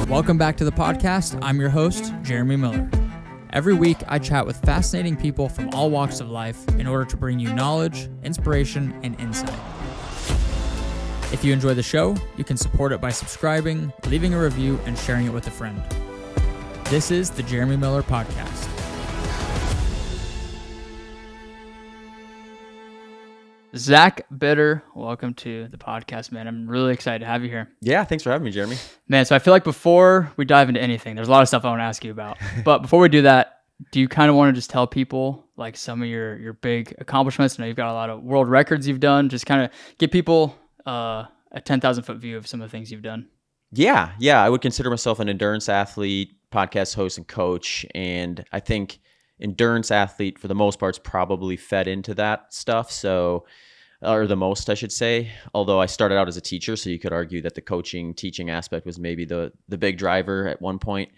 Welcome back to the podcast. I'm your host, Jeremy Miller. Every week, I chat with fascinating people from all walks of life in order to bring you knowledge, inspiration, and insight. If you enjoy the show, you can support it by subscribing, leaving a review, and sharing it with a friend. This is the Jeremy Miller Podcast. Zach Bitter, welcome to the podcast, man. I'm really excited to have you here. Yeah, thanks for having me, Jeremy. Man, so I feel like before we dive into anything, there's a lot of stuff I want to ask you about. But before we do that, do you kind of want to just tell people like some of your big accomplishments? I know you've got a lot of world records you've done. Just kind of give people a 10,000 foot view of some of the things you've done. Yeah. I would consider myself an endurance athlete, podcast host, and coach. And I think endurance athlete, for the most part, is probably fed into that stuff. So, or the most, I should say. Although I started out as a teacher, so you could argue that the coaching, teaching aspect was maybe the big driver at one point.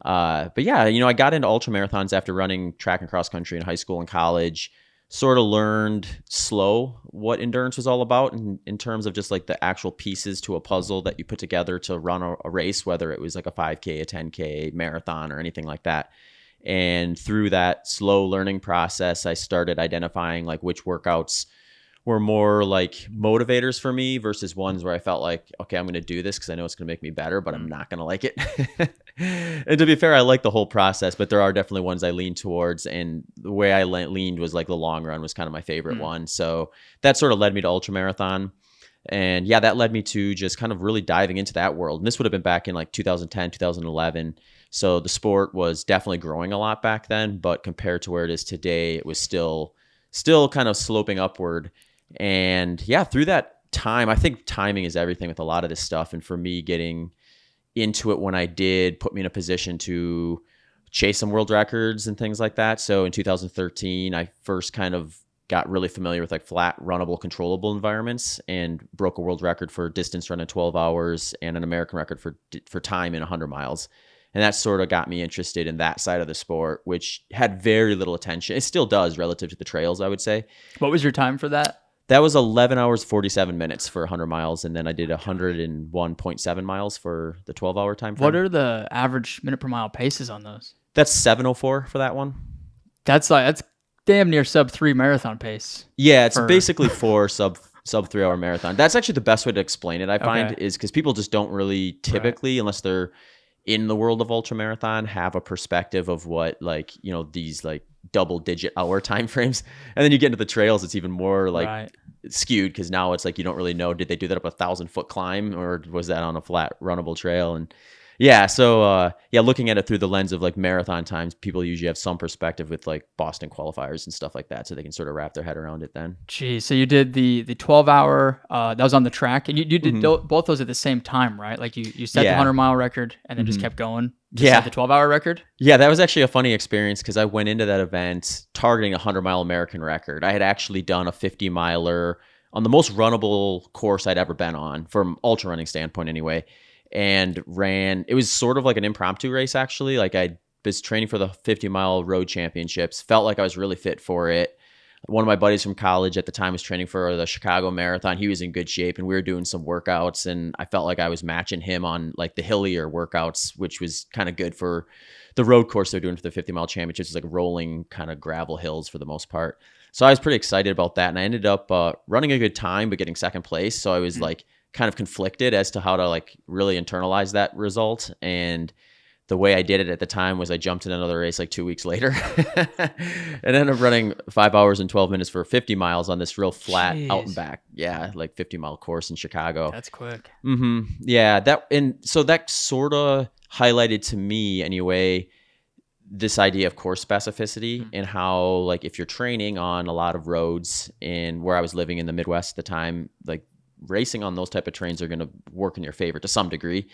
But yeah, I got into ultramarathons after running track and cross country in high school and college. Sort of learned slow what endurance was all about in terms of just like the actual pieces to a puzzle that you put together to run a race, whether it was like a 5K, a 10K, marathon, or anything like that. And through that slow learning process, I started identifying like which workouts were more like motivators for me versus ones where I felt like, okay, I'm going to do this because I know it's going to make me better, but I'm not going to like it. And to be fair, I like the whole process, but there are definitely ones I lean towards. And the way I leaned was like the long run was kind of my favorite one. So that sort of led me to ultramarathon. And yeah, that led me to just kind of really diving into that world. And this would have been back in like 2010, 2011. So the sport was definitely growing a lot back then, but compared to where it is today, it was still kind of sloping upward. And yeah, through that time, I think timing is everything with a lot of this stuff. And for me, getting into it when I did put me in a position to chase some world records and things like that. So in 2013, I first kind of got really familiar with like flat, runnable, controllable environments and broke a world record for distance run in 12 hours and an American record for time in 100 miles. And that sort of got me interested in that side of the sport, which had very little attention. It still does relative to the trails, I would say. What was your time for that? That was 11 hours, 47 minutes for 100 miles. And then I did 101.7 miles for the 12-hour time frame. What are the average minute per mile paces on those? That's 7:04 for that one. That's damn near sub 3 marathon pace. Yeah, it's basically 4 sub 3 hour marathon. That's actually the best way to explain it, I find, is because people just don't really typically, unless they're in the world of ultramarathon, have a perspective of what these like double digit hour time frames. And then you get into the trails, it's even more like skewed because now it's like you don't really know, did they do that up a 1,000-foot climb or was that on a flat runnable trail? And yeah, so looking at it through the lens of like marathon times, people usually have some perspective with like Boston qualifiers and stuff like that, so they can sort of wrap their head around it then. Geez, so you did the 12-hour, that was on the track, and you did both those at the same time, right? Like you set the 100-mile record and then just kept going. Set the 12-hour record? Yeah, that was actually a funny experience because I went into that event targeting a 100-mile American record. I had actually done a 50-miler on the most runnable course I'd ever been on, from ultra running standpoint anyway. And it was sort of like an impromptu race, actually. Like I was training for the 50-mile road championships, felt like I was really fit for it. One of my buddies from college at the time was training for the Chicago Marathon. He was in good shape and we were doing some workouts and I felt like I was matching him on like the hillier workouts, which was kind of good for the road course they're doing for the 50-mile championships. It's like rolling kind of gravel hills for the most part. So I was pretty excited about that. And I ended up running a good time, but getting second place. So I was like kind of conflicted as to how to like really internalize that result. And the way I did it at the time was I jumped in another race like 2 weeks later and ended up running 5 hours and 12 minutes for 50 miles on this real flat out and back. Yeah. Like 50-mile course in Chicago. That's quick. Yeah. So that sort of highlighted to me anyway, this idea of course specificity and how like if you're training on a lot of roads in where I was living in the Midwest at the time, like racing on those type of trains are going to work in your favor to some degree.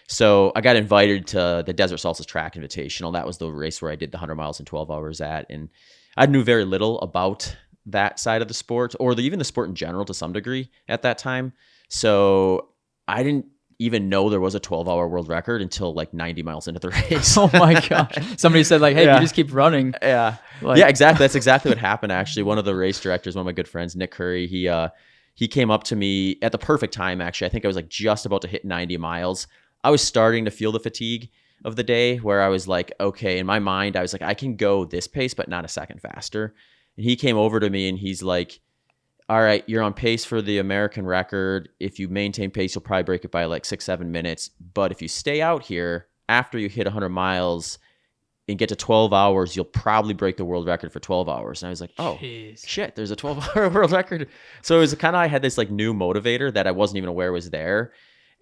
So I got invited to the Desert Salsa Track Invitational. That was the race where I did the 100 miles in 12 hours at. And I knew very little about that side of the sport or even the sport in general to some degree at that time. So I didn't even know there was a 12-hour world record until like 90 miles into the race. Oh my gosh. Somebody said like, hey, you just keep running. Yeah. Yeah, exactly. That's exactly what happened. Actually, one of the race directors, one of my good friends, Nick Curry, he came up to me at the perfect time. Actually, I think I was like just about to hit 90 miles. I was starting to feel the fatigue of the day where I was like, okay, in my mind, I was like, I can go this pace, but not a second faster. And he came over to me and he's like, all right, you're on pace for the American record. If you maintain pace, you'll probably break it by like 6-7 minutes. But if you stay out here after you hit 100 miles and get to 12 hours, you'll probably break the world record for 12 hours. And I was like, oh, shit, there's a 12-hour world record. So it was kind of, I had this like new motivator that I wasn't even aware was there.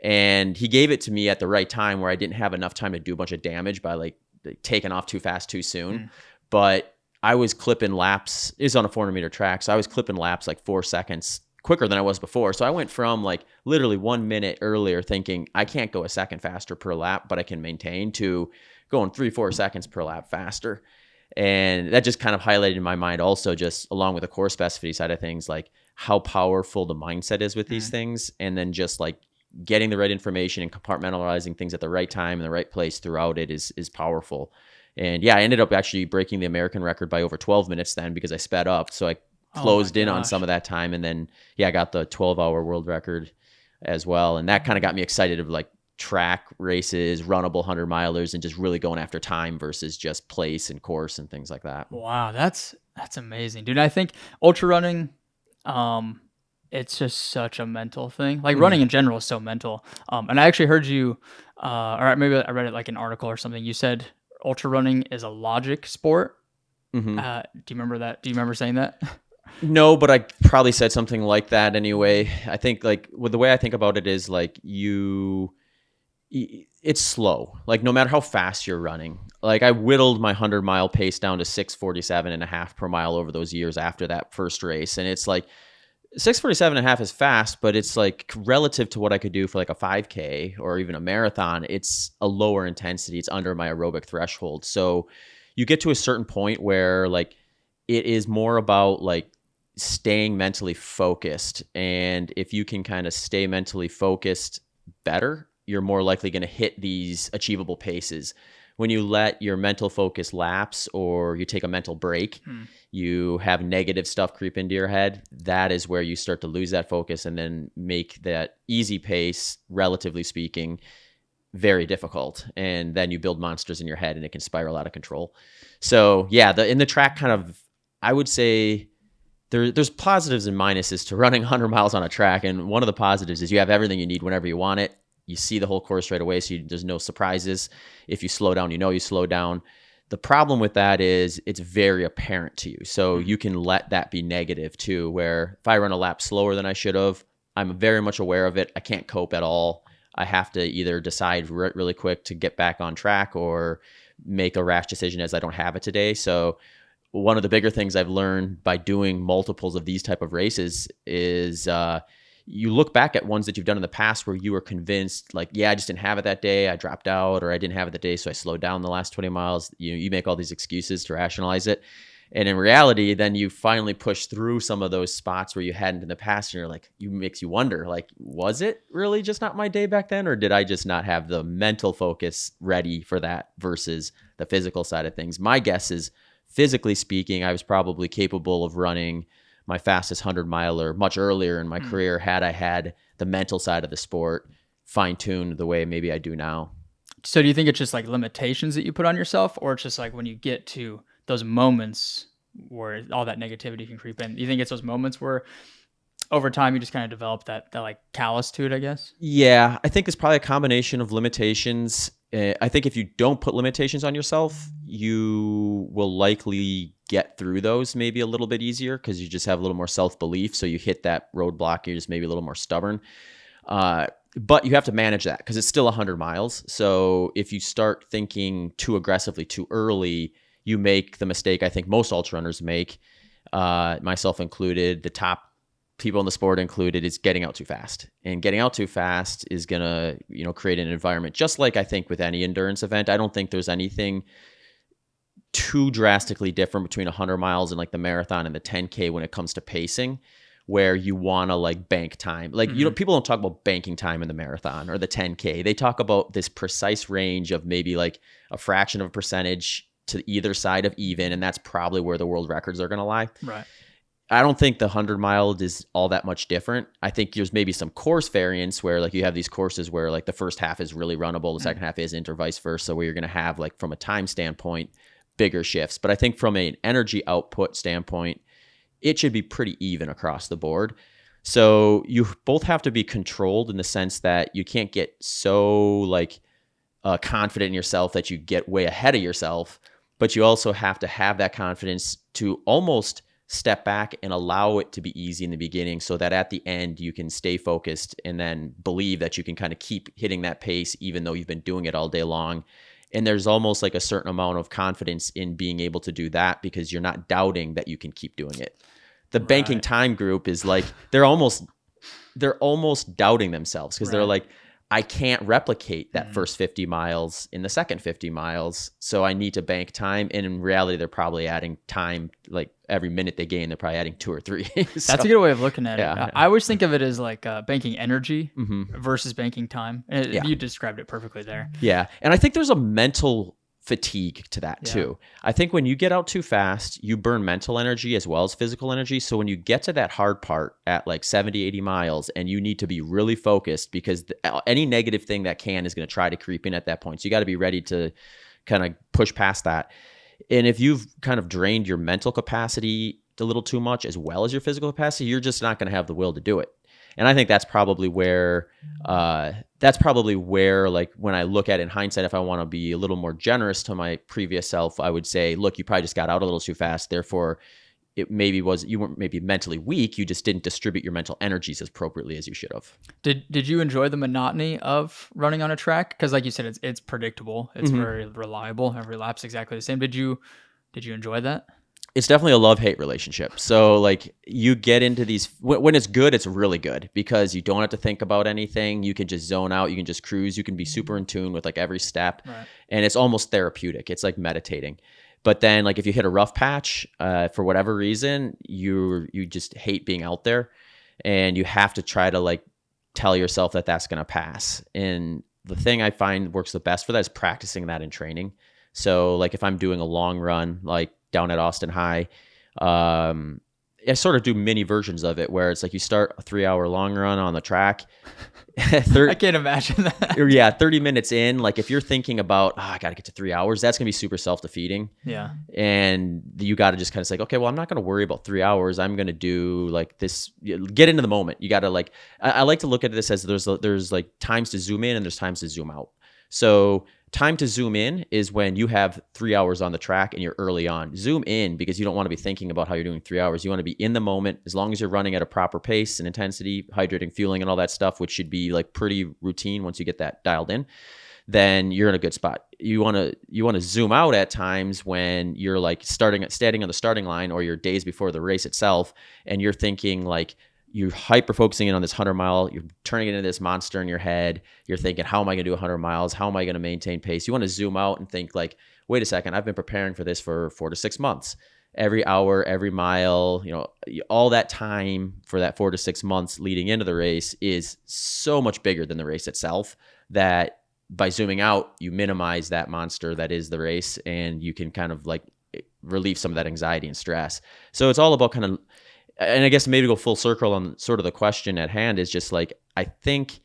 And he gave it to me at the right time where I didn't have enough time to do a bunch of damage by like taking off too fast too soon. But I was clipping laps. It was on a 400-meter track, so I was clipping laps like 4 seconds quicker than I was before. So I went from like literally 1 minute earlier thinking I can't go a second faster per lap, but I can maintain, to going 3-4 seconds per lap faster. And that just kind of highlighted in my mind also, just along with the core specificity side of things, like how powerful the mindset is with these things. And then just like getting the right information and compartmentalizing things at the right time in the right place throughout it is powerful. And yeah, I ended up actually breaking the American record by over 12 minutes then because I sped up. So I closed in on some of that time. And then, yeah, I got the 12-hour world record as well. And that kind of got me excited of like track races, runnable 100-milers, and just really going after time versus just place and course and things like that. Wow, that's amazing, dude. I think ultra running, it's just such a mental thing. Like running in general is so mental. And I actually heard you, or maybe I read it like an article or something. You said ultra running is a logic sport. Do you remember that? Do you remember saying that? No, but I probably said something like that anyway. I think like with the way I think about it is like it's slow. Like no matter how fast you're running, like I whittled my 100-mile pace down to 6:47.5 per mile over those years after that first race. And it's like 6:47.5 is fast, but it's like relative to what I could do for like a 5K or even a marathon, it's a lower intensity. It's under my aerobic threshold. So you get to a certain point where like it is more about like staying mentally focused. And if you can kind of stay mentally focused better, you're more likely going to hit these achievable paces. When you let your mental focus lapse or you take a mental break, you have negative stuff creep into your head. That is where you start to lose that focus and then make that easy pace, relatively speaking, very difficult. And then you build monsters in your head and it can spiral out of control. So yeah, in the track kind of, I would say there's positives and minuses to running 100 miles on a track. And one of the positives is you have everything you need whenever you want it. You see the whole course right away, so there's no surprises. If you slow down, you know you slow down. The problem with that is it's very apparent to you. So you can let that be negative too, where if I run a lap slower than I should have, I'm very much aware of it. I can't cope at all. I have to either decide really quick to get back on track or make a rash decision as I don't have it today. So one of the bigger things I've learned by doing multiples of these type of races is you look back at ones that you've done in the past where you were convinced like, yeah, I just didn't have it that day. I dropped out, or I didn't have it that day, so I slowed down the last 20 miles. You make all these excuses to rationalize it. And in reality, then you finally push through some of those spots where you hadn't in the past. And you're like, makes you wonder, like, was it really just not my day back then? Or did I just not have the mental focus ready for that versus the physical side of things? My guess is, physically speaking, I was probably capable of running my fastest 100-miler much earlier in my career had I had the mental side of the sport fine-tuned the way maybe I do now. So do you think it's just like limitations that you put on yourself, or it's just like when you get to those moments where all that negativity can creep in? You think it's those moments where over time you just kind of develop that like callous to it, I guess? Yeah, I think it's probably a combination of limitations. I think if you don't put limitations on yourself, you will likely get through those maybe a little bit easier because you just have a little more self-belief. So you hit that roadblock, you're just maybe a little more stubborn. But you have to manage that because it's still 100 miles. So if you start thinking too aggressively, too early, you make the mistake I think most ultra runners make, myself included, the top people in the sport included, is getting out too fast. And getting out too fast is going to, create an environment just like I think with any endurance event. I don't think there's anything too drastically different between 100 miles and like the marathon and the 10K when it comes to pacing, where you want to like bank time. Like, people don't talk about banking time in the marathon or the 10K. They talk about this precise range of maybe like a fraction of a percentage to either side of even. And that's probably where the world records are going to lie. Right. I don't think the 100-mile is all that much different. I think there's maybe some course variance where like you have these courses where like the first half is really runnable, the second half isn't, or vice versa, where you're going to have like from a time standpoint, bigger shifts. But I think from an energy output standpoint, it should be pretty even across the board. So you both have to be controlled in the sense that you can't get so like confident in yourself that you get way ahead of yourself, but you also have to have that confidence to almost step back and allow it to be easy in the beginning so that at the end you can stay focused and then believe that you can kind of keep hitting that pace even though you've been doing it all day long. And there's almost like a certain amount of confidence in being able to do that because you're not doubting that you can keep doing it. The banking time group is like, they're almost doubting themselves because they're like, I can't replicate that first 50 miles in the second 50 miles. So I need to bank time. And in reality, they're probably adding time, like every minute they gain, they're probably adding 2 or 3. So, that's a good way of looking at it. I always think of it as like banking energy versus banking time. And you described it perfectly there. Yeah. And I think there's a mental fatigue to that too. I think when you get out too fast, you burn mental energy as well as physical energy. So when you get to that hard part at like 70, 80 miles and you need to be really focused because any negative thing that is going to try to creep in at that point. So you got to be ready to kind of push past that. And if you've kind of drained your mental capacity a little too much as well as your physical capacity, you're just not going to have the will to do it. And I think that's probably where like when I look at it in hindsight, if I want to be a little more generous to my previous self, I would say, look, you probably just got out a little too fast. Therefore, it maybe you weren't maybe mentally weak. You just didn't distribute your mental energies as appropriately as you should have. Did you enjoy the monotony of running on a track? Because like you said, it's predictable. It's very reliable. Every lap's exactly the same. Did you enjoy that? It's definitely a love-hate relationship. So like you get into these, when it's good, it's really good because you don't have to think about anything. You can just zone out. You can just cruise. You can be super in tune with like every step. And it's almost therapeutic. It's like meditating. But then like if you hit a rough patch for whatever reason, you just hate being out there and you have to try to like tell yourself that that's going to pass. And the thing I find works the best for that is practicing that in training. So like if I'm doing a long run, like down at Austin High, I sort of do mini versions of it where it's like you start a 3-hour long run on the track. I can't imagine that. 30 minutes in, like if you're thinking about, I got to get to 3 hours, that's going to be super self-defeating. Yeah. And you got to just kind of say, okay, well, I'm not going to worry about 3 hours. I'm going to do like this, get into the moment. You got to like, I like to look at this as there's like times to zoom in and there's times to zoom out. So time to zoom in is when you have 3 hours on the track and you're early on. Zoom in because you don't want to be thinking about how you're doing 3 hours. You want to be in the moment as long as you're running at a proper pace and intensity, hydrating, fueling, and all that stuff, which should be like pretty routine once you get that dialed in. Then you're in a good spot. You want to zoom out at times when you're like standing on the starting line or your days before the race itself, and you're thinking like, you're hyper focusing in on this 100-mile, you're turning it into this monster in your head. You're thinking, how am I going to do 100 miles? How am I going to maintain pace? You want to zoom out and think like, wait a second, I've been preparing for this for 4 to 6 months. Every hour, every mile, all that time for that 4 to 6 months leading into the race is so much bigger than the race itself that by zooming out, you minimize that monster that is the race and you can kind of like relieve some of that anxiety and stress. So it's all about kind of, and I guess maybe go full circle on sort of the question at hand is just like, I think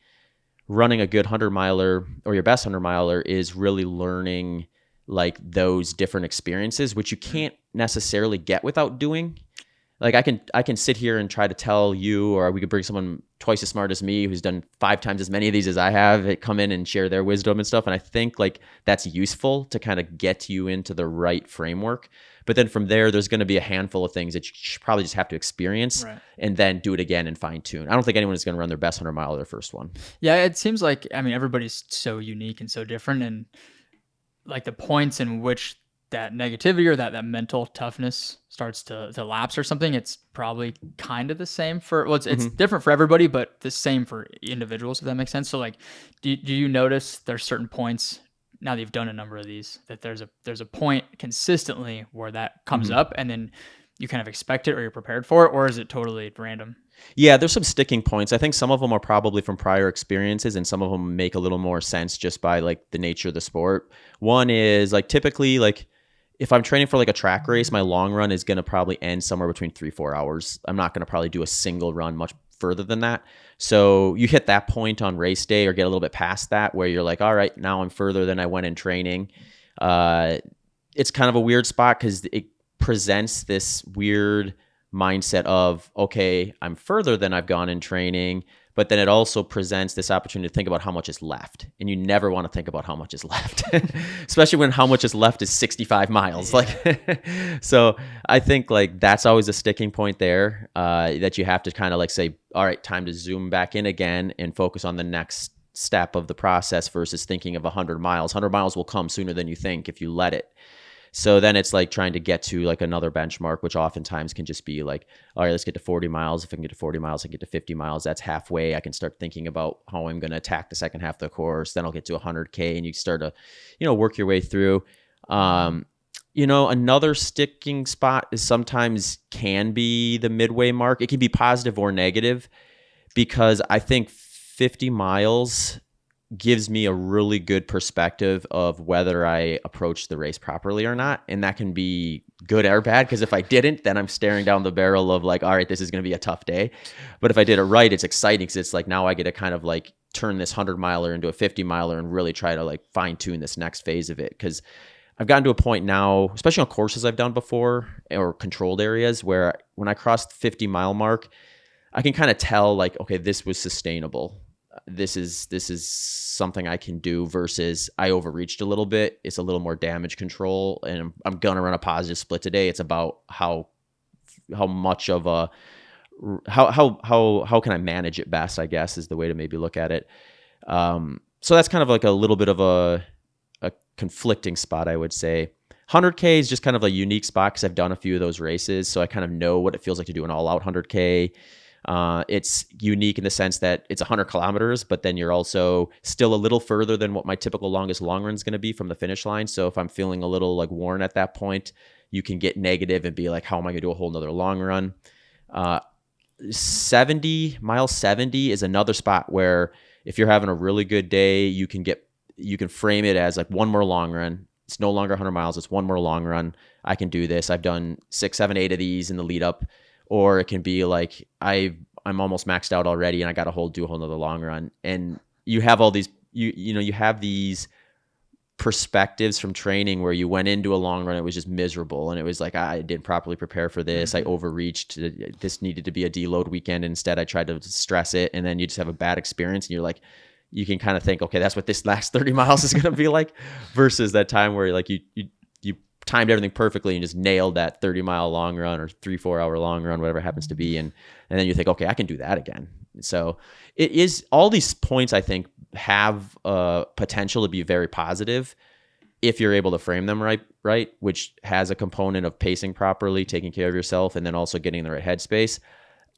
running a good 100-miler or your best 100-miler is really learning like those different experiences, which you can't necessarily get without doing. Like I can sit here and try to tell you, or we could bring someone twice as smart as me who's done 5 times as many of these as I have, come in and share their wisdom and stuff. And I think like that's useful to kind of get you into the right framework. But then from there's going to be a handful of things that you probably just have to experience and then do it again and fine tune. I don't think anyone is going to run their best 100-mile their first one. Yeah, it seems like, everybody's so unique and so different. And like the points in which that negativity or that mental toughness starts to lapse or something, it's probably kind of the same for, it's different for everybody, but the same for individuals, if that makes sense. So like, do you notice there's certain points now that you've done a number of these, that there's a point consistently where that comes up and then you kind of expect it or you're prepared for it, or is it totally random? Yeah, there's some sticking points. I think some of them are probably from prior experiences and some of them make a little more sense just by like the nature of the sport. One is like typically like if I'm training for like a track race, my long run is going to probably end somewhere between 3-4 hours. I'm not going to probably do a single run much further than that. So you hit that point on race day or get a little bit past that where you're like, all right, now I'm further than I went in training. It's kind of a weird spot because it presents this weird mindset of, okay, I'm further than I've gone in training, but then it also presents this opportunity to think about how much is left. And you never want to think about how much is left, especially when how much is left is 65 miles. Yeah. Like, so I think like that's always a sticking point there, that you have to kind of like say, all right, time to zoom back in again and focus on the next step of the process versus thinking of 100 miles. 100 miles will come sooner than you think if you let it. So then it's like trying to get to like another benchmark, which oftentimes can just be like, all right, let's get to 40 miles. If I can get to 40 miles, I can get to 50 miles. That's halfway. I can start thinking about how I'm going to attack the second half of the course. Then I'll get to 100K and you start to, work your way through. Another sticking spot is sometimes can be the midway mark. It can be positive or negative because I think 50 miles gives me a really good perspective of whether I approach the race properly or not. And that can be good or bad because if I didn't, then I'm staring down the barrel of like, all right, this is going to be a tough day. But if I did it right, it's exciting because it's like now I get to kind of like turn this 100-miler into a 50-miler and really try to like fine tune this next phase of it. Because I've gotten to a point now, especially on courses I've done before or controlled areas where when I cross the 50-mile mark, I can kind of tell like, okay, this was sustainable. This is something I can do versus I overreached a little bit. It's a little more damage control and I'm going to run a positive split today. It's about how much of a, how can I manage it best, I guess is the way to maybe look at it. So that's kind of like a little bit of a conflicting spot, I would say. 100K is just kind of a unique spot because I've done a few of those races. So I kind of know what it feels like to do an all out 100K. It's unique in the sense that it's 100 kilometers, but then you're also still a little further than what my typical longest long run is going to be from the finish line. So if I'm feeling a little like worn at that point, you can get negative and be like, how am I going to do a whole nother long run? 70 is another spot where if you're having a really good day, you can frame it as like one more long run. It's no longer 100 miles. It's one more long run. I can do this. I've done 6, 7, 8 of these in the lead up. Or it can be like I'm almost maxed out already and I got to do a whole nother long run. And you have all these, you have these perspectives from training where you went into a long run, it was just miserable. And it was like, I didn't properly prepare for this. I overreached. This needed to be a deload weekend. Instead, I tried to stress it. And then you just have a bad experience and you're like, you can kind of think, okay, that's what this last 30 miles is going to be like versus that time where like you timed everything perfectly and just nailed that 30-mile long run or 3-4 hour long run, whatever it happens to be. And then you think, okay, I can do that again. So it is all these points I think have potential to be very positive if you're able to frame them right, which has a component of pacing properly, taking care of yourself, and then also getting in the right headspace.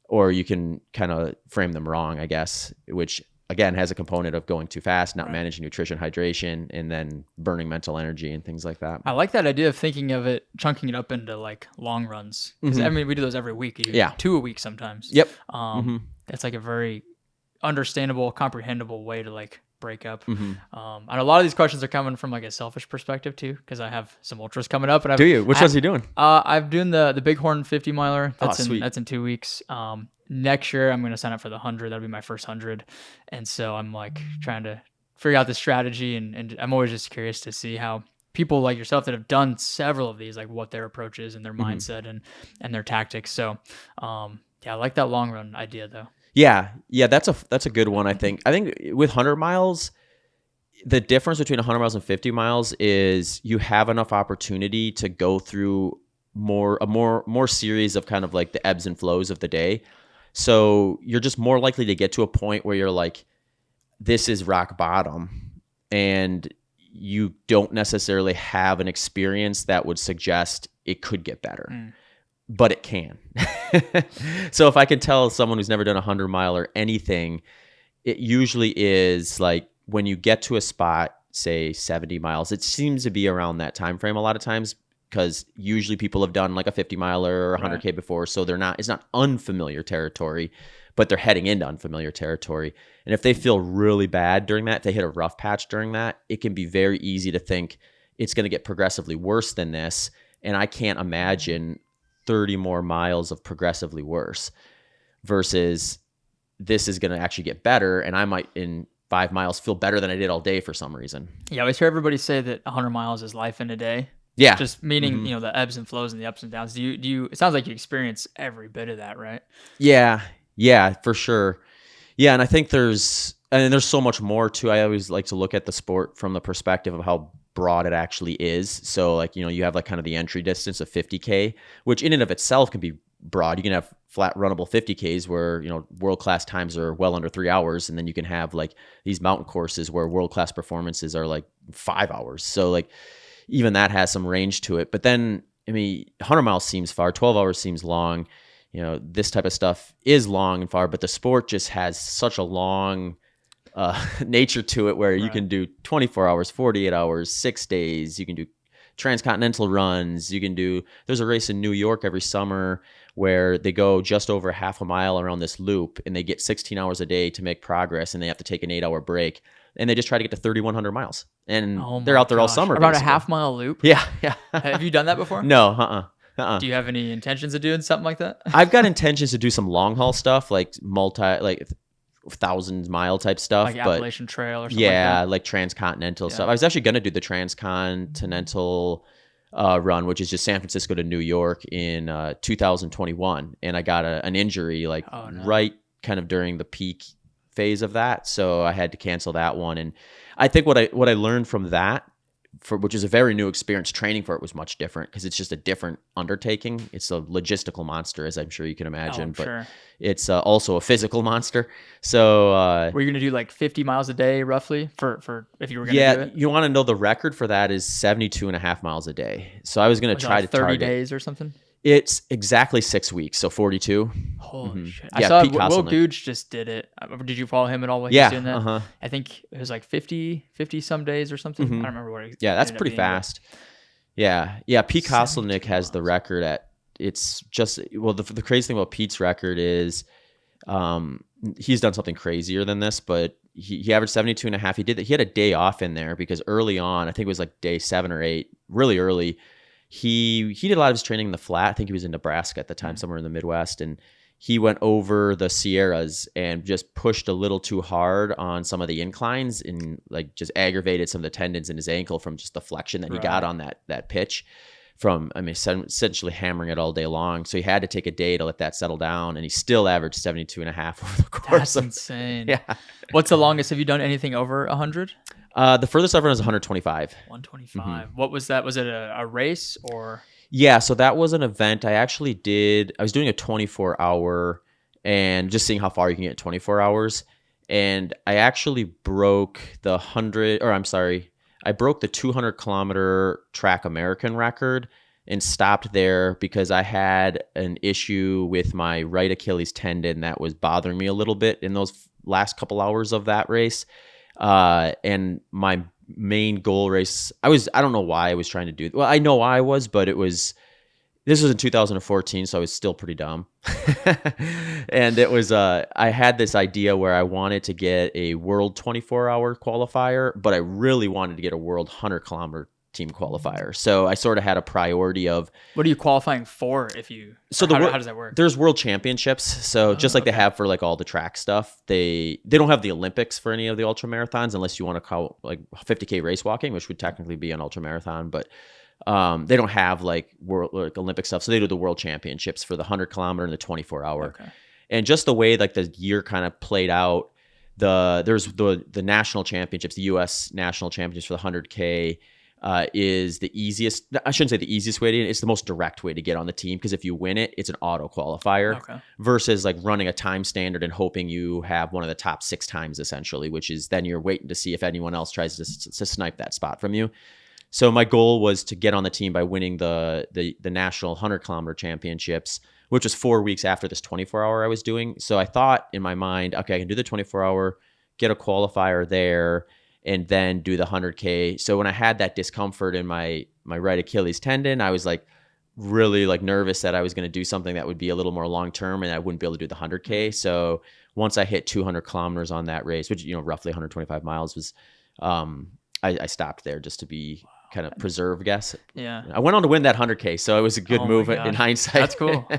Or you can kind of frame them wrong, I guess, which again has a component of going too fast, not managing nutrition, hydration, and then burning mental energy and things like that. I like that idea of thinking of it, chunking it up into like long runs. Because I mean, we do those every week. Yeah, 2 a week sometimes. Yep. It's like a very understandable, comprehensible way to like break up. And a lot of these questions are coming from like a selfish perspective too, because I have some ultras coming up. And do you? Which ones are you doing? I'm doing the Bighorn 50 miler. That's in 2 weeks. Next year, I'm going to sign up for the 100. That'll be my first 100. And so I'm like trying to figure out the strategy. And I'm always just curious to see how people like yourself that have done several of these, like what their approach is and their mindset and their tactics. So I like that long run idea though. Yeah, that's a good one. I think with 100 miles, the difference between 100 miles and 50 miles is you have enough opportunity to go through more series of kind of like the ebbs and flows of the day. So you're just more likely to get to a point where you're like, this is rock bottom, and you don't necessarily have an experience that would suggest it could get better. But it can. So if I can tell someone who's never done a 100-mile or anything, it usually is like when you get to a spot, say 70 miles, it seems to be around that time frame a lot of times, because usually people have done like a 50-miler or 100K before, so it's not unfamiliar territory, but they're heading into unfamiliar territory. And if they feel really bad during that, if they hit a rough patch during that, it can be very easy to think it's going to get progressively worse than this. And I can't imagine 30 more miles of progressively worse versus this is going to actually get better. And I might in 5 miles feel better than I did all day for some reason. Yeah, I always hear everybody say that 100 miles is life in a day. Yeah. Just meaning, the ebbs and flows and the ups and downs. Do you, it sounds like you experience every bit of that, right? Yeah. Yeah, for sure. Yeah. And I think there's so much more too. I always like to look at the sport from the perspective of how broad it actually is. So like, you have like kind of the entry distance of 50K, which in and of itself can be broad. You can have flat runnable 50Ks where, world-class times are well under 3 hours. And then you can have like these mountain courses where world-class performances are like 5 hours. So like even that has some range to it. But then, 100 miles seems far, 12 hours seems long. This type of stuff is long and far, but the sport just has such a long nature to it where you can do 24 hours, 48 hours, 6 days. You can do transcontinental runs. There's a race in New York every summer where they go just over half a mile around this loop and they get 16 hours a day to make progress and they have to take an 8-hour break. And they just try to get to 3,100 miles. And they're out there all summer. About basically. a half-mile loop? Yeah. Have you done that before? No, Do you have any intentions of doing something like that? I've got intentions to do some long haul stuff, like 1,000-mile type stuff, like Appalachian Trail or something. Yeah, like transcontinental stuff. I was actually going to do the transcontinental run, which is just San Francisco to New York in 2021, and I got an injury right kind of during the peak phase of that, so I had to cancel that one. And I think what I learned from that, which is a very new experience, training for it was much different because it's just a different undertaking. It's a logistical monster, as I'm sure you can imagine, but it's also a physical monster. So were you going to do like 50 miles a day roughly for if you were going to do it? You want to know the record for that is 72.5 miles a day. So I was going to try to 30 target 30 days or something. It's exactly 6 weeks, so 42. Holy shit. Yeah, I saw Pete Will Kosselnick. Googe just did it. Did you follow him at all while he was doing that? Uh-huh. I think it was like 50 some days or something. I don't remember what it that's ended up pretty being, fast. Yeah. Pete Kosselnick has the record it's just, the crazy thing about Pete's record is he's done something crazier than this, but he averaged 72.5. He had a day off in there because early on, I think it was like day 7 or 8, really early, he did a lot of his training in the flat. I think he was in Nebraska at the time, somewhere in the Midwest, and he went over the Sierras and just pushed a little too hard on some of the inclines and like just aggravated some of the tendons in his ankle from just the flexion that he got on that pitch from, essentially hammering it all day long. So he had to take a day to let that settle down, and he still averaged 72.5 over the course. That's insane. Yeah. What's the longest? Have you done anything over 100? The furthest I've run is 125. 125. What was that? Was it a race or? Yeah, so that was an event I actually did. I was doing a 24-hour and just seeing how far you can get in 24 hours. And I actually broke the 200-kilometer track American record and stopped there because I had an issue with my right Achilles tendon that was bothering me a little bit in those last couple hours of that race. And my main goal race, I don't know why I was trying to do it. Well, I know why I was, but this was in 2014, so I was still pretty dumb. And it was, I had this idea where I wanted to get a world 24-hour qualifier, but I really wanted to get a world 100-kilometer team qualifier. So I sort of had a priority of... What are you qualifying for if you... So how does that work? There's world championships. So just like they have for like all the track stuff, they don't have the Olympics for any of the ultramarathons unless you want to call like 50K race walking, which would technically be an ultramarathon, but they don't have like Olympic stuff. So they do the world championships for the 100-kilometer and the 24-hour. Okay. And just the way like the year kind of played out, there's the national championships, the U.S. national championships for the 100K, is the easiest. I shouldn't say the easiest way to get it. It's the most direct way to get on the team because if you win it, it's an auto qualifier versus like running a time standard and hoping you have one of the top 6 times essentially, which is then you're waiting to see if anyone else tries to snipe that spot from you. So my goal was to get on the team by winning the national 100-kilometer championships, which was 4 weeks after this 24-hour I was doing. So I thought in my mind, okay, I can do the 24-hour, get a qualifier there, and then do the 100K. So when I had that discomfort in my right Achilles tendon, I was like really like nervous that I was going to do something that would be a little more long-term and I wouldn't be able to do the 100K. So once I hit 200 kilometers on that race, which, roughly 125 miles was, I stopped there just to be kind of preserve guess. Yeah. I went on to win that 100K, so it was a good Oh my move in gosh. hindsight. That's cool.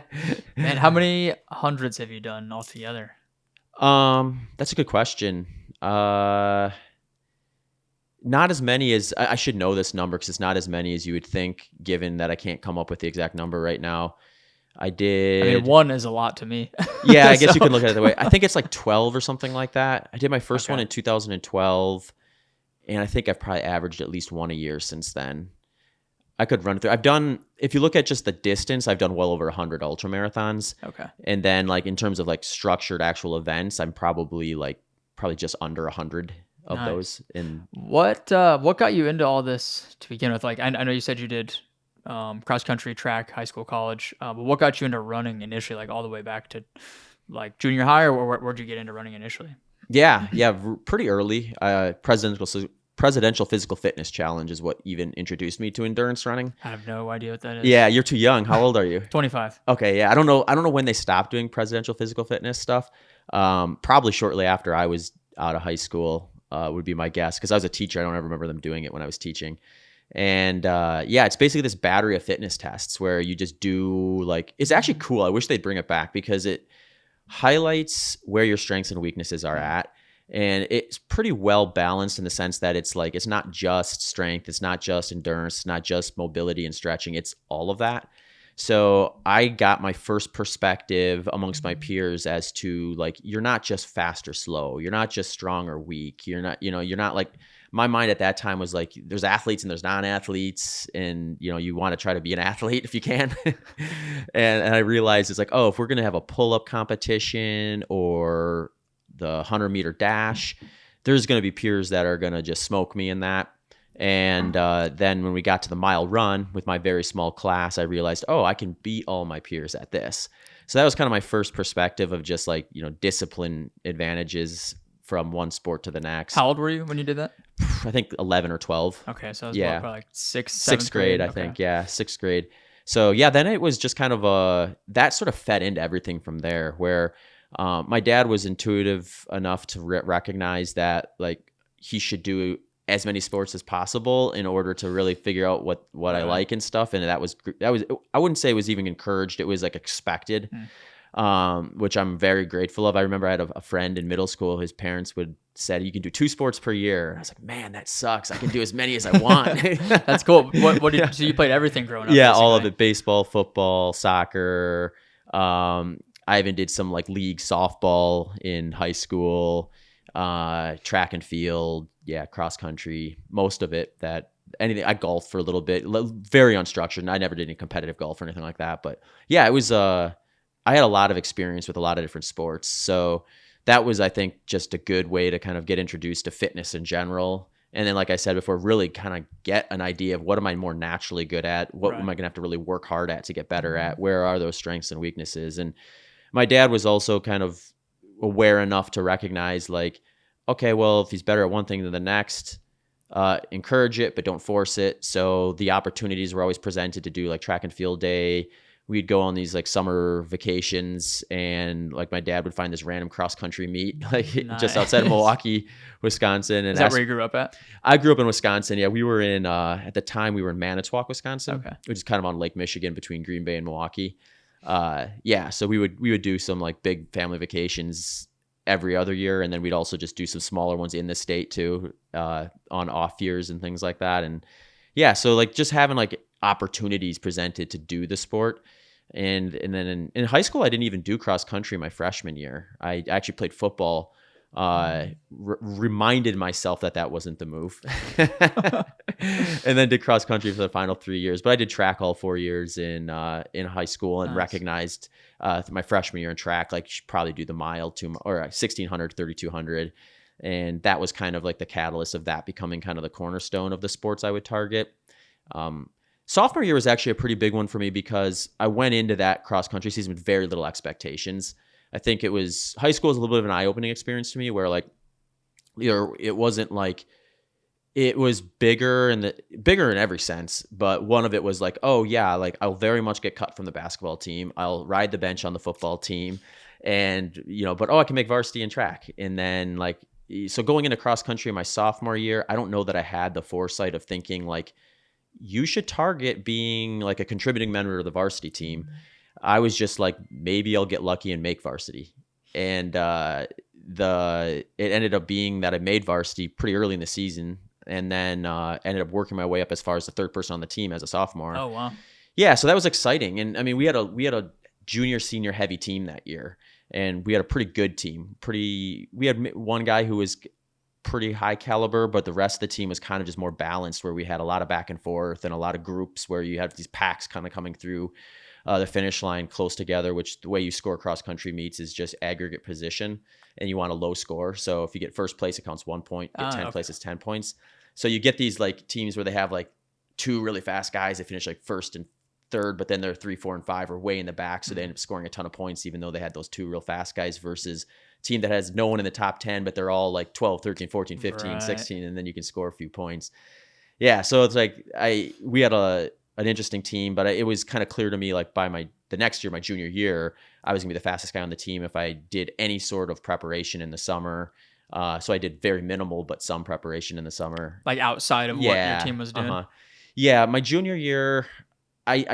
Man, how many hundreds have you done altogether? That's a good question. Not as many as I should know this number because it's not as many as you would think, given that I can't come up with the exact number right now. I mean, one is a lot to me. Yeah, I guess you can look at it that way. I think it's like 12 or something like that. I did my first one in 2012, and I think I've probably averaged at least one a year since then. I could run through. If you look at just the distance, I've done well over 100 ultramarathons. Okay. And then like in terms of like structured actual events, I'm probably just under 100 of those. And what got you into all this to begin with? Like, I know you said you did cross country, track, high school, college, but what got you into running initially, like all the way back to like junior high, or where'd you get into running initially? Yeah, pretty early. Presidential Physical Fitness Challenge is what even introduced me to endurance running. I have no idea what that is. Yeah, you're too young. How old are you? 25. Okay, yeah. I don't know when they stopped doing presidential physical fitness stuff. Probably shortly after I was out of high school would be my guess, because I was a teacher. I don't ever remember them doing it when I was teaching. And it's basically this battery of fitness tests where you just do it's actually cool. I wish they'd bring it back because it highlights where your strengths and weaknesses are at. And it's pretty well balanced in the sense that it's not just strength, it's not just endurance, it's not just mobility and stretching, it's all of that. So I got my first perspective amongst my peers as to you're not just fast or slow, you're not just strong or weak, you're not my mind at that time was there's athletes and there's non-athletes, and you want to try to be an athlete if you can. and I realized it's if we're going to have a pull-up competition or the 100-meter dash, there's going to be peers that are going to just smoke me in that. And then when we got to the mile run with my very small class, I realized, I can beat all my peers at this. So that was kind of my first perspective of just discipline advantages from one sport to the next. How old were you when you did that? I think 11 or 12. Okay, so it was probably sixth grade, I think. Yeah, sixth grade. So yeah, then it was just kind of that sort of fed into everything from there, where my dad was intuitive enough to recognize that he should do as many sports as possible in order to really figure out what I like and stuff. And that was I wouldn't say it was even encouraged. It was expected, which I'm very grateful of. I remember I had a friend in middle school. His parents said you can do 2 sports per year. I was like, man, that sucks. I can do as many as I want. That's cool. So you played everything growing up? Yeah, basically. all of it: baseball, football, soccer. I even did some league softball in high school, track and field, cross country, most of it. Anything. I golfed for a little bit, very unstructured. I never did any competitive golf or anything like that. But yeah, it was. I had a lot of experience with a lot of different sports, so that was, I think, just a good way to kind of get introduced to fitness in general. And then, like I said before, really kind of get an idea of what am I more naturally good at? What am I going to have to really work hard at to get better at? Where are those strengths and weaknesses? And my dad was also kind of aware enough to recognize okay, well, if he's better at one thing than the next, encourage it, but don't force it. So the opportunities were always presented to do track and field day. We'd go on these summer vacations, and my dad would find this random cross country meet just outside of Milwaukee, Wisconsin. And is that where you grew up at? I grew up in Wisconsin. Yeah, we were in at the time we were in Manitowoc, Wisconsin, which is kind of on Lake Michigan between Green Bay and Milwaukee. So we would do some big family vacations every other year, and then we'd also just do some smaller ones in the state too, on off years and things like that. And so just having opportunities presented to do the sport. And then in high school, I didn't even do cross country my freshman year. I actually played football. Reminded myself that wasn't the move, and then did cross country for the final 3 years. But I did track all 4 years in high school, and recognized my freshman year in track, you should probably do the mile or 1600, 3200. And that was kind of the catalyst of that becoming kind of the cornerstone of the sports I would target. Sophomore year was actually a pretty big one for me because I went into that cross country season with very little expectations. I think high school was a little bit of an eye-opening experience to me, where it wasn't it was bigger in every sense, but one of it was I'll very much get cut from the basketball team. I'll ride the bench on the football team, and but I can make varsity in track. And then so going into cross country in my sophomore year, I don't know that I had the foresight of thinking you should target being like a contributing member of the varsity team. I was just like, maybe I'll get lucky and make varsity. And it ended up being that I made varsity pretty early in the season, and then ended up working my way up as far as the third person on the team as a sophomore. Oh, wow. Yeah, so that was exciting. And I mean, we had a junior senior heavy team that year, and we had a pretty good team. We had one guy who was pretty high caliber, but the rest of the team was kind of just more balanced, where we had a lot of back and forth and a lot of groups where you have these packs kind of coming through the finish line close together, which the way you score cross country meets is just aggregate position, and you want a low score. So if you get first place, it counts 1 point. Get 10 places, 10 points. So you get these like teams where they have like two really fast guys that finish like first and third, but then they're 3, 4, and 5 are way in the back. So they end up scoring a ton of points, even though they had those two real fast guys, versus a team that has no one in the top 10, but they're all like 12, 13, 14, 15, right. 16, and then you can score a few points. Yeah. So it's like, we had an interesting team, but it was kind of clear to me, like by the next year, my junior year, I was gonna be the fastest guy on the team if I did any sort of preparation in the summer. So I did very minimal, but some preparation in the summer. Like outside of what your team was doing? Uh-huh. Yeah. My junior year, I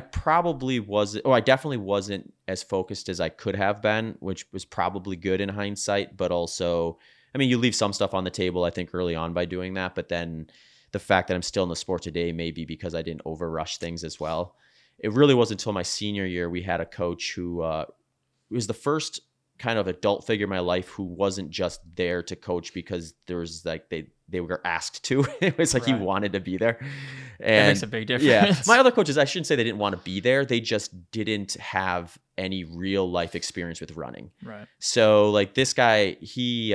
definitely wasn't as focused as I could have been, which was probably good in hindsight, but also, I mean, you leave some stuff on the table, I think, early on by doing that, but then the fact that I'm still in the sport today may be because I didn't over-rush things as well. It really wasn't until my senior year we had a coach who was the first kind of adult figure in my life who wasn't just there to coach because there was like they were asked to. It was like, right. He wanted to be there. And that makes a big difference. Yeah. My other coaches, I shouldn't say they didn't want to be there. They just didn't have any real life experience with running. Right. So like this guy, he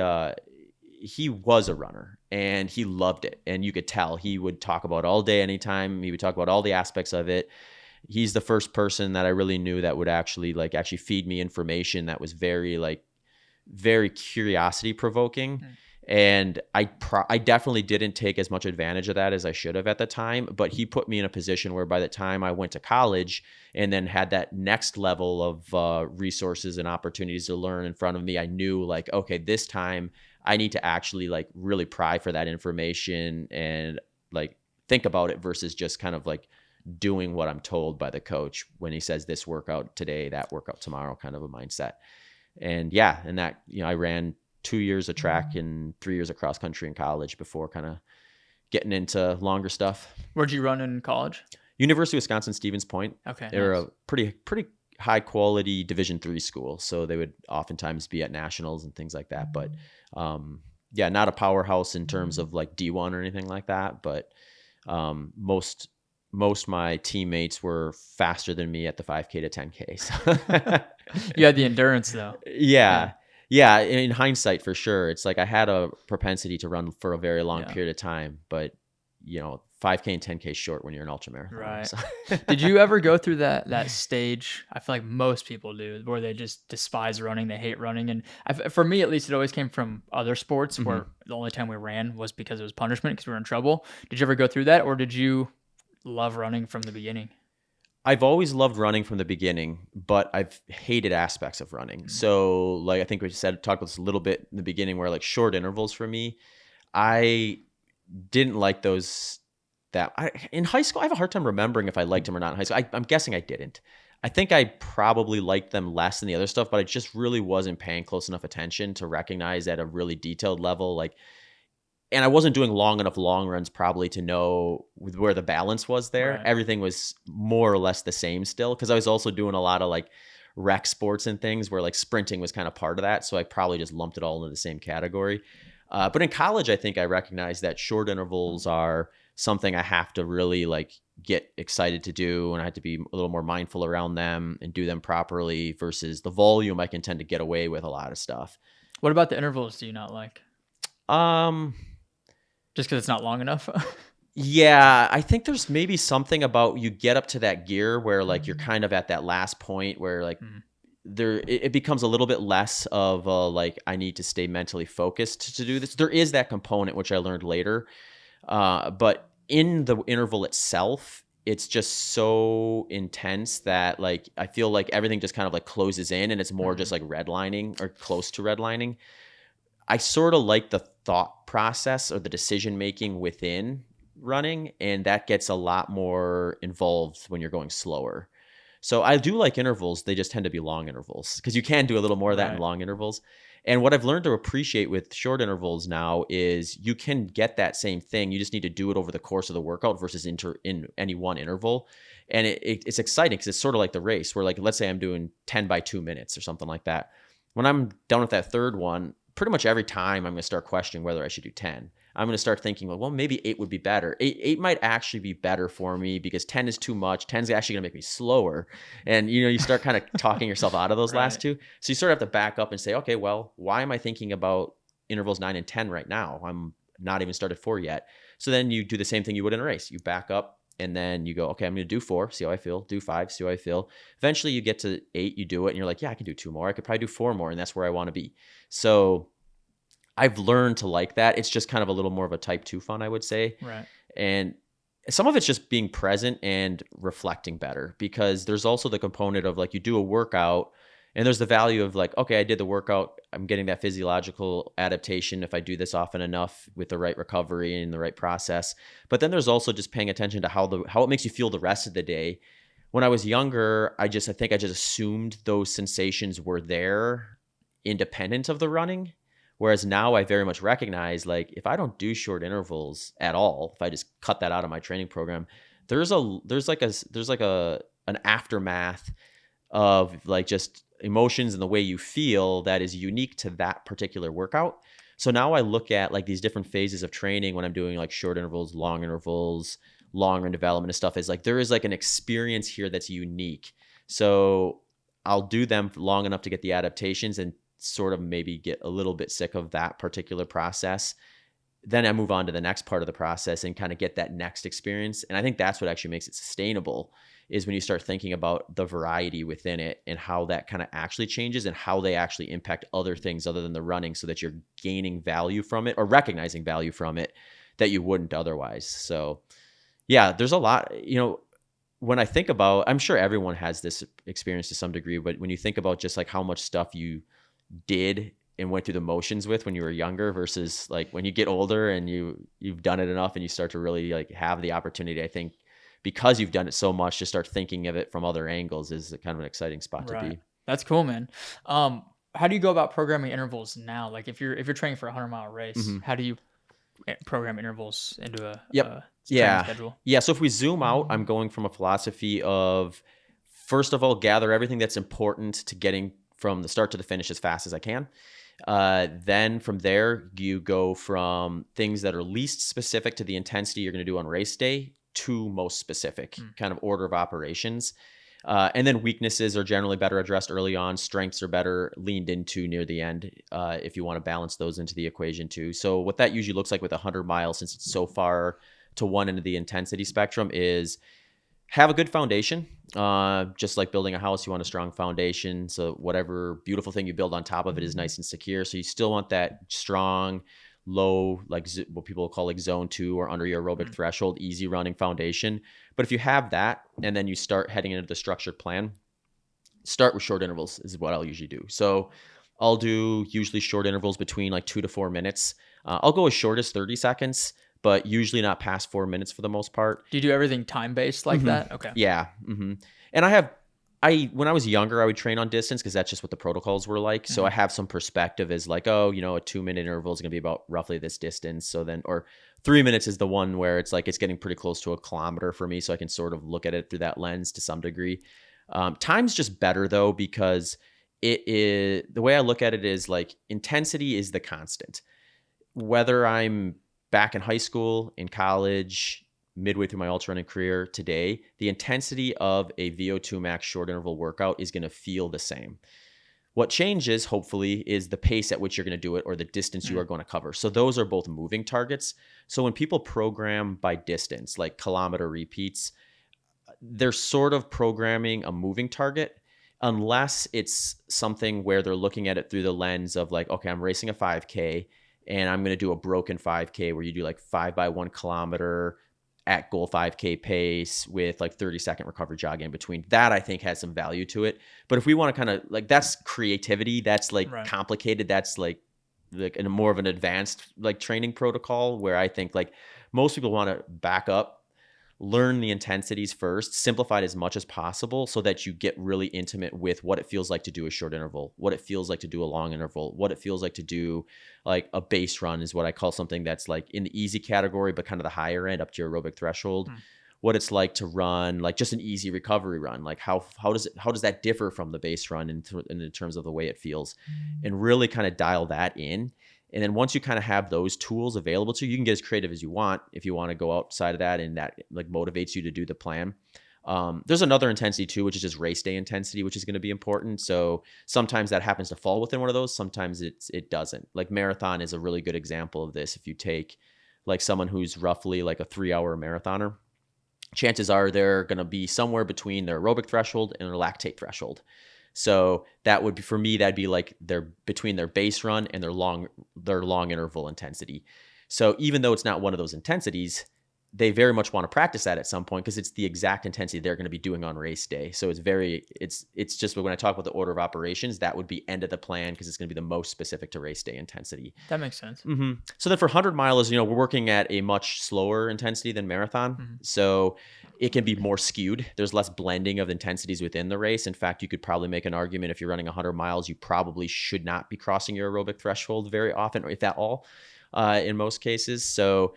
was a runner and he loved it. And you could tell he would talk about it all day, anytime. He would talk about all the aspects of it. He's the first person that I really knew that would actually feed me information that was very curiosity provoking. Mm. And I definitely didn't take as much advantage of that as I should have at the time, but he put me in a position where by the time I went to college and then had that next level of resources and opportunities to learn in front of me, I knew like, okay, this time I need to actually like really pry for that information and like think about it versus just kind of like doing what I'm told by the coach when he says this workout today, that workout tomorrow, kind of a mindset. And yeah, and that, I ran 2 years of track and 3 years of cross country in college before kind of getting into longer stuff. Where'd you run in college? University of Wisconsin, Stevens Point. Okay. They're a pretty high quality Division III school. So they would oftentimes be at nationals and things like that. But yeah, not a powerhouse in terms of like D1 or anything like that. But most of my teammates were faster than me at the 5K to 10K. So you had the endurance though. Yeah, in hindsight, for sure. It's like I had a propensity to run for a very long period of time, but 5K and 10K short when you're an ultramarathon. Right. So. Did you ever go through that stage? I feel like most people do, where they just despise running, they hate running. And for me, at least, it always came from other sports where the only time we ran was because it was punishment because we were in trouble. Did you ever go through that, or did you love running from the beginning? I've always loved running from the beginning, but I've hated aspects of running. So like, I think we talked about this a little bit in the beginning where like short intervals for me, I didn't like those in high school. I have a hard time remembering if I liked them or not in high school. I'm guessing I didn't. I think I probably liked them less than the other stuff, but I just really wasn't paying close enough attention to recognize at a really detailed level, and I wasn't doing long enough long runs probably to know where the balance was there. Right. Everything was more or less the same still, because I was also doing a lot of like rec sports and things where like sprinting was kind of part of that. So I probably just lumped it all into the same category. But in college, I think I recognized that short intervals are something I have to really like get excited to do, and I have to be a little more mindful around them and do them properly versus the volume. I can tend to get away with a lot of stuff. What about the intervals do you not like? Just because it's not long enough? Yeah, I think there's maybe something about you get up to that gear where like you're kind of at that last point where like it becomes a little bit less of like I need to stay mentally focused to do this. There is that component which I learned later, but in the interval itself, it's just so intense that like I feel like everything just kind of like closes in and it's more just like redlining or close to redlining. I sort of like the thought process or the decision making within running, and that gets a lot more involved when you're going slower. So I do like intervals. They just tend to be long intervals because you can do a little more of that in long intervals. And what I've learned to appreciate with short intervals now is you can get that same thing. You just need to do it over the course of the workout versus in any one interval. And it's exciting because it's sort of like the race where, like, let's say I'm doing 10 by 2 minutes or something like that. When I'm done with that third one, pretty much every time I'm going to start questioning whether I should do 10. I'm going to start thinking, well, maybe 8 would be better. 8 might actually be better for me because 10 is too much. 10 is actually going to make me slower. And, you start kind of talking yourself out of those last two. So you sort of have to back up and say, okay, well, why am I thinking about intervals 9 and 10 right now? I'm not even started 4 yet. So then you do the same thing you would in a race. You back up and then you go, okay, I'm going to do 4, see how I feel. Do 5, see how I feel. Eventually you get to 8, you do it and you're like, yeah, I can do 2 more. I could probably do 4 more. And that's where I want to be. So I've learned to like that. It's just kind of a little more of a type 2 fun, I would say. Right. And some of it's just being present and reflecting better, because there's also the component of, like, you do a workout and there's the value of, like, okay, I did the workout. I'm getting that physiological adaptation if I do this often enough with the right recovery and the right process. But then there's also just paying attention to how it makes you feel the rest of the day. When I was younger, I think I just assumed those sensations were there independent of the running. Whereas now I very much recognize, like, if I don't do short intervals at all, if I just cut that out of my training program, there's like an aftermath of, like, just emotions and the way you feel that is unique to that particular workout. So now I look at, like, these different phases of training when I'm doing, like, short intervals, long run development and stuff, is like, there is, like, an experience here that's unique. So I'll do them long enough to get the adaptations and sort of maybe get a little bit sick of that particular process. Then I move on to the next part of the process and kind of get that next experience. And I think that's what actually makes it sustainable, is when you start thinking about the variety within it and how that kind of actually changes and how they actually impact other things other than the running, so that you're gaining value from it or recognizing value from it that you wouldn't otherwise. So yeah, there's a lot, when I think about, I'm sure everyone has this experience to some degree, but when you think about just, like, how much stuff you did and went through the motions with when you were younger versus, like, when you get older and you've done it enough and you start to really, like, have the opportunity, I think, because you've done it so much, to start thinking of it from other angles is kind of an exciting spot to be. That's cool, man. How do you go about programming intervals now? Like, if you're training for a 100-mile race, how do you program intervals into a training schedule? Yeah. So if we zoom out, I'm going from a philosophy of, first of all, gather everything that's important to getting from the start to the finish as fast as I can. Then from there, you go from things that are least specific to the intensity you're going to do on race day to most specific kind of order of operations. And then weaknesses are generally better addressed early on. Strengths are better leaned into near the end, if you want to balance those into the equation too. So what that usually looks like with 100 miles, since it's so far to one end of the intensity spectrum, is have a good foundation. Just like building a house, you want a strong foundation. So whatever beautiful thing you build on top of it is nice and secure. So you still want that strong, low, like what people call, like, zone 2 or under your aerobic threshold, easy running foundation. But if you have that, and then you start heading into the structured plan, start with short intervals is what I'll usually do. So I'll do usually short intervals between, like, 2 to 4 minutes. I'll go as short as 30 seconds. But usually not past 4 minutes for the most part. Do you do everything time-based like that? Okay. Yeah. And when I was younger, I would train on distance because that's just what the protocols were like. So I have some perspective as, like, a 2-minute interval is going to be about roughly this distance. So then, or 3 minutes is the one where it's like, it's getting pretty close to a kilometer for me. So I can sort of look at it through that lens to some degree. Time's just better though, because the way I look at it is, like, intensity is the constant. Whether I'm back in high school, in college, midway through my ultra running career today, the intensity of a VO2 max short interval workout is going to feel the same. What changes, hopefully, is the pace at which you're going to do it or the distance you are going to cover. So those are both moving targets. So when people program by distance, like kilometer repeats, they're sort of programming a moving target, unless it's something where they're looking at it through the lens of, like, okay, I'm racing a 5K, and I'm going to do a broken 5K where you do, like, 5 by 1 kilometer at goal 5K pace with, like, 30-second recovery jog in between. That, I think, has some value to it. But if we want to kind of, like, that's creativity, that's, like, complicated. That's like in a more of an advanced, like, training protocol, where I think, like, most people want to back up, learn the intensities first, simplify it as much as possible so that you get really intimate with what it feels like to do a short interval, what it feels like to do a long interval, what it feels like to do like a base run is what I call something that's like in the easy category, but kind of the higher end up to your aerobic threshold. What it's like to run like just an easy recovery run, like how does that differ from the base run in terms of the way it feels, and really kind of dial that in. And then once you kind of have those tools available to you, you can get as creative as you want if you want to go outside of that, and that like motivates you to do the plan. There's another intensity too, which is just race day intensity, which is going to be important. So sometimes that happens to fall within one of those. Sometimes it doesn't. Like marathon is a really good example of this. If you take like someone who's roughly like a 3-hour marathoner, chances are they're going to be somewhere between their aerobic threshold and their lactate threshold. So that would be, for me, that'd be like they're between their base run and their long interval intensity. So even though it's not one of those intensities, they very much want to practice that at some point because it's the exact intensity they're going to be doing on race day. So it's just when I talk about the order of operations, that would be end of the plan because it's going to be the most specific to race day intensity. That makes sense. Mm-hmm. So then for 100 milers, we're working at a much slower intensity than marathon. Mm-hmm. So it can be more skewed. There's less blending of intensities within the race. In fact, you could probably make an argument if you're running 100 miles, you probably should not be crossing your aerobic threshold very often, or if at all, in most cases. So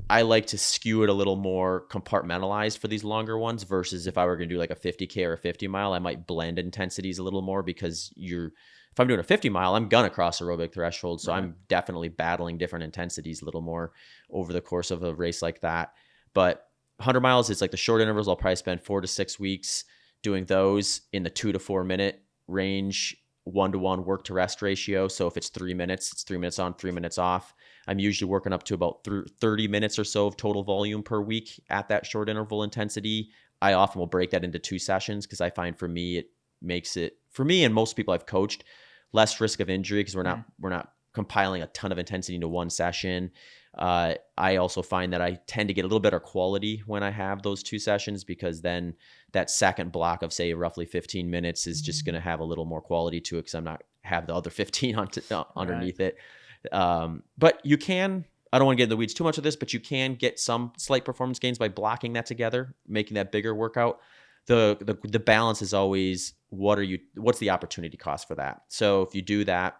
I like to skew it a little more compartmentalized for these longer ones versus if I were going to do like a 50K or a 50 mile, I might blend intensities a little more because if I'm doing a 50 mile, I'm going to cross aerobic threshold. So I'm definitely battling different intensities a little more over the course of a race like that. But 100 miles is like the short intervals. I'll probably spend 4 to 6 weeks doing those in the 2 to 4 minute range, 1-to-1 work to rest ratio. So if it's 3 minutes, it's 3 minutes on, 3 minutes off. I'm usually working up to about 30 minutes or so of total volume per week at that short interval intensity. I often will break that into 2 sessions because I find for me, it makes it, for me and most people I've coached, less risk of injury because we're not compiling a ton of intensity into one session. I also find that I tend to get a little better quality when I have those 2 sessions because then that second block of say roughly 15 minutes is just going to have a little more quality to it because I'm not have the other 15 underneath it. But you can, I don't want to get in the weeds too much of this, but you can get some slight performance gains by blocking that together, making that bigger workout. The balance is always what's the opportunity cost for that? So if you do that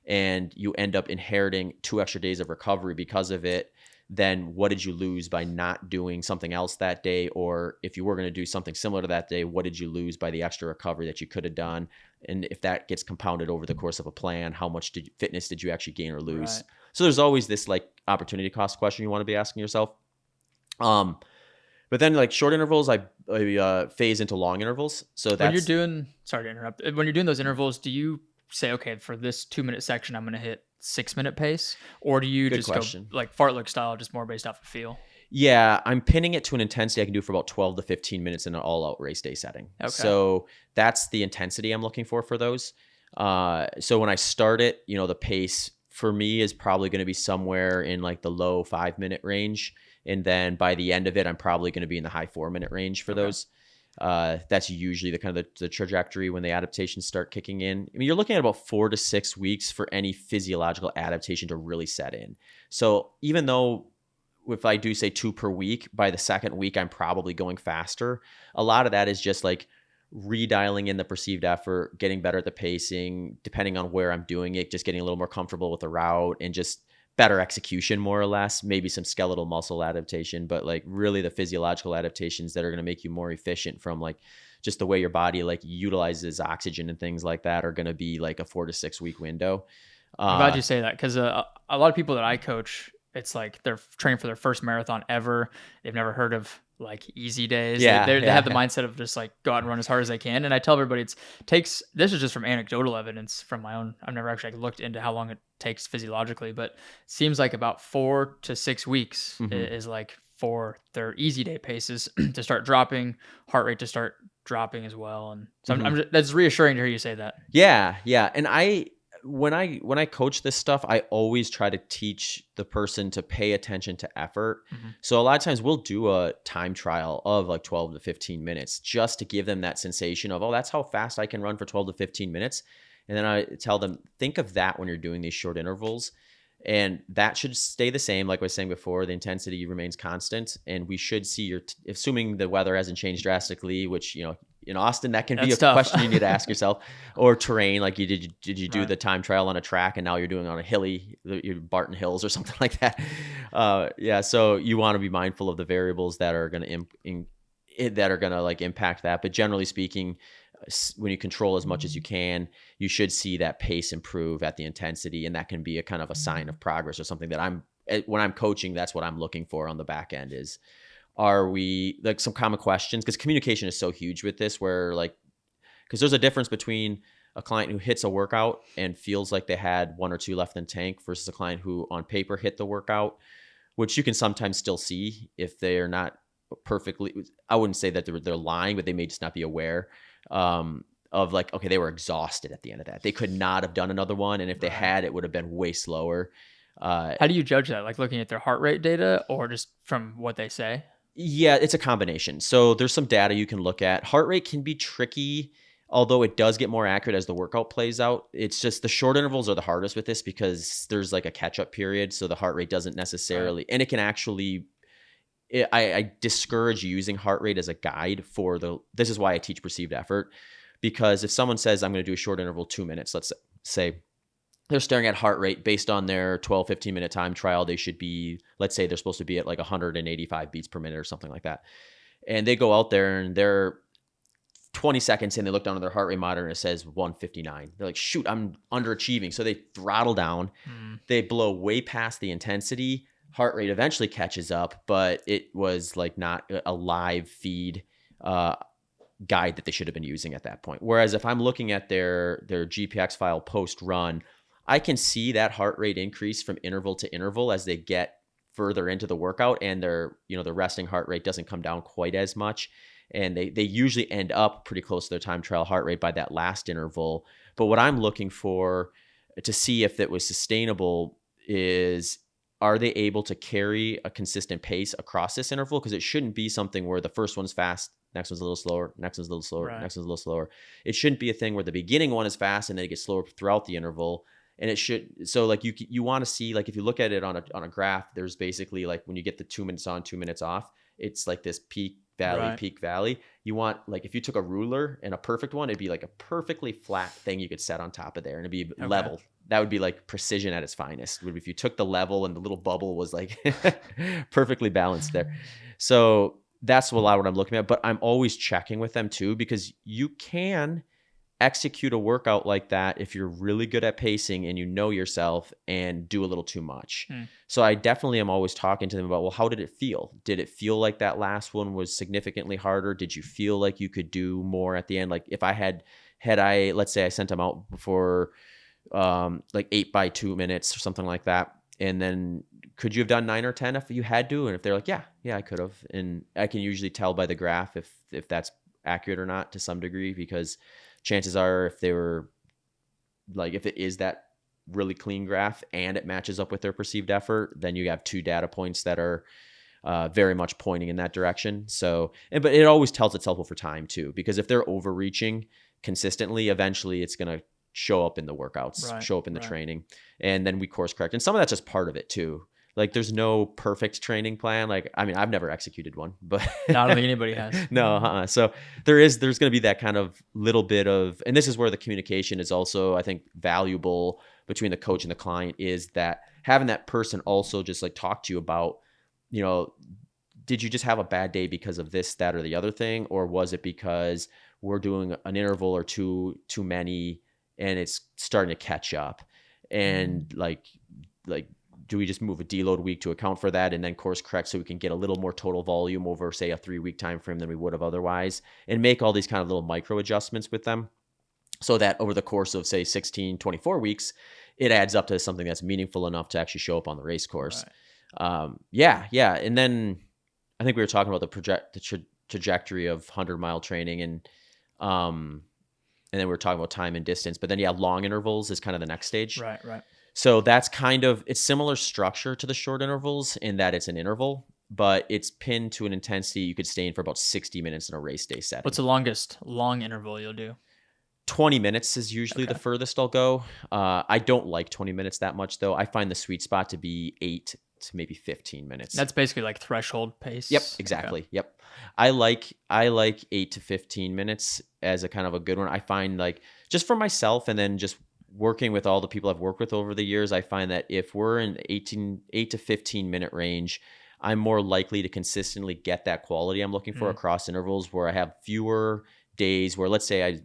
and you end up inheriting 2 extra days of recovery because of it, then what did you lose by not doing something else that day? Or if you were going to do something similar to that day, what did you lose by the extra recovery that you could have done? And if that gets compounded over the course of a plan, how much fitness did you actually gain or lose? Right. So there's always this like opportunity cost question you want to be asking yourself. But then like short intervals, I phase into long intervals. So that's... Sorry to interrupt. When you're doing those intervals, do you say, okay, for this 2-minute section, I'm going to hit 6-minute pace? Or do you go like fartlek style, just more based off of feel? Yeah, I'm pinning it to an intensity I can do for about 12 to 15 minutes in an all-out race day setting. Okay. So that's the intensity I'm looking for those. So when I start it, the pace for me is probably going to be somewhere in like the low 5-minute range. And then by the end of it, I'm probably going to be in the high 4-minute range for those. That's usually the kind of the trajectory when the adaptations start kicking in. I mean, you're looking at about 4 to 6 weeks for any physiological adaptation to really set in. So even though if I do say 2 per week, by the second week, I'm probably going faster. A lot of that is just like redialing in the perceived effort, getting better at the pacing, depending on where I'm doing it, just getting a little more comfortable with the route and just better execution, more or less, maybe some skeletal muscle adaptation, but like really the physiological adaptations that are going to make you more efficient from like just the way your body like utilizes oxygen and things like that are going to be like a 4 to 6 week window. I'm glad you say that because a lot of people that I coach, it's like they're training for their first marathon ever. They've never heard of like easy days. They have the mindset of just like go out and run as hard as they can. And I tell everybody this is just from anecdotal evidence from my own. I've never actually looked into how long it takes physiologically, but it seems like about 4 to 6 weeks is like for their easy day paces to start dropping, heart rate to start dropping as well. And so that's reassuring to hear you say that. Yeah. And when I coach this stuff, I always try to teach the person to pay attention to effort. So a lot of times we'll do a time trial of like 12 to 15 minutes just to give them that sensation of, oh, that's how fast I can run for 12 to 15 minutes. And then I tell them, think of that when you're doing these short intervals. And that should stay the same. Like I was saying before, the intensity remains constant, and we should see assuming the weather hasn't changed drastically, which, in Austin, that can be a question you need to ask yourself, or terrain. Like did you do the time trial on a track and now you're doing on a hilly, Barton Hills or something like that. So you want to be mindful of the variables that are going to like impact that. But generally speaking, when you control as much as you can, you should see that pace improve at the intensity. And that can be a kind of a sign of progress, or something that when I'm coaching, that's what I'm looking for on the back end is, are we, like, some common questions, because communication is so huge with this, where because there's a difference between a client who hits a workout and feels like they had 1 or 2 left in tank versus a client who on paper hit the workout, which you can sometimes still see if they're not perfectly, I wouldn't say that they're lying, but they may just not be aware of like, okay, they were exhausted at the end of that. They could not have done another one. And if they had, it would have been way slower. How do you judge that? Like looking at their heart rate data or just from what they say? Yeah, it's a combination. So there's some data you can look at. Heart rate can be tricky, although it does get more accurate as the workout plays out. It's just the short intervals are the hardest with this, because there's like a catch-up period. So the heart rate doesn't necessarily, and it can actually, I discourage using heart rate as a guide for this is why I teach perceived effort, because if someone says, I'm going to do a short interval 2 minutes, let's say they're staring at heart rate based on their 12, 15 minute time trial, they should be, let's say they're supposed to be at like 185 beats per minute or something like that. And they go out there and they're 20 seconds in, they look down at their heart rate monitor and it says 159. They're like, shoot, I'm underachieving. So they throttle down, they blow way past the intensity. Heart rate eventually catches up, but it was like not a live feed guide that they should have been using at that point. Whereas if I'm looking at their GPX file post run, I can see that heart rate increase from interval to interval as they get further into the workout, and their resting heart rate doesn't come down quite as much. And they usually end up pretty close to their time trial heart rate by that last interval. But what I'm looking for to see if it was sustainable is, are they able to carry a consistent pace across this interval? Because it shouldn't be something where the first one's fast, next one's a little slower, next one's a little slower, next one's a little slower. It shouldn't be a thing where the beginning one is fast and then it gets slower throughout the interval. And it should, so like you want to see, like if you look at it on a graph, there's basically like when you get the 2 minutes on, 2 minutes off, it's like this peak valley, peak valley. You want, like if you took a ruler and a perfect one, it'd be like a perfectly flat thing you could set on top of there and it'd be level. That would be like precision at its finest. If you took the level and the little bubble was like perfectly balanced there. So that's a lot what I'm looking at, but I'm always checking with them too, because you can execute a workout like that if you're really good at pacing and you know yourself, and do a little too much. So I definitely am always talking to them about, well, how did it feel? Did it feel like that last one was significantly harder? Did you feel like you could do more at the end? Like if I had let's say I sent them out before like 8 by 2 minutes or something like that, and then could you have done 9 or 10 if you had to? And if they're like, yeah, I could have. And I can usually tell by the graph if that's accurate or not to some degree, because chances are if they were like, if it is that really clean graph and it matches up with their perceived effort, then you have 2 data points that are very much pointing in that direction. So, but it always tells itself over time too, because if they're overreaching consistently, eventually it's going to show up in the workouts, show up in the training, and then we course correct. And some of that's just part of it too. Like there's no perfect training plan. Like, I mean, I've never executed one, but I don't think anybody has. No. So there's going to be that kind of little bit of, and this is where the communication is also, I think, valuable between the coach and the client, is that having that person also just like talk to you about, did you just have a bad day because of this, that, or the other thing? Or was it because we're doing an interval or too many and it's starting to catch up? And like, do we just move a deload week to account for that and then course correct so we can get a little more total volume over, say, a 3-week time frame than we would have otherwise, and make all these kind of little micro adjustments with them so that over the course of, say, 16, 24 weeks, it adds up to something that's meaningful enough to actually show up on the race course. Yeah. And then I think we were talking about the trajectory of 100-mile training, and then we were talking about time and distance, but then long intervals is kind of the next stage. Right. So that's kind of, it's similar structure to the short intervals in that it's an interval, but it's pinned to an intensity you could stay in for about 60 minutes in a race day setting. What's the longest long interval you'll do? 20 minutes is usually the furthest I'll go. I don't like 20 minutes that much though. I find the sweet spot to be 8 to maybe 15 minutes. That's basically like threshold pace. Yep, exactly. Okay. Yep. I like 8 to 15 minutes as a kind of a good one. I find like just for myself and then just working with all the people I've worked with over the years, I find that if we're in 8 to 15 minute range, I'm more likely to consistently get that quality I'm looking for across intervals where I have fewer days where, let's say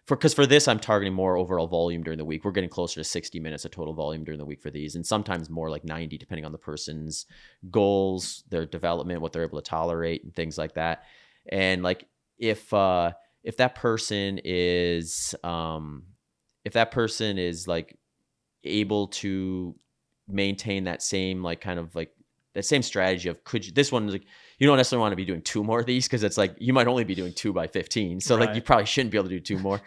because for this, I'm targeting more overall volume during the week. We're getting closer to 60 minutes of total volume during the week for these, and sometimes more like 90, depending on the person's goals, their development, what they're able to tolerate, and things like that. And like if that person is like able to maintain that same like kind of like that same strategy of this one is like, you don't necessarily want to be doing 2 more of these because it's like you might only be doing 2 by 15. So like you probably shouldn't be able to do 2 more.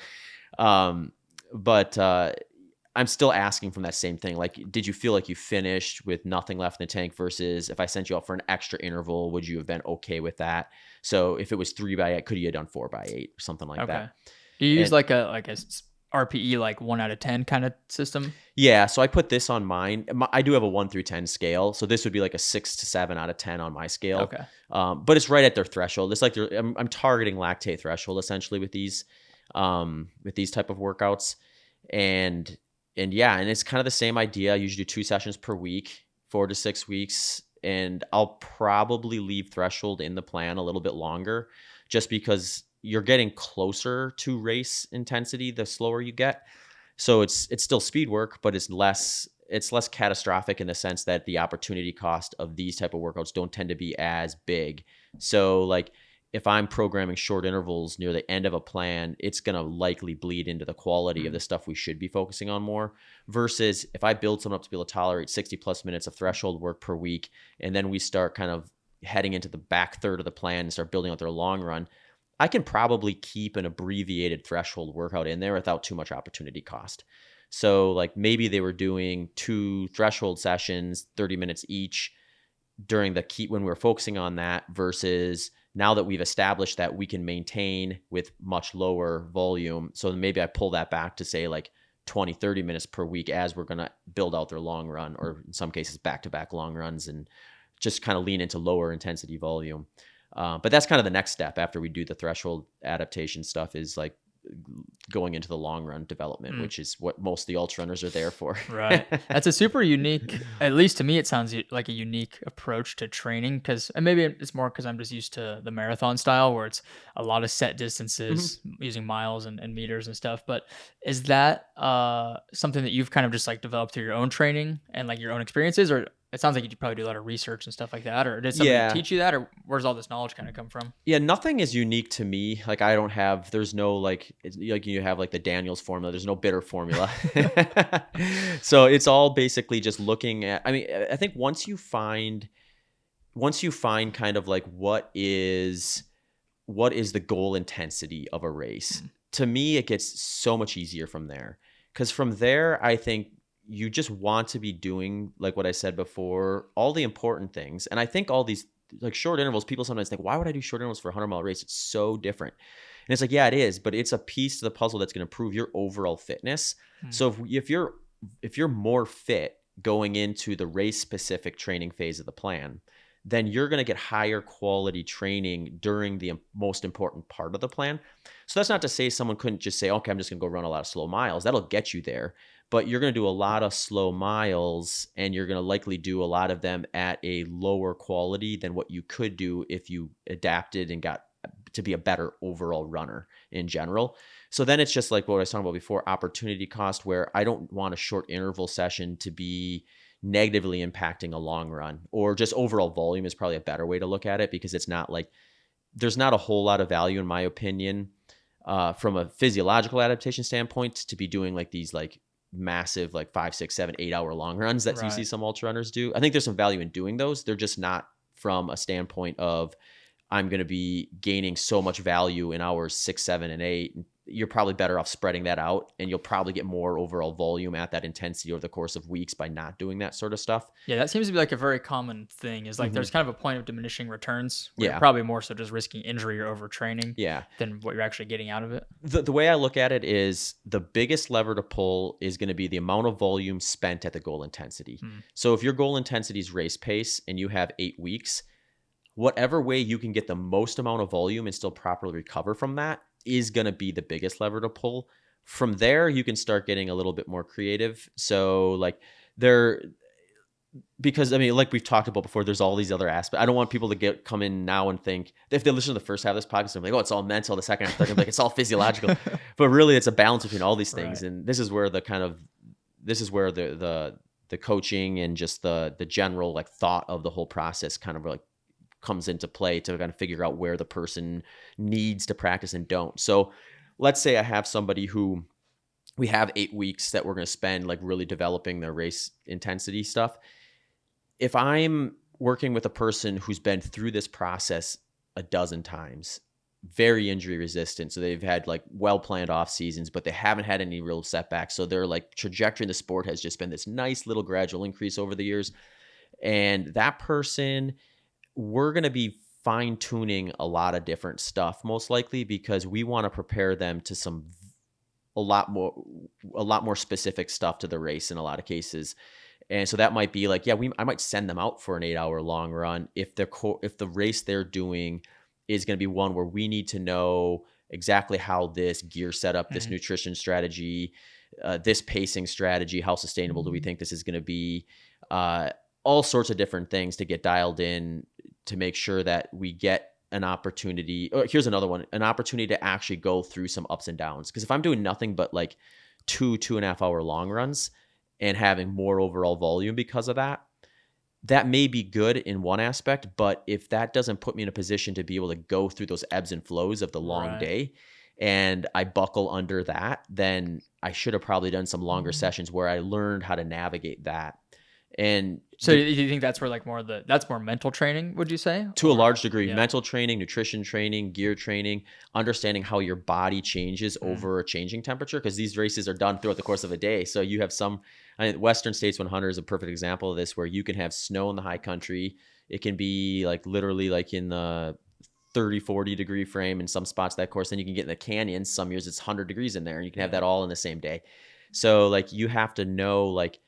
But I'm still asking from that same thing. Like, did you feel like you finished with nothing left in the tank versus if I sent you out for an extra interval, would you have been okay with that? So if it was 3 by 8, could you have done 4 by 8 or something like that? Do you use like a RPE, like 1 out of 10 kind of system? Yeah. So I put this on mine. I do have a 1 through 10 scale. So this would be like a 6 to 7 out of 10 on my scale. Okay. But it's right at their threshold. It's like I'm targeting lactate threshold essentially with these type of workouts. And it's kind of the same idea. I usually do 2 sessions per week, 4 to 6 weeks. And I'll probably leave threshold in the plan a little bit longer just because you're getting closer to race intensity the slower you get. So it's still speed work, but it's less catastrophic in the sense that the opportunity cost of these type of workouts don't tend to be as big. So like if I'm programming short intervals near the end of a plan, it's going to likely bleed into the quality of the stuff we should be focusing on more versus if I build someone up to be able to tolerate 60 plus minutes of threshold work per week, and then we start kind of heading into the back third of the plan and start building out their long run, I can probably keep an abbreviated threshold workout in there without too much opportunity cost. So like maybe they were doing 2 threshold sessions, 30 minutes each during when we were focusing on that versus now that we've established that we can maintain with much lower volume. So maybe I pull that back to say like 20, 30 minutes per week as we're going to build out their long run, or in some cases back-to-back long runs, and just kind of lean into lower intensity volume. But that's kind of the next step after we do the threshold adaptation stuff is like going into the long run development, which is what most of the ultra runners are there for. Right. That's a super unique, at least to me, it sounds like a unique approach to training and maybe it's more because I'm just used to the marathon style where it's a lot of set distances using miles and meters and stuff. But is that something that you've kind of just like developed through your own training and like your own experiences, or it sounds like you probably do a lot of research and stuff like that, or did somebody teach you that, or where's all this knowledge kind of come from? Yeah, nothing is unique to me. Like there's no like you have like the Daniels formula. There's no bitter formula. So it's all basically just looking at, I think once you find kind of like what is the goal intensity of a race, to me, it gets so much easier from there. Because from there, I think you just want to be doing, like what I said before, all the important things. And I think all these like short intervals, people sometimes think, why would I do short intervals for a 100-mile race? It's so different. And it's like, yeah, it is, but it's a piece to the puzzle that's going to improve your overall fitness. So if you're more fit going into the race specific training phase of the plan, then you're going to get higher quality training during the most important part of the plan. So that's not to say someone couldn't just say, okay, I'm just going to go run a lot of slow miles. That'll get you there. But you're going to do a lot of slow miles, and you're going to likely do a lot of them at a lower quality than what you could do if you adapted and got to be a better overall runner in general. So then it's just like what I was talking about before, opportunity cost, where I don't want a short interval session to be negatively impacting a long run, or just overall volume is probably a better way to look at it, because it's not like there's not a whole lot of value, in my opinion, from a physiological adaptation standpoint, to be doing like these like massive like 5, 6, 7, 8 hour long runs that you see some ultra runners do. I think there's some value in doing those. They're just not from a standpoint of I'm going to be gaining so much value in hours 6, 7, and 8 you're probably better off spreading that out, and you'll probably get more overall volume at that intensity over the course of weeks by not doing that sort of stuff. Yeah, that seems to be like a very common thing, is like there's kind of a point of diminishing returns where Yeah. you're probably more so just risking injury or overtraining Yeah. than what you're actually getting out of it. The way I look at it is the biggest lever to pull is going to be the amount of volume spent at the goal intensity. So if your goal intensity is race pace and you have 8 weeks, whatever way you can get the most amount of volume and still properly recover from that is going to be the biggest lever to pull. From there, you can start getting a little bit more creative. So like because I mean, like we've talked about before, there's all these other aspects. I don't want people to come in now and think, if they listen to the first half of this podcast, they're like, oh, it's all mental. The second half, they're like, it's all physiological. But really, it's a balance between all these things. Right. And this is where the coaching and just the general like thought of the whole process kind of like comes into play to kind of figure out where the person needs to practice and don't. So let's say I have somebody who we have 8 weeks that we're going to spend like really developing their race intensity stuff. If I'm working with a person who's been through this process a dozen times, very injury resistant, so they've had like well-planned off seasons, but they haven't had any real setbacks. So their like trajectory in the sport has just been this nice little gradual increase over the years. And that person, we're going to be fine-tuning a lot of different stuff, most likely, because we want to prepare them to a lot more specific stuff to the race in a lot of cases. And so that might be like, yeah, I might send them out for an 8-hour long run if the race they're doing is going to be one where we need to know exactly how this gear setup, this nutrition strategy, this pacing strategy, how sustainable do we think this is going to be, all sorts of different things to get dialed in to make sure that we get an opportunity. Oh, here's another one, an opportunity to actually go through some ups and downs. Because if I'm doing nothing but like 2.5 hour long runs and having more overall volume because of that, that may be good in one aspect, but if that doesn't put me in a position to be able to go through those ebbs and flows of the long day, and I buckle under that, then I should have probably done some longer sessions where I learned how to navigate that. And so do you think that's where like that's more mental training, would you say? To a large degree, mental training, nutrition training, gear training, understanding how your body changes over a changing temperature, because these races are done throughout the course of a day. So you have Western States 100 is a perfect example of this, where you can have snow in the high country. It can be like literally like in the 30, 40 degree frame in some spots that course. Then you can get in the canyons. Some years it's 100 degrees in there, and you can have that all in the same day. So like you have to know like,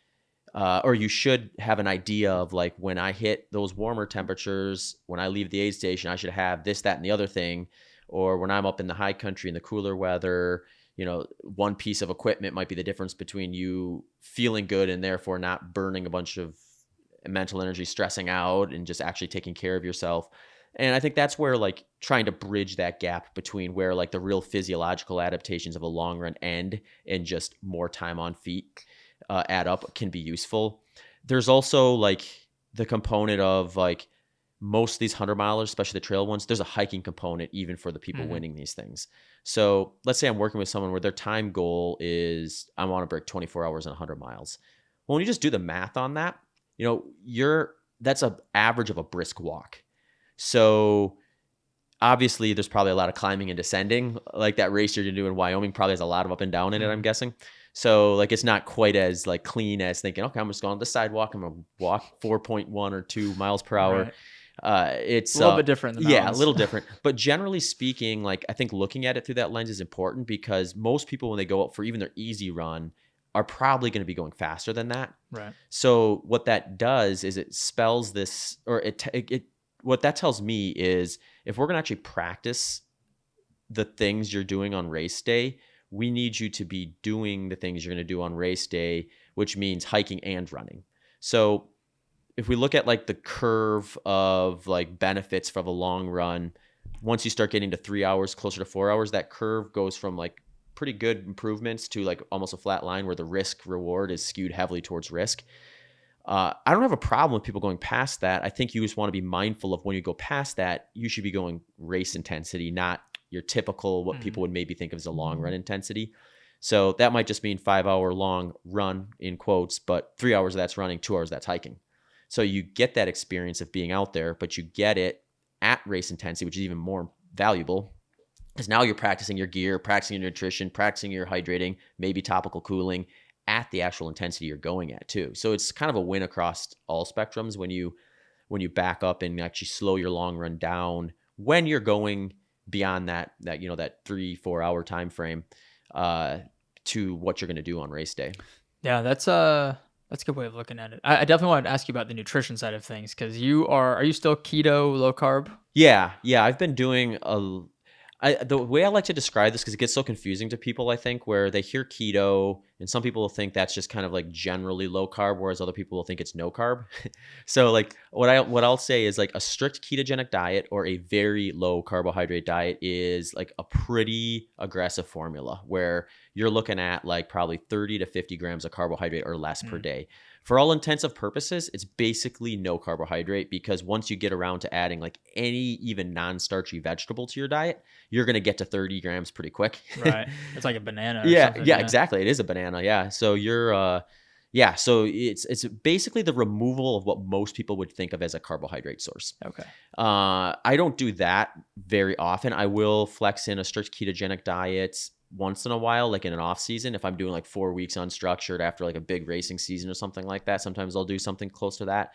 or you should have an idea of like, when I hit those warmer temperatures, when I leave the aid station, I should have this, that, and the other thing. Or when I'm up in the high country in the cooler weather, one piece of equipment might be the difference between you feeling good and therefore not burning a bunch of mental energy, stressing out, and just actually taking care of yourself. And I think that's where like trying to bridge that gap between where like the real physiological adaptations of a long run end and just more time on feet add up can be useful. There's also like the component of like most of these 100 milers, especially the trail ones, there's a hiking component even for the people winning these things. So let's say I'm working with someone where their time goal is, I want to break 24 hours in 100 miles. Well, when you just do the math on that, that's an average of a brisk walk. So obviously there's probably a lot of climbing and descending. Like that race you're going to do in Wyoming probably has a lot of up and down in it, I'm guessing. So like it's not quite as like clean as thinking, okay, I'm just going on the sidewalk, I'm going to walk 4.1 or 2 miles per hour. Right. It's a little bit different than a little different. But generally speaking, like I think looking at it through that lens is important, because most people, when they go out for even their easy run, are probably going to be going faster than that. Right. So what that does is it spells this, or what that tells me is, if we're going to actually practice the things you're doing on race day, we need you to be doing the things you're going to do on race day, which means hiking and running. So if we look at like the curve of like benefits for the long run, once you start getting to 3 hours, closer to 4 hours, that curve goes from like pretty good improvements to like almost a flat line where the risk reward is skewed heavily towards risk. I don't have a problem with people going past that. I think you just want to be mindful of when you go past that, you should be going race intensity, not your typical, what people would maybe think of as a long run intensity. So that might just mean 5 hour long run in quotes, but 3 hours of that's running, 2 hours that's hiking. So you get that experience of being out there, but you get it at race intensity, which is even more valuable. Because now you're practicing your gear, practicing your nutrition, practicing your hydrating, maybe topical cooling at the actual intensity you're going at too. So it's kind of a win across all spectrums when you back up and actually slow your long run down when you're going beyond that 3-4 hour time frame to what you're going to do on race day. Yeah, that's a good way of looking at it. I definitely wanted to ask you about the nutrition side of things, because are you still keto, low carb? Yeah. I've been doing the way I like to describe this, because it gets so confusing to people, I think, where they hear keto and some people will think that's just kind of like generally low carb, whereas other people will think it's no carb. So like what I'll say is like a strict ketogenic diet or a very low carbohydrate diet is like a pretty aggressive formula where you're looking at like probably 30 to 50 grams of carbohydrate or less per day. For all intensive purposes, it's basically no carbohydrate, because once you get around to adding like any even non-starchy vegetable to your diet, you're going to get to 30 grams pretty quick. Right. It's like a banana. Yeah, exactly. It is a banana. Yeah. So so it's basically the removal of what most people would think of as a carbohydrate source. Okay. I don't do that very often. I will flex in a strict ketogenic diet once in a while, like in an off season, if I'm doing like 4 weeks unstructured after like a big racing season or something like that. Sometimes I'll do something close to that.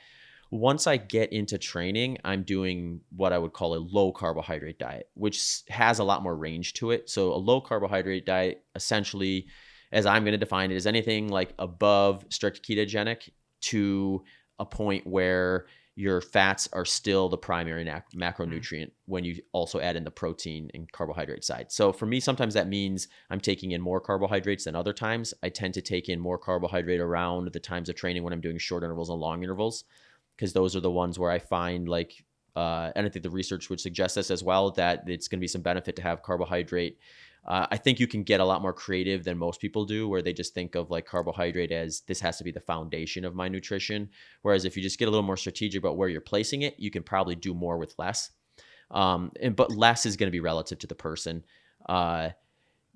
Once I get into training, I'm doing what I would call a low carbohydrate diet, which has a lot more range to it. So a low carbohydrate diet, essentially, as I'm going to define it, is anything like above strict ketogenic to a point where your fats are still the primary macronutrient when you also add in the protein and carbohydrate side. So for me, sometimes that means I'm taking in more carbohydrates than other times. I tend to take in more carbohydrate around the times of training when I'm doing short intervals and long intervals, because those are the ones where I find like, and I think the research would suggest this as well, that it's going to be some benefit to have carbohydrate. I think you can get a lot more creative than most people do, where they just think of like carbohydrate as this has to be the foundation of my nutrition. Whereas if you just get a little more strategic about where you're placing it, you can probably do more with less. But less is going to be relative to the person. So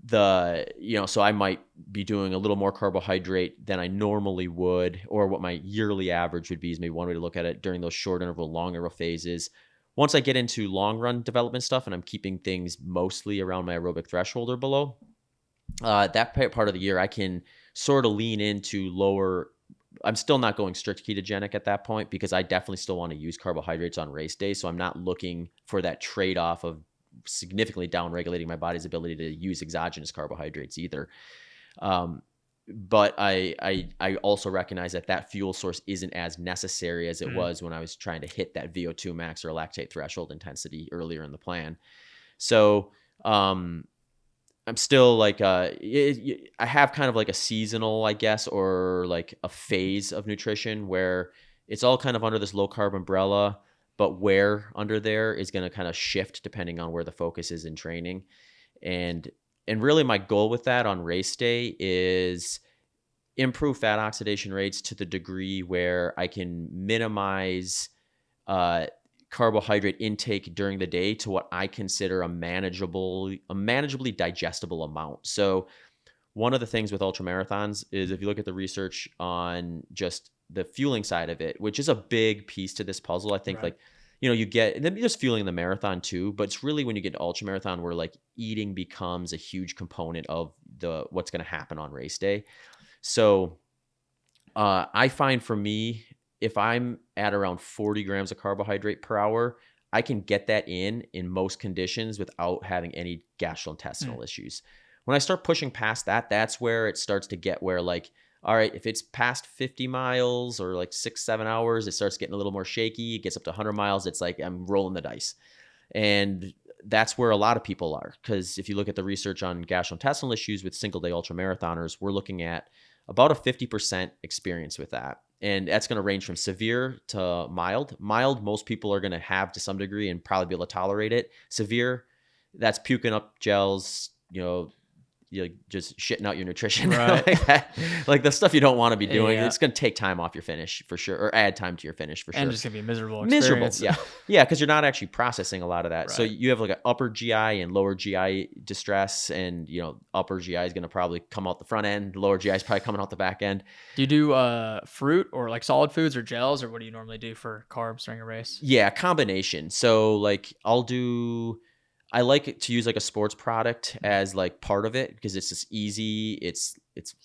I might be doing a little more carbohydrate than I normally would, or what my yearly average would be is maybe one way to look at it during those short interval, long interval phases. Once I get into long run development stuff and I'm keeping things mostly around my aerobic threshold or below, that part of the year I can sort of lean into lower. I'm still not going strict ketogenic at that point, because I definitely still want to use carbohydrates on race day. So I'm not looking for that trade-off of significantly down-regulating my body's ability to use exogenous carbohydrates either. But I also recognize that fuel source isn't as necessary as it was when I was trying to hit that VO2 max or lactate threshold intensity earlier in the plan. So I'm still like I have kind of like a seasonal, I guess, or like a phase of nutrition where it's all kind of under this low carb umbrella, but where under there is going to kind of shift depending on where the focus is in training. And really my goal with that on race day is improve fat oxidation rates to the degree where I can minimize carbohydrate intake during the day to what I consider a manageably digestible amount. So one of the things with ultramarathons is, if you look at the research on just the fueling side of it, which is a big piece to this puzzle, I think, right. You get, and then there's fueling in the marathon too, but it's really when you get to ultramarathon where like eating becomes a huge component of what's going to happen on race day. So I find for me, if I'm at around 40 grams of carbohydrate per hour, I can get that in most conditions without having any gastrointestinal issues. When I start pushing past that, that's where it starts to get where like, all right, if it's past 50 miles or like 6-7 hours, it starts getting a little more shaky. It gets up to 100 miles. It's like I'm rolling the dice. And that's where a lot of people are. Because if you look at the research on gastrointestinal issues with single-day ultramarathoners, we're looking at about a 50% experience with that. And that's going to range from severe to mild. Mild, most people are going to have to some degree and probably be able to tolerate it. Severe, that's puking up gels, you're just shitting out your nutrition, right? like the stuff you don't want to be doing. Yeah. It's going to take time off your finish for sure, or add time to your finish for sure. And just going to be a miserable experience. Yeah, because you're not actually processing a lot of that. Right. So you have like an upper GI and lower GI distress, and upper GI is going to probably come out the front end. Lower GI is probably coming out the back end. Do you do fruit or like solid foods or gels, or what do you normally do for carbs during a race? Yeah, combination. So like I'll do I like it to use like a sports product as like part of it because it's just easy. It's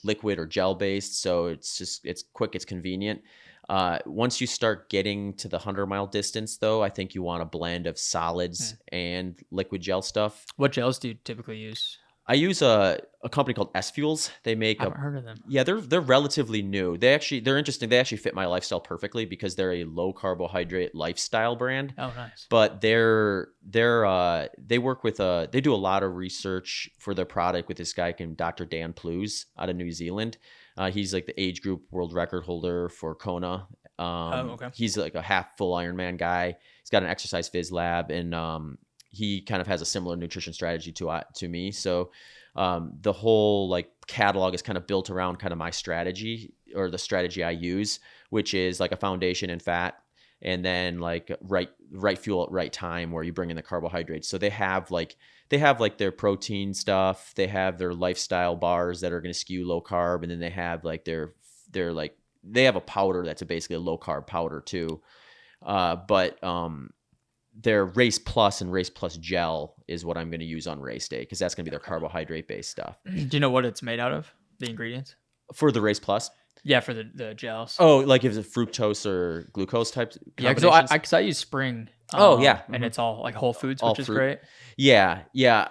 liquid or gel based. So it's quick, it's convenient. Once you start getting to the 100-mile distance though, I think you want a blend of solids and liquid gel stuff. What gels do you typically use? I use a company called S Fuels. They make I haven't heard of them. Yeah, they're relatively new. They're interesting. They actually fit my lifestyle perfectly because they're a low carbohydrate lifestyle brand. Oh, nice. But they work with they do a lot of research for their product with this guy named Dr. Dan Plews out of New Zealand. He's like the age group world record holder for Kona. Okay. He's like a half full Ironman guy. He's got an exercise phys lab, and he kind of has a similar nutrition strategy to me. So the whole like catalog is kind of built around kind of my strategy or the strategy I use, which is like a foundation in fat and then like right fuel at right time where you bring in the carbohydrates. So they have like their protein stuff. They have their lifestyle bars that are going to skew low carb. And then they have like they have a powder that's basically a low carb powder too. Their Race Plus and Race Plus gel is what I'm going to use on race day because that's going to be their carbohydrate-based stuff. Do you know what it's made out of? The ingredients? For the Race Plus? Yeah, for the gels. Oh, like if it's fructose or glucose type combinations? Yeah, because I use Spring. And it's all like whole foods, which is great. Yeah.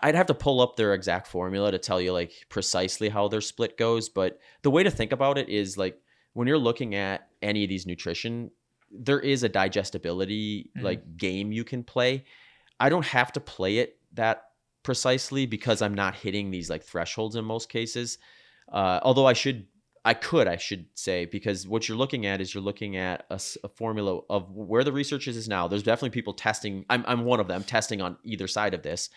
I'd have to pull up their exact formula to tell you like precisely how their split goes. But the way to think about it is like when you're looking at any of these nutrition, there is a digestibility like game you can play. I don't have to play it that precisely because I'm not hitting these like thresholds in most cases. Although I should say, because what you're looking at is a formula of where the research is now. There's definitely people testing. I'm one of them testing on either side of this.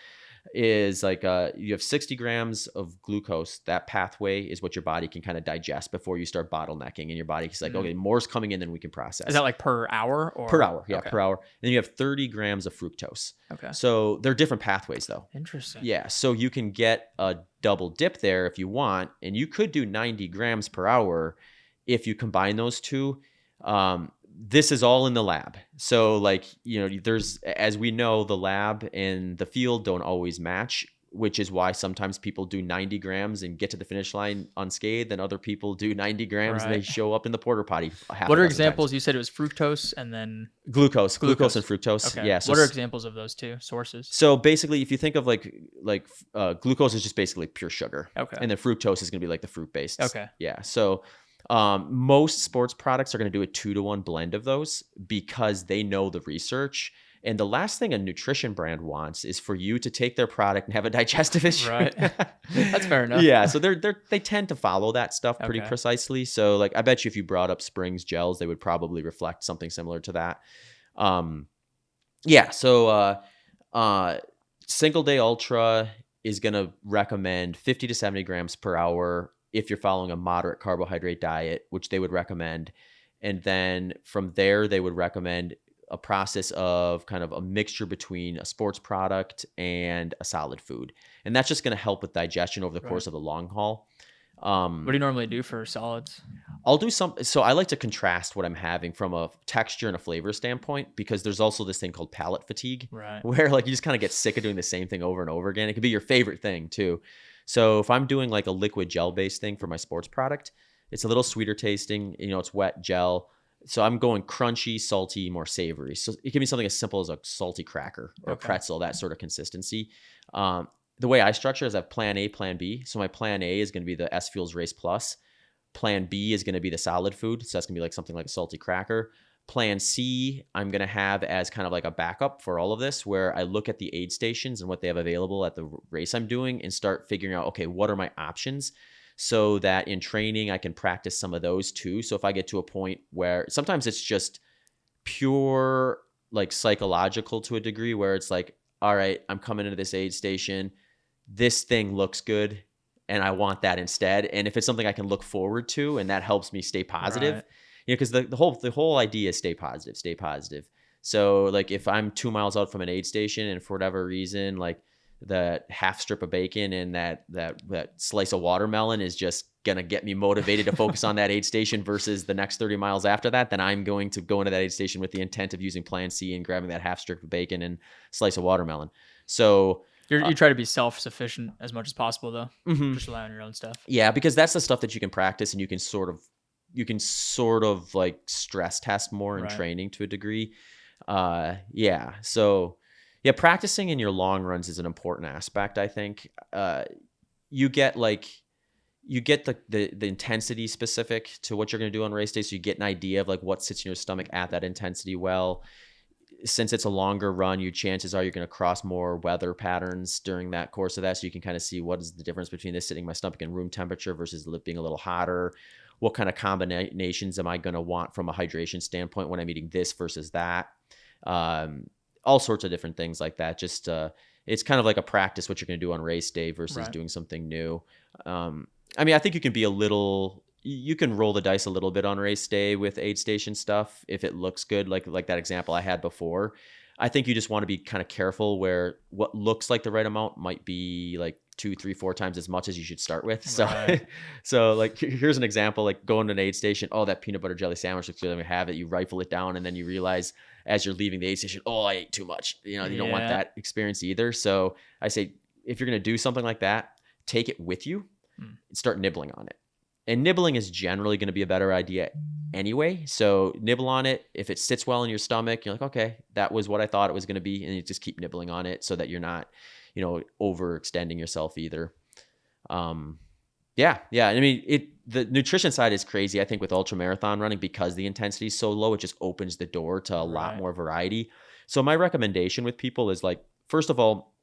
Is like you have 60 grams of glucose. That pathway is what your body can kind of digest before you start bottlenecking, and your body's like, okay, more's coming in than we can process. Is that like per hour or per hour? Yeah, okay. Per hour. And then you have 30 grams of fructose. Okay. So they're different pathways though. Interesting. Yeah. So you can get a double dip there if you want, and you could do 90 grams per hour if you combine those two. This is all in the lab. So like, there's, as we know, the lab and the field don't always match, which is why sometimes people do 90 grams and get to the finish line unscathed, and other people do 90 grams and they show up in the porta potty. What are examples? Times. You said it was fructose and then glucose and fructose. Okay. Yeah. So what are examples of those two sources? So basically, if you think of like glucose is just basically pure sugar. Okay. And then fructose is going to be like the fruit based. Okay. Yeah. So most sports products are going to do a 2-to-1 blend of those because they know the research. And the last thing a nutrition brand wants is for you to take their product and have a digestive issue. Right. That's fair enough. Yeah. So they tend to follow that stuff pretty precisely. So like, I bet you if you brought up Spring's gels, they would probably reflect something similar to that. So Single Day Ultra is going to recommend 50 to 70 grams per hour if you're following a moderate carbohydrate diet, which they would recommend. And then from there, they would recommend a process of kind of a mixture between a sports product and a solid food. And that's just going to help with digestion over the course of the long haul. What do you normally do for solids? I'll do so I like to contrast what I'm having from a texture and a flavor standpoint, because there's also this thing called palate fatigue, where like you just kind of get sick of doing the same thing over and over again. It could be your favorite thing too. So if I'm doing like a liquid gel based thing for my sports product, it's a little sweeter tasting, it's wet gel. So I'm going crunchy, salty, more savory. So it can be something as simple as a salty cracker or a pretzel, that sort of consistency. The way I structure is I have plan A, plan B. So my plan A is going to be the S Fuels Race Plus. Plan B is going to be the solid food. So that's going to be like something like a salty cracker. Plan C, I'm going to have as kind of like a backup for all of this, where I look at the aid stations and what they have available at the race I'm doing and start figuring out, okay, what are my options? So that in training, I can practice some of those too. So if I get to a point where sometimes it's just pure like psychological to a degree, where it's like, all right, I'm coming into this aid station. This thing looks good and I want that instead. And if it's something I can look forward to and that helps me stay positive, because the whole idea is stay positive. So like if I'm 2 miles out from an aid station and for whatever reason, like that half strip of bacon and that slice of watermelon is just going to get me motivated to focus on that aid station versus the next 30 miles after that, then I'm going to go into that aid station with the intent of using plan C and grabbing that half strip of bacon and slice of watermelon. So You try to be self-sufficient as much as possible, though. Just rely on your own stuff. Yeah, because that's the stuff that you can practice, and you can sort of like stress test more in training to a degree. Yeah. So yeah, practicing in your long runs is an important aspect, I think. You get the intensity specific to what you're going to do on race day. So you get an idea of like what sits in your stomach at that intensity. Well, since it's a longer run, your chances are you're going to cross more weather patterns during that course of that. So you can kind of see what is the difference between this sitting in my stomach in room temperature versus being a little hotter. What kind of combinations am I going to want from a hydration standpoint when I'm eating this versus that? All sorts of different things like that. Just, it's kind of like a practice what you're going to do on race day versus doing something new. I mean, I think you can roll the dice a little bit on race day with aid station stuff if it looks good, like that example I had before. I think you just want to be kind of careful where what looks like the right amount might be like 2, 3, 4 times as much as you should start with. So, so like here's an example, like going to an aid station. Oh, that peanut butter jelly sandwich looks good. Let me have it. You rifle it down, and then you realize as you're leaving the aid station, oh, I ate too much. You don't want that experience either. So I say, if you're going to do something like that, take it with you and start nibbling on it. And nibbling is generally going to be a better idea anyway. So nibble on it. If it sits well in your stomach, you're like, okay, that was what I thought it was going to be. And you just keep nibbling on it so that you're not, overextending yourself either. Yeah. I mean, the nutrition side is crazy. I think with ultramarathon running, because the intensity is so low, it just opens the door to a lot more variety. So my recommendation with people is like, first of all,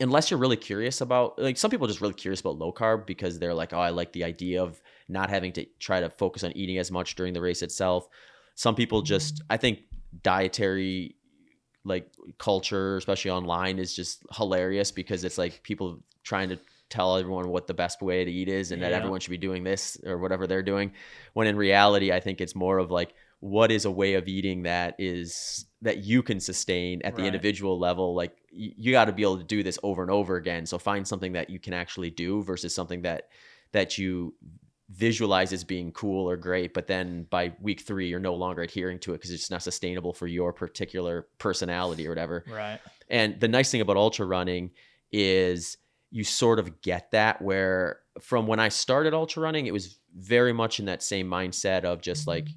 unless you're really curious about, like, some people are just really curious about low carb because they're like, oh, I like the idea of not having to try to focus on eating as much during the race itself. Some people just, I think dietary like culture, especially online, is just hilarious because it's like people trying to tell everyone what the best way to eat is and that everyone should be doing this or whatever they're doing. When in reality, I think it's more of like, what is a way of eating that you can sustain at the individual level? Like you got to be able to do this over and over again. So find something that you can actually do versus something that you visualize as being cool or great, but then by week 3 you're no longer adhering to it because it's not sustainable for your particular personality or whatever. Right. And the nice thing about ultra running is you sort of get that, where from when I started ultra running, it was very much in that same mindset of just like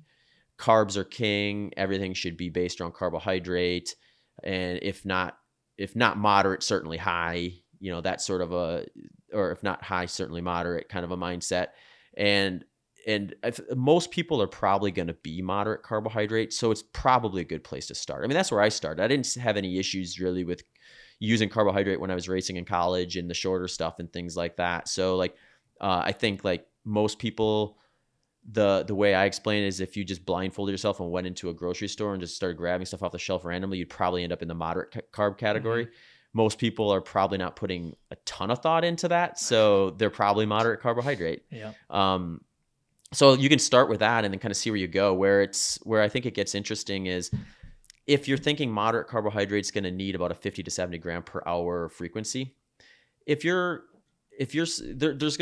carbs are king, everything should be based around carbohydrate, and if not moderate, certainly high, that sort of or if not high, certainly moderate kind of a mindset. And most people are probably going to be moderate carbohydrate, so it's probably a good place to start. I mean, that's where I started. I didn't have any issues really with using carbohydrate when I was racing in college and the shorter stuff and things like that. So like, I think like most people, the way I explain it is if you just blindfolded yourself and went into a grocery store and just started grabbing stuff off the shelf randomly, you'd probably end up in the moderate carb category. Mm-hmm. Most people are probably not putting a ton of thought into that, so they're probably moderate carbohydrate. Yeah. So you can start with that and then kind of see where you go. Where I think it gets interesting is if you're thinking moderate carbohydrate is going to need about a 50 to 70 gram per hour frequency. There's going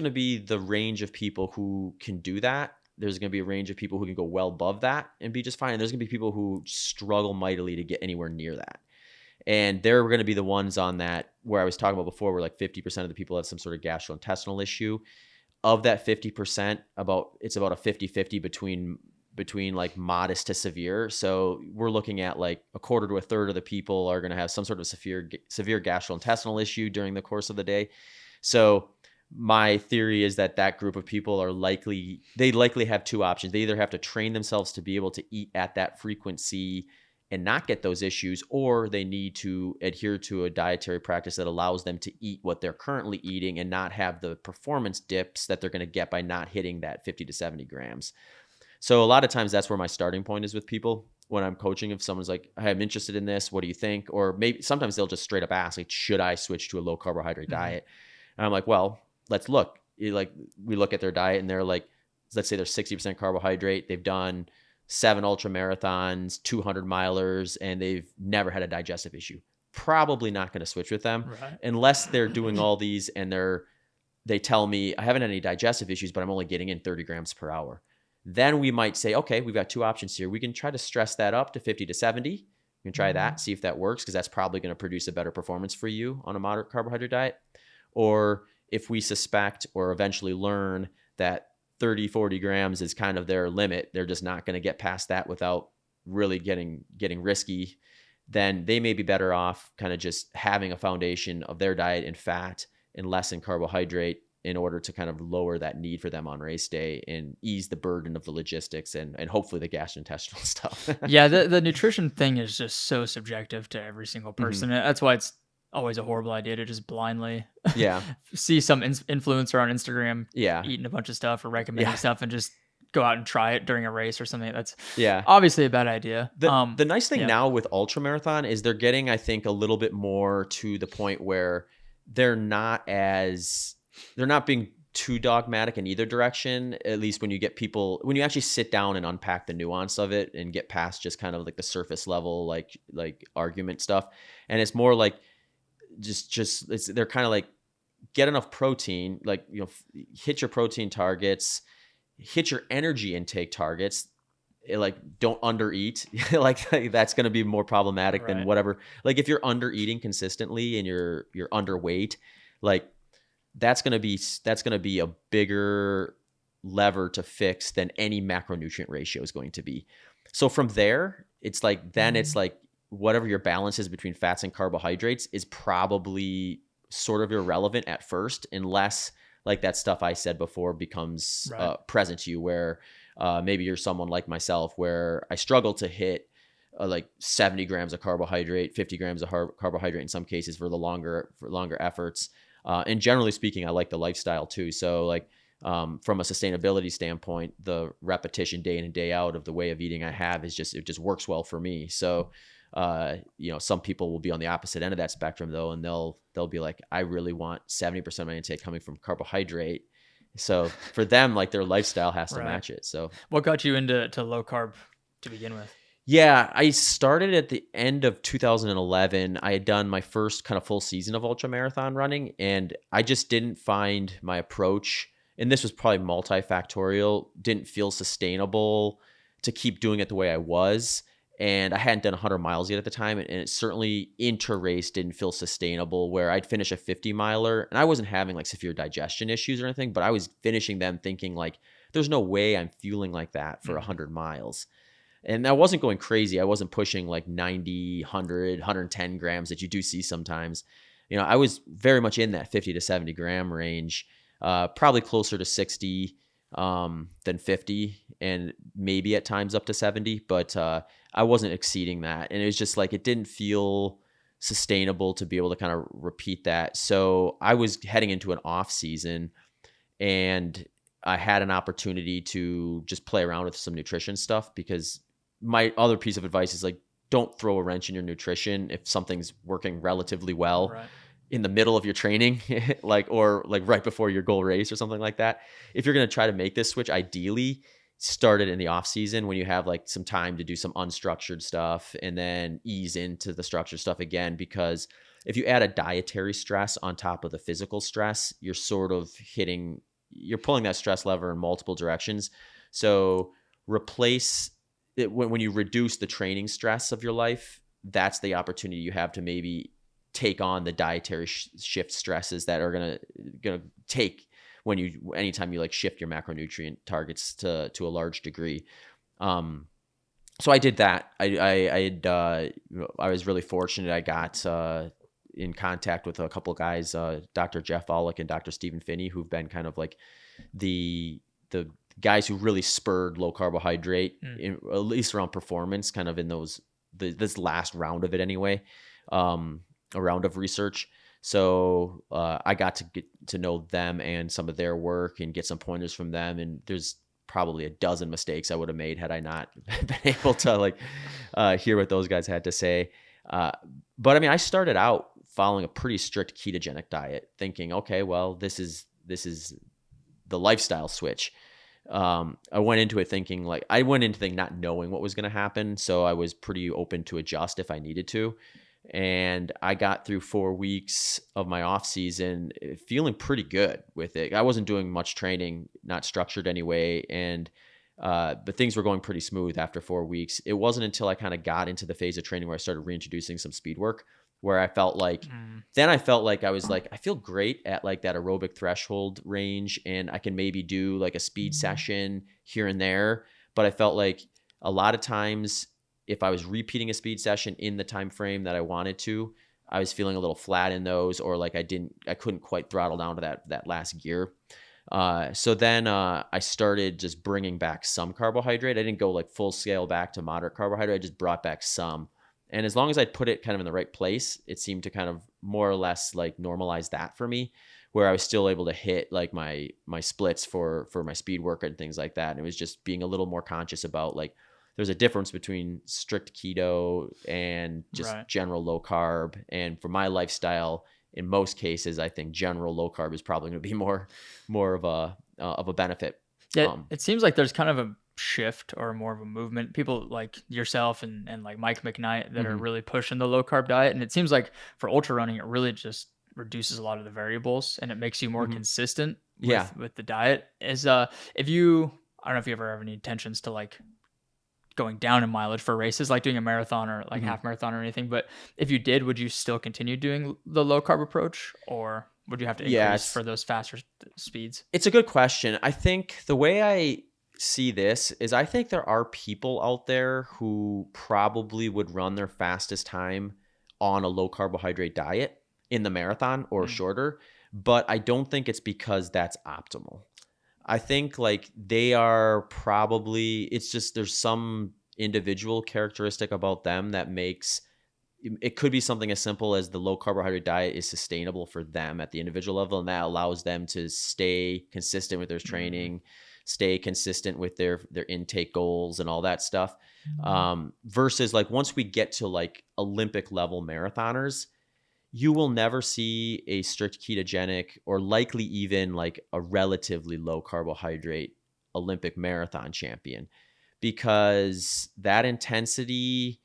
to be the range of people who can do that. There's going to be a range of people who can go well above that and be just fine. And there's going to be people who struggle mightily to get anywhere near that. And they're going to be the ones on that where I was talking about before, where like 50% of the people have some sort of gastrointestinal issue. Of that 50%, it's about a 50-50 between like modest to severe. So we're looking at like a quarter to a third of the people are going to have some sort of severe gastrointestinal issue during the course of the day. So my theory is that group of people likely have two options. They either have to train themselves to be able to eat at that frequency and not get those issues, or they need to adhere to a dietary practice that allows them to eat what they're currently eating and not have the performance dips that they're going to get by not hitting that 50 to 70 grams. So a lot of times that's where my starting point is with people when I'm coaching. If someone's like, hey, I'm interested in this, what do you think? Or maybe sometimes they'll just straight up ask, like, should I switch to a low carbohydrate diet? And I'm like, well, let's look. We look at their diet and they're like, let's say they're 60% carbohydrate. They've done 7 ultra marathons, 200 milers, and they've never had a digestive issue. Probably not going to switch with them unless they're doing all these and they tell me I haven't had any digestive issues, but I'm only getting in 30 grams per hour. Then we might say, okay, we've got two options here. We can try to stress that up to 50 to 70, You can try that, see if that works, because that's probably going to produce a better performance for you on a moderate carbohydrate diet. Or if we suspect or eventually learn that 30, 40 grams is kind of their limit, they're just not going to get past that without really getting risky, then they may be better off kind of just having a foundation of their diet in fat and less in carbohydrate in order to kind of lower that need for them on race day and ease the burden of the logistics and hopefully the gastrointestinal stuff. Yeah, the nutrition thing is just so subjective to every single person. That's why it's always a horrible idea to just blindly see some influencer on Instagram eating a bunch of stuff or recommending stuff and just go out and try it during a race or something. That's obviously a bad idea. The nice thing now with ultramarathon is they're getting, I think, a little bit more to the point where they're not being too dogmatic in either direction. At least when you get people, when you actually sit down and unpack the nuance of it and get past just kind of like the surface level, like argument stuff. And it's more like they're kind of like, get enough protein, like, you know, hit your protein targets, hit your energy intake targets, like don't undereat. like that's going to be more problematic than whatever. Like if you're under-eating consistently and you're underweight, like that's going to be a bigger lever to fix than any macronutrient ratio is going to be. So from there, it's like, then it's like whatever your balance is between fats and carbohydrates is probably sort of irrelevant at first, unless like that stuff I said before becomes present to you, where maybe you're someone like myself where I struggle to hit like 70 grams of carbohydrate, 50 grams of carbohydrate in some cases for longer efforts. And generally speaking, I like the lifestyle too. So like from a sustainability standpoint, the repetition day in and day out of the way of eating I have it just works well for me. So you know, some people will be on the opposite end of that spectrum though, and they'll be like, I really want 70% of my intake coming from carbohydrate. So for them, like their lifestyle has to match it. So what got you into low carb to begin with? Yeah, I started at the end of 2011. I had done my first kind of full season of ultramarathon running, and I just didn't find my approach, and this was probably multifactorial, didn't feel sustainable to keep doing it the way I was. And I hadn't done 100 miles yet at the time, and it certainly inter-race didn't feel sustainable, where I'd finish a 50 miler and I wasn't having like severe digestion issues or anything, but I was finishing them thinking like, there's no way I'm fueling like that for 100 miles. And I wasn't going crazy. I wasn't pushing like 90, 100, 110 grams that you do see sometimes. You know, I was very much in that 50 to 70 gram range, probably closer to 60 than 50, and maybe at times up to 70, but I wasn't exceeding that. And it was just like, it didn't feel sustainable to be able to kind of repeat that. So I was heading into an off season, and I had an opportunity to just play around with some nutrition stuff, because my other piece of advice is like, don't throw a wrench in your nutrition if something's working relatively well in the middle of your training, or right before your goal race or something like that. If you're going to try to make this switch, ideally start it in the off season when you have like some time to do some unstructured stuff, and then ease into the structured stuff again. Because if you add a dietary stress on top of the physical stress, you're pulling that stress lever in multiple directions. So replace it when you reduce the training stress of your life. That's the opportunity you have to maybe take on the dietary shift stresses that are gonna take anytime you like shift your macronutrient targets to a large degree. So I did that. I was really fortunate. I got in contact with a couple of guys, Dr. Jeff Ollick and Dr. Stephen Finney, who've been kind of like the guys who really spurred low carbohydrate, at least around performance, kind of in this last round of it anyway, a round of research. So I got to get to know them and some of their work and get some pointers from them. And there's probably a dozen mistakes I would have made had I not been able to hear what those guys had to say. But I mean, I started out following a pretty strict ketogenic diet, thinking, okay, well, this is the lifestyle switch. I went into it thinking not knowing what was going to happen. So I was pretty open to adjust if I needed to. And I got through 4 weeks of my off season feeling pretty good with it. I wasn't doing much training, not structured anyway. And But things were going pretty smooth after 4 weeks. It wasn't until I kind of got into the phase of training where I started reintroducing some speed work, where I felt like, then I felt like I was like, I feel great at like that aerobic threshold range, and I can maybe do like a speed session here and there. But I felt like a lot of times if I was repeating a speed session in the time frame that I wanted to, I was feeling a little flat in those, or like I couldn't quite throttle down to that last gear. So then I started just bringing back some carbohydrate. I didn't go like full scale back to moderate carbohydrate. I just brought back some. And as long as I put it kind of in the right place, it seemed to kind of more or less like normalize that for me, where I was still able to hit like my splits for my speed work and things like that. And it was just being a little more conscious about like, there's a difference between strict keto and just general low carb. And for my lifestyle, in most cases, I think general low carb is probably going to be more of a benefit. Yeah, it seems like there's kind of a shift or more of a movement. People like yourself and like Mike McKnight that are really pushing the low carb diet. And it seems like for ultra running, it really just reduces a lot of the variables and it makes you more consistent with the diet. Is I don't know if you ever have any intentions to like going down in mileage for races, like doing a marathon or like half marathon or anything. But if you did, would you still continue doing the low carb approach, or would you have to increase for those faster speeds? It's a good question. I think the way I see this is I think there are people out there who probably would run their fastest time on a low carbohydrate diet in the marathon or shorter, but I don't think it's because that's optimal. I think like they are probably, it's just there's some individual characteristic about them that makes, it could be something as simple as the low carbohydrate diet is sustainable for them at the individual level, and that allows them to stay consistent with their training, stay consistent with their intake goals and all that stuff. Versus like once we get to like Olympic level marathoners, you will never see a strict ketogenic or likely even like a relatively low carbohydrate Olympic marathon champion, because that intensity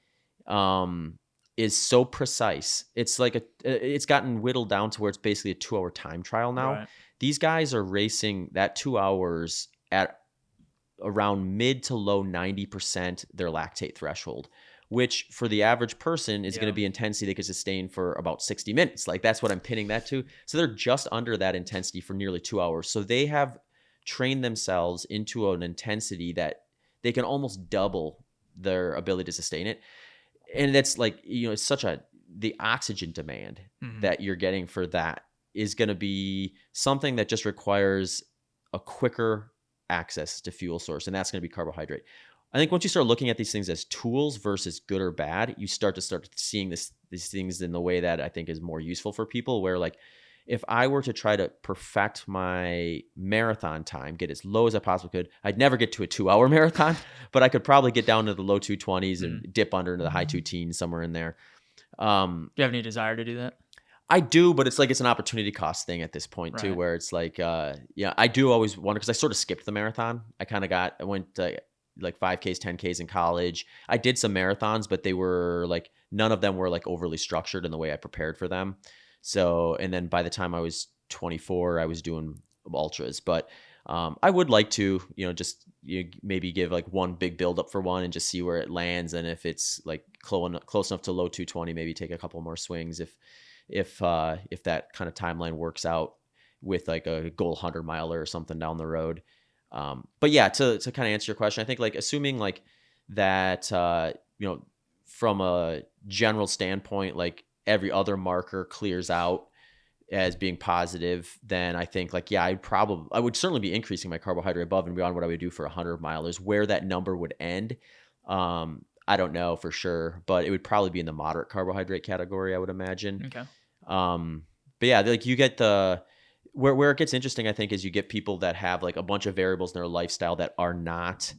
is so precise. It's like it's gotten whittled down to where it's basically a 2-hour time trial now. Right. These guys are racing that 2 hours at around mid to low 90% their lactate threshold, which for the average person is going to be intensity they could sustain for about 60 minutes. Like that's what I'm pinning that to. So they're just under that intensity for nearly 2 hours. So they have trained themselves into an intensity that they can almost double their ability to sustain it. And that's like, it's such the oxygen demand that you're getting for that is going to be something that just requires a quicker access to fuel source. And that's going to be carbohydrate. I think once you start looking at these things as tools versus good or bad, you start seeing these things in the way that I think is more useful for people, where like, if I were to try to perfect my marathon time, get as low as I possibly could, I'd never get to a 2-hour marathon, but I could probably get down to the low 220s and dip under into the high 2 teens, somewhere in there. Do you have any desire to do that? I do, but it's like, it's an opportunity cost thing at this point too, where it's like, I do always wonder, because I sort of skipped the marathon. I went like 5Ks, 10Ks in college. I did some marathons, but they were like, none of them were like overly structured in the way I prepared for them. So, and then by the time I was 24, I was doing ultras, but I would like to, maybe give like one big build up for one and just see where it lands. And if it's like close enough to low 220, maybe take a couple more swings if that kind of timeline works out with like a goal 100 miler or something down the road. But yeah, to kind of answer your question, I think like assuming like that, from a general standpoint, like every other marker clears out as being positive, then I think like, I would certainly be increasing my carbohydrate above and beyond what I would do for 100 milers. Where that number would end, I don't know for sure, but it would probably be in the moderate carbohydrate category, I would imagine. Okay. But yeah, like you get where it gets interesting, I think, is you get people that have like a bunch of variables in their lifestyle that are not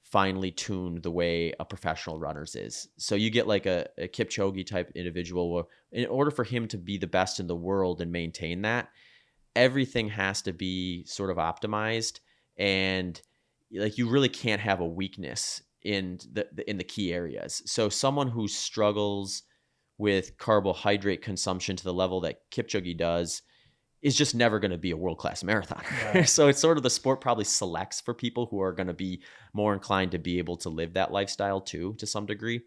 finely tuned the way a professional runner's is. So you get like a Kipchoge type individual where in order for him to be the best in the world and maintain that, everything has to be sort of optimized, and like you really can't have a weakness in the key areas. So someone who struggles with carbohydrate consumption to the level that Kipchoge does is just never going to be a world-class marathoner. Right. So it's sort of the sport probably selects for people who are going to be more inclined to be able to live that lifestyle too, to some degree.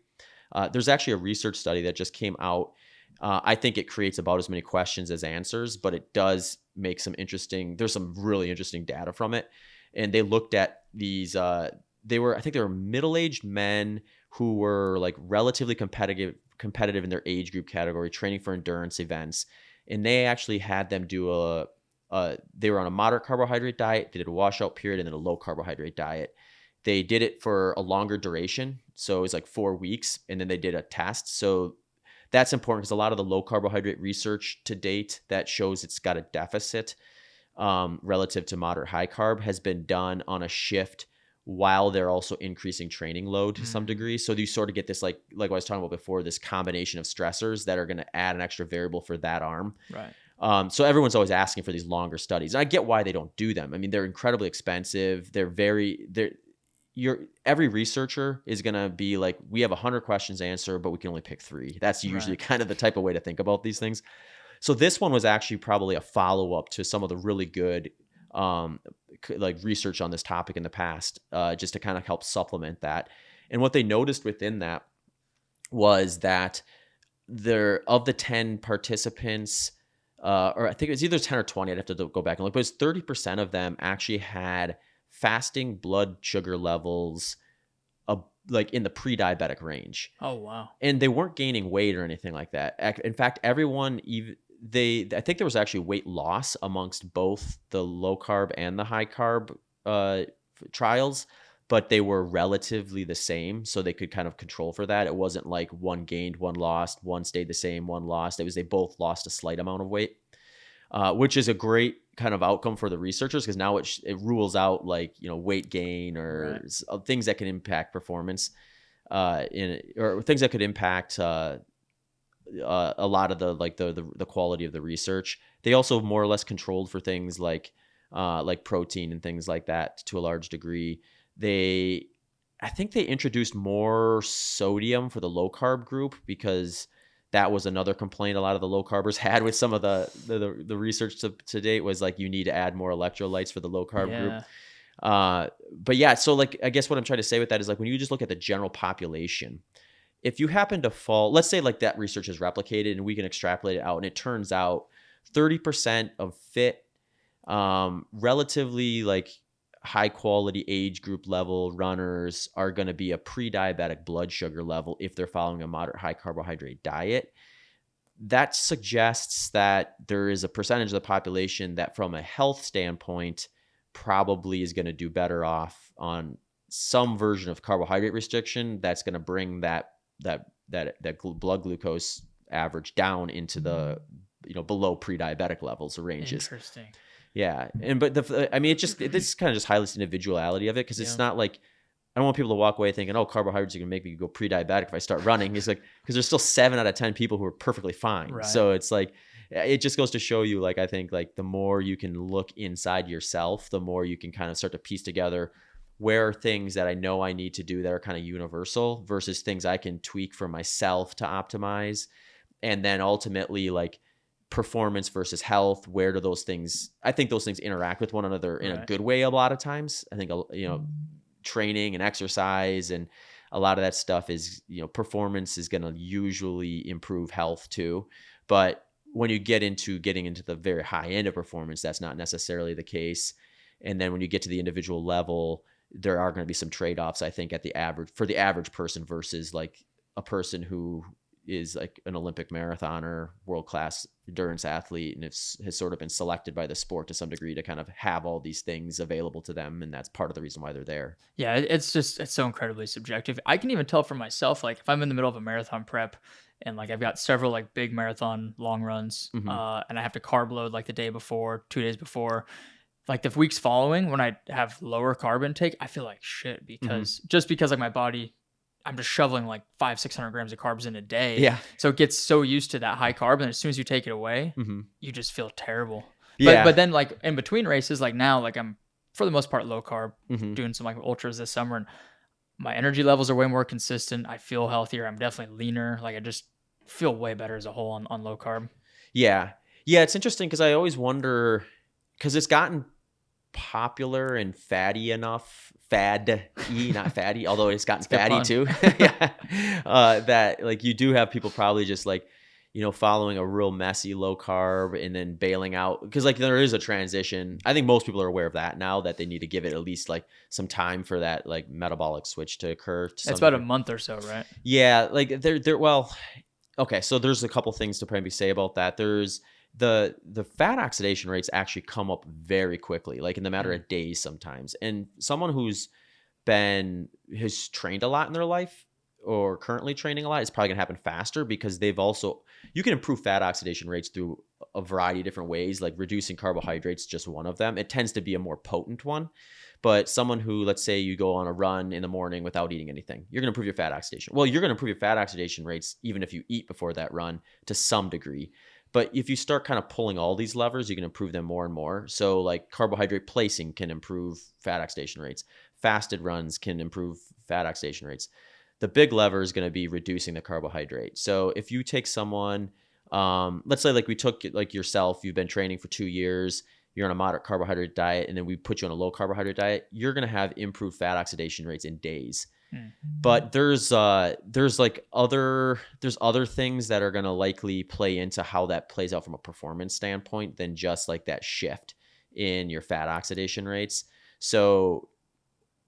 There's actually a research study that just came out. I think it creates about as many questions as answers, but it does make there's some really interesting data from it. And they looked at these, I think they were middle-aged men who were like relatively competitive in their age group category, training for endurance events. And they actually had them do they were on a moderate carbohydrate diet, they did a washout period, and then a low carbohydrate diet. They did it for a longer duration. So it was like 4 weeks, and then they did a test. So that's important because a lot of the low carbohydrate research to date that shows it's got a deficit relative to moderate high carb has been done on a shift while they're also increasing training load to some degree. So you sort of get this, like I was talking about before, this combination of stressors that are going to add an extra variable for that arm. Right. So everyone's always asking for these longer studies. And I get why they don't do them. I mean, they're incredibly expensive. Every researcher is going to be like, we have 100 questions to answer, but we can only pick 3. That's usually kind of the type of way to think about these things. So this one was actually probably a follow-up to some of the really good like research on this topic in the past, just to kind of help supplement that. And what they noticed within that was that of the 10 participants, or I think it was either 10 or 20, I'd have to go back and look, but it was 30% of them actually had fasting blood sugar levels like in the pre-diabetic range. Oh, wow. And they weren't gaining weight or anything like that. In fact, everyone, I think there was actually weight loss amongst both the low carb and the high carb trials, but they were relatively the same. So they could kind of control for that. It wasn't like one gained, one lost, one stayed the same, one lost. It was, they both lost a slight amount of weight, which is a great kind of outcome for the researchers, because now it rules out like, weight gain or things that can impact performance or things that could impact a lot of the quality of the research. They also more or less controlled for things like protein and things like that to a large degree. I think they introduced more sodium for the low carb group, because that was another complaint a lot of the low carbers had with some of the research to date, was like, you need to add more electrolytes for the low carb group. But yeah, so like, I guess what I'm trying to say with that is like, when you just look at the general population, if you happen to fall, let's say like that research is replicated and we can extrapolate it out, and it turns out 30% of fit, relatively like high quality age group level runners are going to be a pre-diabetic blood sugar level if they're following a moderate high carbohydrate diet. That suggests that there is a percentage of the population that from a health standpoint probably is going to do better off on some version of carbohydrate restriction that's going to bring that blood glucose average down into the below pre-diabetic levels or ranges. Interesting. Yeah. But this kind of just highlights the individuality of it, because it's not like, I don't want people to walk away thinking, oh, carbohydrates are going to make me go pre-diabetic if I start running. It's like, because there's still 7 out of 10 people who are perfectly fine. Right. So it's like, it just goes to show you, like, I think like the more you can look inside yourself, the more you can kind of start to piece together where are things that I know I need to do that are kind of universal versus things I can tweak for myself to optimize. And then ultimately, like, performance versus health, where do those things, I think those things interact with one another in a good way a lot of times. I think, training and exercise and a lot of that stuff is, performance is going to usually improve health too. But when you get into getting into the very high end of performance, that's not necessarily the case. And then when you get to the individual level, there are going to be some trade-offs, I think, for the average person versus like a person who is like an Olympic marathoner, world-class endurance athlete, and has sort of been selected by the sport to some degree to kind of have all these things available to them. And that's part of the reason why they're there. Yeah. It's so incredibly subjective. I can even tell for myself, like if I'm in the middle of a marathon prep and like I've got several like big marathon long runs, and I have to carb load like the day before, 2 days before, like the weeks following when I have lower carb intake, I feel like shit because like my body, I'm just shoveling like 500-600 grams of carbs in a day. Yeah. So it gets so used to that high carb. And as soon as you take it away, you just feel terrible. Yeah. But then like in between races, like now, like I'm for the most part low carb, doing some like ultras this summer, and my energy levels are way more consistent. I feel healthier. I'm definitely leaner. Like I just feel way better as a whole on low carb. Yeah. Yeah, it's interesting because I always wonder, because it's gotten popular and fatty enough, fad-y, not fatty, although it's gotten fatty pun. too. Yeah. That like you do have people probably just like, following a real messy low carb and then bailing out, because like there is a transition. I think most people are aware of that now, that they need to give it at least like some time for that like metabolic switch to occur. It's about a month or so, right? Yeah, like they're well, okay, so there's a couple things to probably say about that. There's the fat oxidation rates actually come up very quickly, like in the matter of days sometimes. And someone who's has trained a lot in their life or currently training a lot is probably gonna happen faster, because you can improve fat oxidation rates through a variety of different ways, like reducing carbohydrates, just one of them. It tends to be a more potent one. But someone who, let's say you go on a run in the morning without eating anything, you're going to improve your fat oxidation. Well, you're going to improve your fat oxidation rates even if you eat before that run to some degree. But if you start kind of pulling all these levers, you can improve them more and more. So like carbohydrate placing can improve fat oxidation rates. Fasted runs can improve fat oxidation rates. The big lever is going to be reducing the carbohydrate. So if you take someone, let's say like we took like yourself, you've been training for 2 years, you're on a moderate carbohydrate diet, and then we put you on a low carbohydrate diet, you're going to have improved fat oxidation rates in days. But there's other things that are going to likely play into how that plays out from a performance standpoint than just like that shift in your fat oxidation rates. So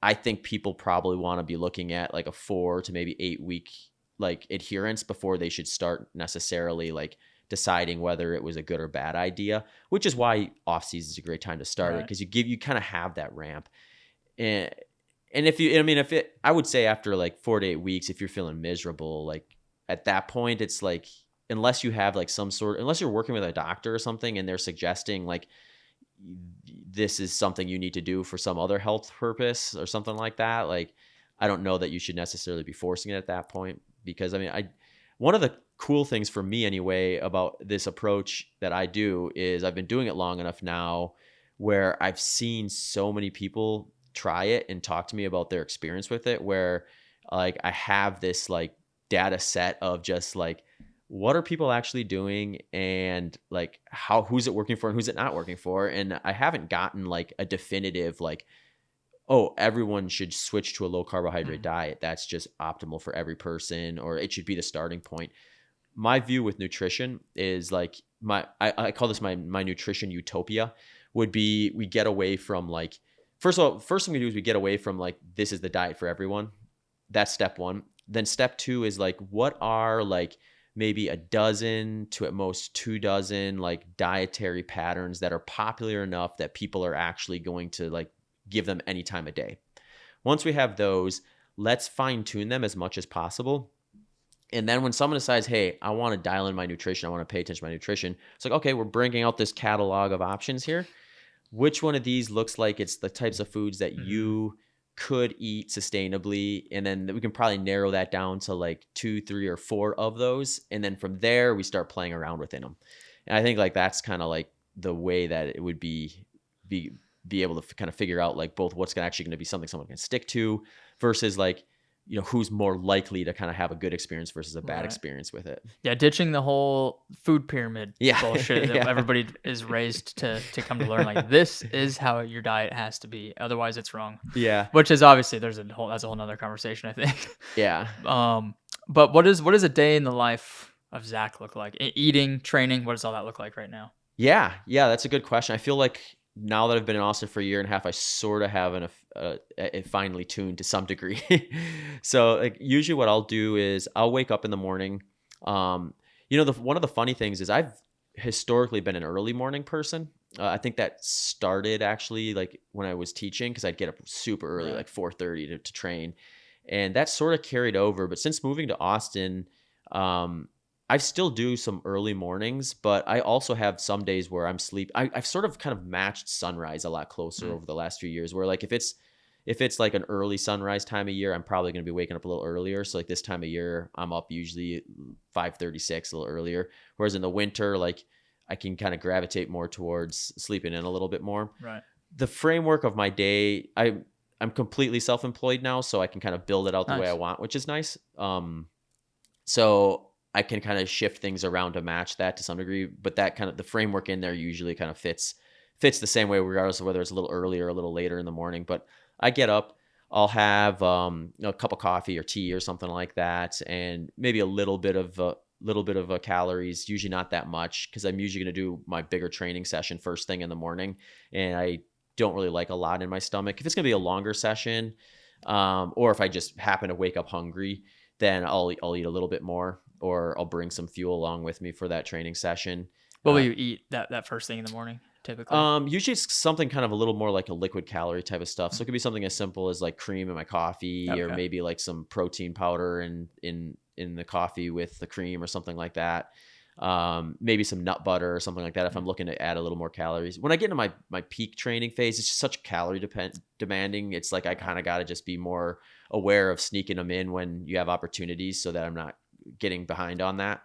I think people probably want to be looking at like a 4 to maybe 8 week like adherence before they should start necessarily like deciding whether it was a good or bad idea, which is why off season is a great time to start it, because you kind of have that ramp. And I would say after like 4 to 8 weeks, if you're feeling miserable, like at that point, it's like, unless you have like unless you're working with a doctor or something and they're suggesting like this is something you need to do for some other health purpose or something like that, like I don't know that you should necessarily be forcing it at that point, because one of the cool things for me anyway about this approach that I do is I've been doing it long enough now where I've seen so many people try it and talk to me about their experience with it, where like I have this like data set of just like, what are people actually doing, and like who's it working for and who's it not working for. And I haven't gotten like a definitive like, oh, everyone should switch to a low carbohydrate diet, that's just optimal for every person, or it should be the starting point. My view with nutrition is like I call this my nutrition utopia, would be we get away from like, first thing we do is we get away from like, this is the diet for everyone. That's step one. Then step two is like, what are like maybe a dozen to at most 2 dozen like dietary patterns that are popular enough that people are actually going to like give them any time of day. Once we have those, let's fine tune them as much as possible. And then when someone decides, hey, I want to dial in my nutrition, I want to pay attention to my nutrition, it's like, okay, we're bringing out this catalog of options here. Which one of these looks like it's the types of foods that you could eat sustainably? And then we can probably narrow that down to like 2, 3, or 4 of those. And then from there, we start playing around within them. And I think like that's kind of like the way that it would be able to kind of figure out like both what's actually going to be something someone can stick to versus like, who's more likely to kind of have a good experience versus a bad experience with it. Yeah, ditching the whole food pyramid bullshit that everybody is raised to come to learn. Like, this is how your diet has to be, otherwise it's wrong. Yeah. Which is obviously that's a whole nother conversation, I think. Yeah. But what does a day in the life of Zach look like? Eating, training, what does all that look like right now? Yeah, that's a good question. I feel like now that I've been in Austin for a year and a half, I sort of have it finely tuned to some degree. So like usually what I'll do is I'll wake up in the morning. One of the funny things is I've historically been an early morning person. I think that started actually like when I was teaching, because I'd get up super early, like 4:30 to train. And that sort of carried over. But since moving to Austin, I still do some early mornings, but I also have some days where I'm I've sort of kind of matched sunrise a lot closer over the last few years, where like if it's like an early sunrise time of year, I'm probably going to be waking up a little earlier. So like this time of year, I'm up usually 5:36, a little earlier. Whereas in the winter, like I can kind of gravitate more towards sleeping in a little bit more. Right. The framework of my day, I'm completely self-employed now, so I can kind of build it out the way I want, which is nice. So I can kind of shift things around to match that to some degree, but that kind of the framework in there usually kind of fits the same way regardless of whether it's a little earlier or a little later in the morning. But I get up, I'll have a cup of coffee or tea or something like that, and maybe a little bit of calories, usually not that much, because I'm usually going to do my bigger training session first thing in the morning, and I don't really like a lot in my stomach. If it's going to be a longer session, or if I just happen to wake up hungry, then I'll eat a little bit more, or I'll bring some fuel along with me for that training session. What will you eat that first thing in the morning typically? Usually it's something kind of a little more like a liquid calorie type of stuff. So it could be something as simple as like cream in my coffee, or maybe like some protein powder in the coffee with the cream or something like that. Maybe some nut butter or something like that if I'm looking to add a little more calories. When I get into my peak training phase, it's just such calorie demanding. It's like I kind of got to just be more aware of sneaking them in when you have opportunities so that I'm not getting behind on that.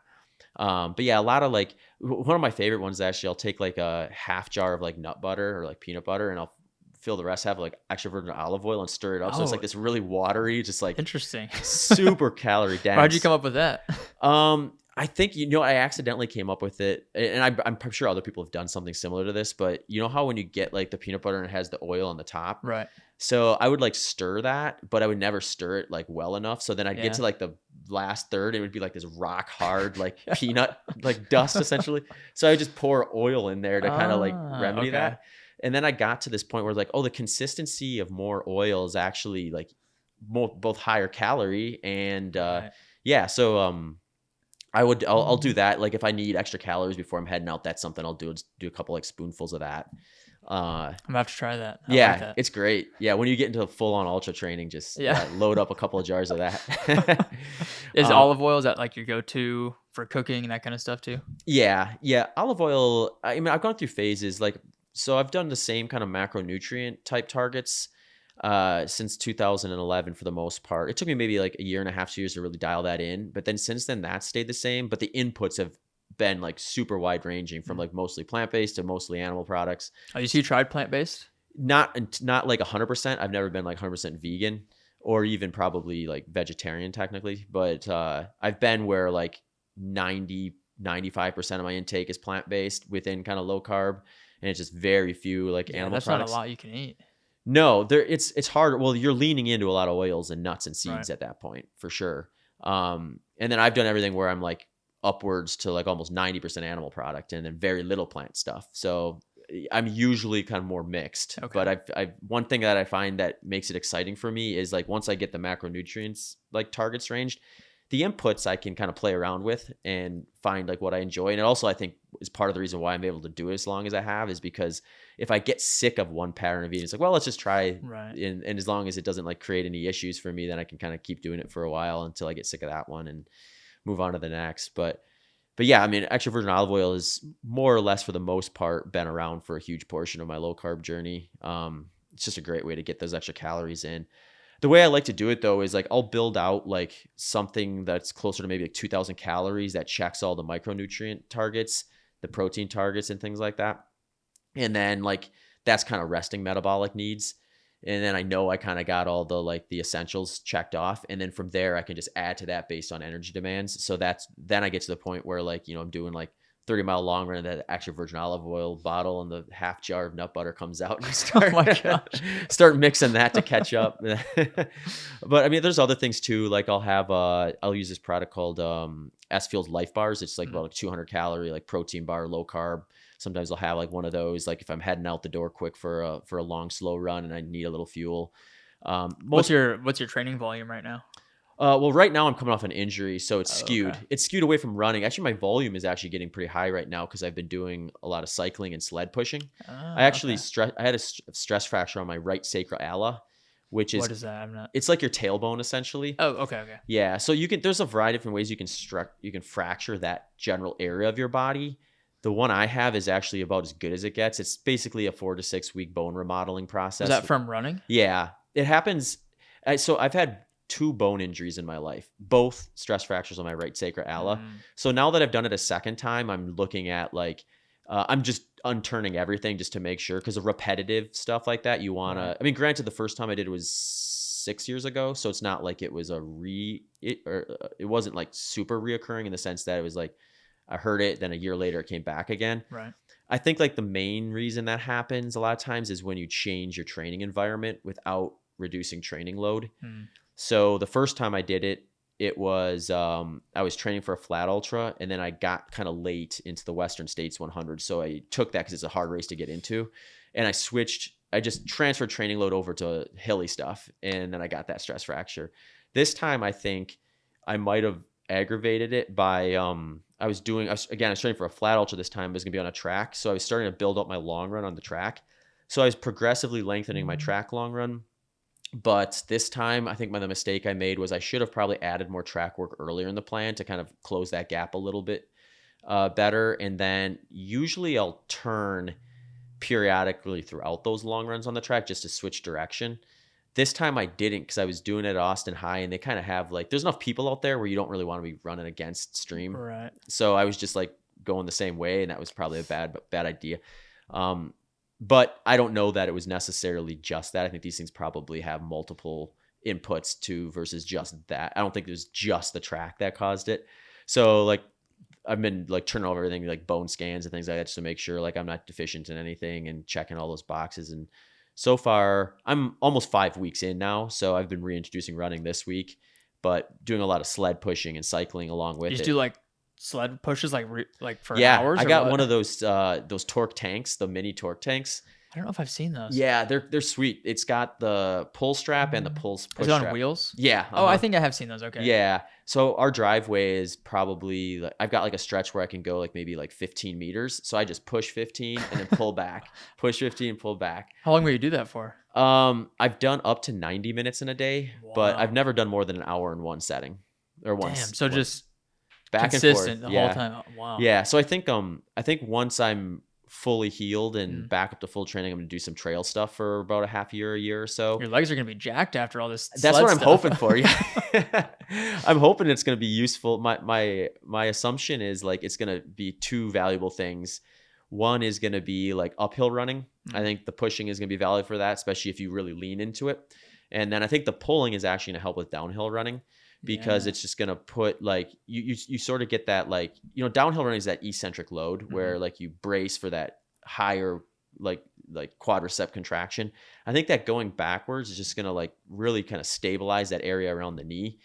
But yeah, a lot of like, one of my favorite ones, actually, I'll take like a half jar of like nut butter or like peanut butter, and I'll fill the rest, have like extra virgin olive oil and stir it up. So it's like this really watery, just like interesting, super calorie dense. How'd you come up with that? I think, I accidentally came up with it, and I'm sure other people have done something similar to this, but you know how when you get like the peanut butter and it has the oil on the top? Right. So I would like stir that, but I would never stir it like well enough. So then I'd get to like the last third, it would be like this rock hard, like peanut, like dust essentially. So I would just pour oil in there to kind of like remedy that. And then I got to this point where like, the consistency of more oil is actually like both higher calorie and so I'll do that. Like if I need extra calories before I'm heading out, that's something I'll do. Do a couple like spoonfuls of that. I'm gonna have to try that. I like like that. It's great. Yeah, when you get into full on ultra training, just load up a couple of jars of that. Is olive oil, is that like your go-to for cooking and that kind of stuff too? Yeah. Olive oil. I mean, I've gone through phases. Like, so I've done the same kind of macronutrient type targets since 2011 for the most part. It took me maybe like a year and a half, 2 years to really dial that in. But then since then, that stayed the same. But the inputs have been like super wide ranging from like mostly plant-based to mostly animal products. Oh, you tried plant-based? Not like 100%. I've never been like 100% vegan or even probably like vegetarian technically, but I've been where like 95% of my intake is plant-based within kind of low carb, and it's just very few like animal that's products. Not a lot you can eat. No, it's hard. Well, you're leaning into a lot of oils and nuts and seeds at that point for sure. And then I've done everything where I'm like upwards to like almost 90% animal product and then very little plant stuff. So I'm usually kind of more mixed. But I've one thing that I find that makes it exciting for me is like once I get the macronutrients like targets ranged, the inputs I can kind of play around with and find like what I enjoy. And it also, I think, is part of the reason why I'm able to do it as long as I have, is because if I get sick of one pattern of eating, it's like, well, let's just try. And as long as it doesn't like create any issues for me, then I can kind of keep doing it for a while until I get sick of that one and move on to the next. But yeah, I mean, extra virgin olive oil is more or less for the most part been around for a huge portion of my low carb journey. It's just a great way to get those extra calories in. The way I like to do it though is like I'll build out like something that's closer to maybe like 2,000 calories that checks all the micronutrient targets, the protein targets and things like that. And then like that's kind of resting metabolic needs. And then I know I kind of got all the like the essentials checked off. And then from there I can just add to that based on energy demands. So then I get to the point where like, I'm doing like 30-mile long run, that extra virgin olive oil bottle and the half jar of nut butter comes out, and I start mixing that to catch up. But I mean, there's other things too. Like I'll use this product called S-Fuel's Life Bars. It's like about like 200 calorie, like protein bar, low carb. Sometimes I'll have like one of those, like if I'm heading out the door quick for a long, slow run and I need a little fuel. What's your training volume right now? Well, right now I'm coming off an injury, so it's skewed. Okay. It's skewed away from running. Actually, my volume is actually getting pretty high right now because I've been doing a lot of cycling and sled pushing. I actually I had a stress fracture on my right sacroiliac, which is, what is that? It's like your tailbone essentially. Oh, okay. Yeah, so there's a variety of different ways you can fracture that general area of your body. The one I have is actually about as good as it gets. It's basically a 4 to 6 week bone remodeling process. Is that from running? Yeah, it happens. So I've had 2 bone injuries in my life, both stress fractures on my right sacroiliac. So now that I've done it a second time, I'm looking at like, I'm just unturning everything just to make sure, because of repetitive stuff like that, you want to, I mean, granted, the first time I did it was 6 years ago. So it's not like it was it wasn't like super reoccurring in the sense that it was like I heard it, then a year later it came back again. Right. I think like the main reason that happens a lot of times is when you change your training environment without reducing training load. So the first time I did it, it was I was training for a flat ultra, and then I got kind of late into the Western States 100. So I took that because it's a hard race to get into, and I just transferred training load over to hilly stuff, and then I got that stress fracture. This time I think I might have aggravated it by I was training for a flat ultra this time. It was gonna be on a track, so I was starting to build up my long run on the track. So I was progressively lengthening my track long run. But this time, I think the mistake I made was I should have probably added more track work earlier in the plan to kind of close that gap a little bit better. And then usually I'll turn periodically throughout those long runs on the track just to switch direction. This time I didn't because I was doing it at Austin High, and they kind of have like, there's enough people out there where you don't really want to be running against stream. Right. So I was just like going the same way, and that was probably a bad idea. But I don't know that it was necessarily just that. I think these things probably have multiple inputs to versus just that. I don't think it was just the track that caused it. So like I've been like turning over everything, like bone scans and things like that, just to make sure like I'm not deficient in anything and checking all those boxes. And so far I'm almost 5 weeks in now. So I've been reintroducing running this week, but doing a lot of sled pushing and cycling along with it. You just do like sled pushes like for hours? Yeah, I got one of those torque tanks, the mini torque tanks. I don't know if I've seen those. Yeah, they're sweet. It's got the pull strap and the push Is it on strap. wheels? Yeah. Oh, I think I have seen those. Okay. Yeah. So our driveway is probably I've got like a stretch where I can go like maybe like 15 meters. So I just push 15 and then pull back, push 15, pull back. How long will you do that for? I've done up to 90 minutes in a day, but I've never done more than an hour in one setting or once. Damn. So just back consistent and forth the whole time. Oh, wow. Yeah. So I think once I'm fully healed and back up to full training, I'm going to do some trail stuff for about a year or so. Your legs are going to be jacked after all this. That's what I'm stuff. hoping for. Yeah. I'm hoping it's going to be useful. My assumption is like, it's going to be two valuable things. One is going to be like uphill running. I think the pushing is going to be valuable for that, especially if you really lean into it. And then I think the pulling is actually going to help with downhill running, because it's just going to put like, you sort of get that, like, downhill running is that eccentric load where like you brace for that higher, like quadricep contraction. I think that going backwards is just going to like really kind of stabilize that area around the knee,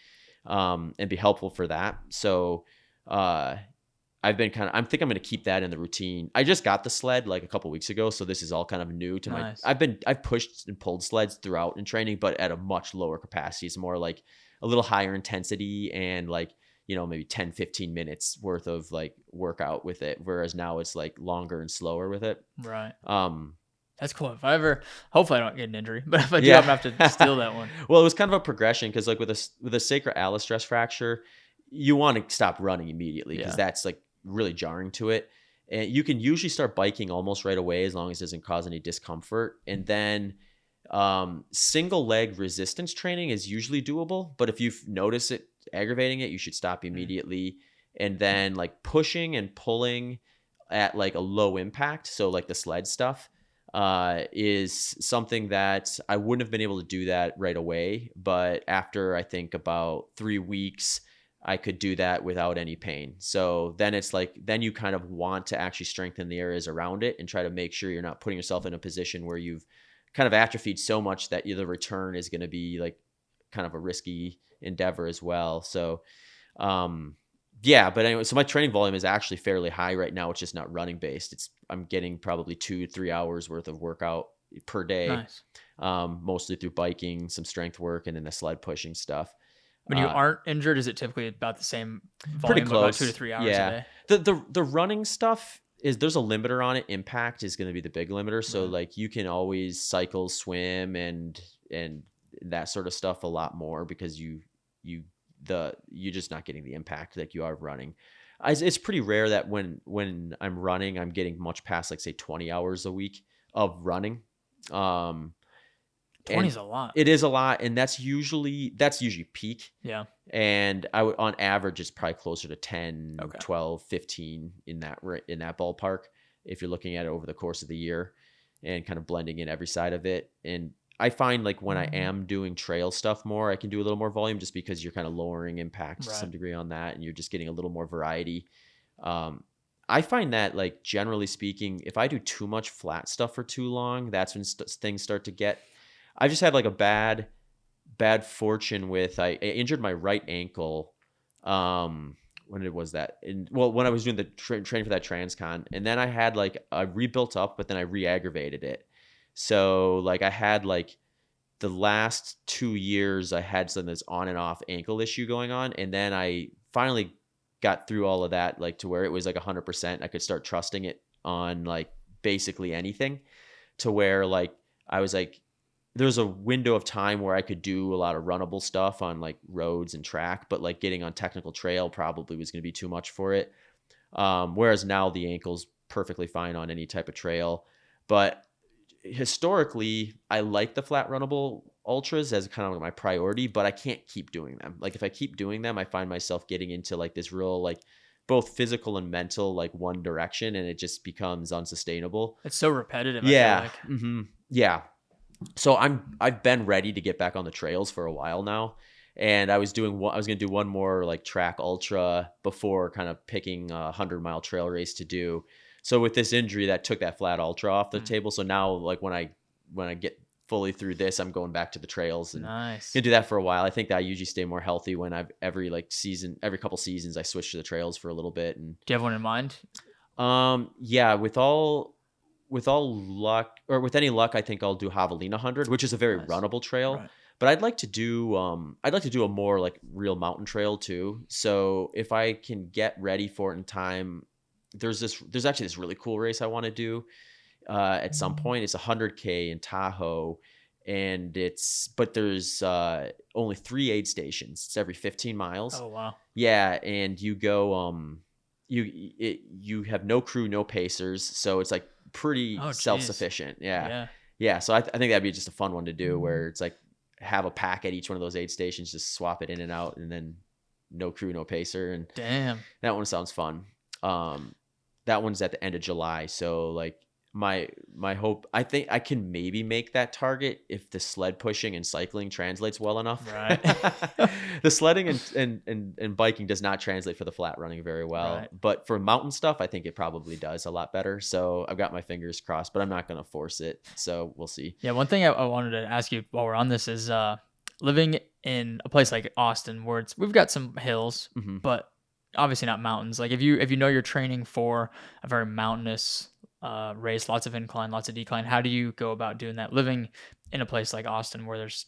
and be helpful for that. So, I think I'm going to keep that in the routine. I just got the sled like a couple weeks ago, so this is all kind of new to Nice. I've pushed and pulled sleds throughout in training, but at a much lower capacity. It's more like a little higher intensity and like, maybe 10, 15 minutes worth of like workout with it. Whereas now it's like longer and slower with it. Right. That's cool. Hopefully I don't get an injury, but if I do, I'm going to have to steal that one. Well, it was kind of a progression, because like with a sacroiliac stress fracture, you want to stop running immediately, because that's like really jarring to it. And you can usually start biking almost right away as long as it doesn't cause any discomfort. And then single leg resistance training is usually doable, but if you notice it aggravating it, you should stop immediately. And then like pushing and pulling at like a low impact, so like the sled stuff, is something that I wouldn't have been able to do that right away, but after I think about 3 weeks I could do that without any pain. So then it's like, then you kind of want to actually strengthen the areas around it and try to make sure you're not putting yourself in a position where you've kind of atrophied so much that the return is going to be like kind of a risky endeavor as well. So, but anyway, so my training volume is actually fairly high right now. It's just not running based. I'm getting probably 2-3 hours worth of workout per day. Nice. Mostly through biking, some strength work, and then the sled pushing stuff. When you aren't injured, is it typically about the same volume, pretty close, about 2 to 3 hours a day? The running stuff there's a limiter on it. Impact is going to be the big limiter. So like you can always cycle, swim, and that sort of stuff a lot more, because you're just not getting the impact like you are running. It's pretty rare that when I'm running, I'm getting much past like say 20 hours a week of running. 20 is a lot. It is a lot, and that's usually peak. Yeah. And on average, it's probably closer to 10, 12, 15 in that ballpark if you're looking at it over the course of the year and kind of blending in every side of it. And I find like when I am doing trail stuff more, I can do a little more volume just because you're kind of lowering impact to some degree on that, and you're just getting a little more variety. I find that like generally speaking, if I do too much flat stuff for too long, that's when things start to get. I just had like a bad fortune with I injured my right ankle. When it was that, when I was doing the training for that transcon, and then I had like I rebuilt up, but then I re-aggravated it. So like I had like the last 2 years I had some this on and off ankle issue going on, and then I finally got through all of that, like to where it was like 100%. I could start trusting it on like basically anything, to where like I was like, there's a window of time where I could do a lot of runnable stuff on like roads and track, but like getting on technical trail probably was going to be too much for it. Whereas now the ankle's perfectly fine on any type of trail. But historically, I like the flat runnable ultras as kind of my priority, but I can't keep doing them. Like if I keep doing them, I find myself getting into like this real like both physical and mental like one direction, and it just becomes unsustainable. It's so repetitive. Yeah. I feel like. Mm-hmm. Yeah. So I've been ready to get back on the trails for a while now, and I was going to do one more like track ultra before kind of picking a 100-mile trail race to do. So with this injury, that took that flat ultra off the table. So now like when I get fully through this, I'm going back to the trails and nice. gonna do that for a while. I think that I usually stay more healthy when every couple seasons I switch to the trails for a little bit. And do you have one in mind? Yeah, with luck, or with any luck, I think I'll do Javelina 100, which is a very runnable trail. Right. But I'd like to do a more like real mountain trail too. So if I can get ready for it in time, there's actually this really cool race I want to do at some point. It's 100K in Tahoe, and there's only 3 aid stations. It's every 15 miles. Oh wow. Yeah, and you go you have no crew, no pacers, so it's like pretty self-sufficient. Yeah. So I think that'd be just a fun one to do, where it's like have a pack at each one of those aid stations, just swap it in and out, and then no crew, no pacer. And damn, that one sounds fun. That one's at the end of July, so like my hope, I think I can maybe make that target if the sled pushing and cycling translates well enough. Right. The sledding and biking does not translate for the flat running very well, right. But for mountain stuff, I think it probably does a lot better. So I've got my fingers crossed, but I'm not going to force it. So we'll see. Yeah. One thing I wanted to ask you while we're on this is living in a place like Austin, where we've got some hills, but obviously not mountains. Like if you know you're training for a very mountainous race, lots of incline, lots of decline, how do you go about doing that living in a place like Austin where there's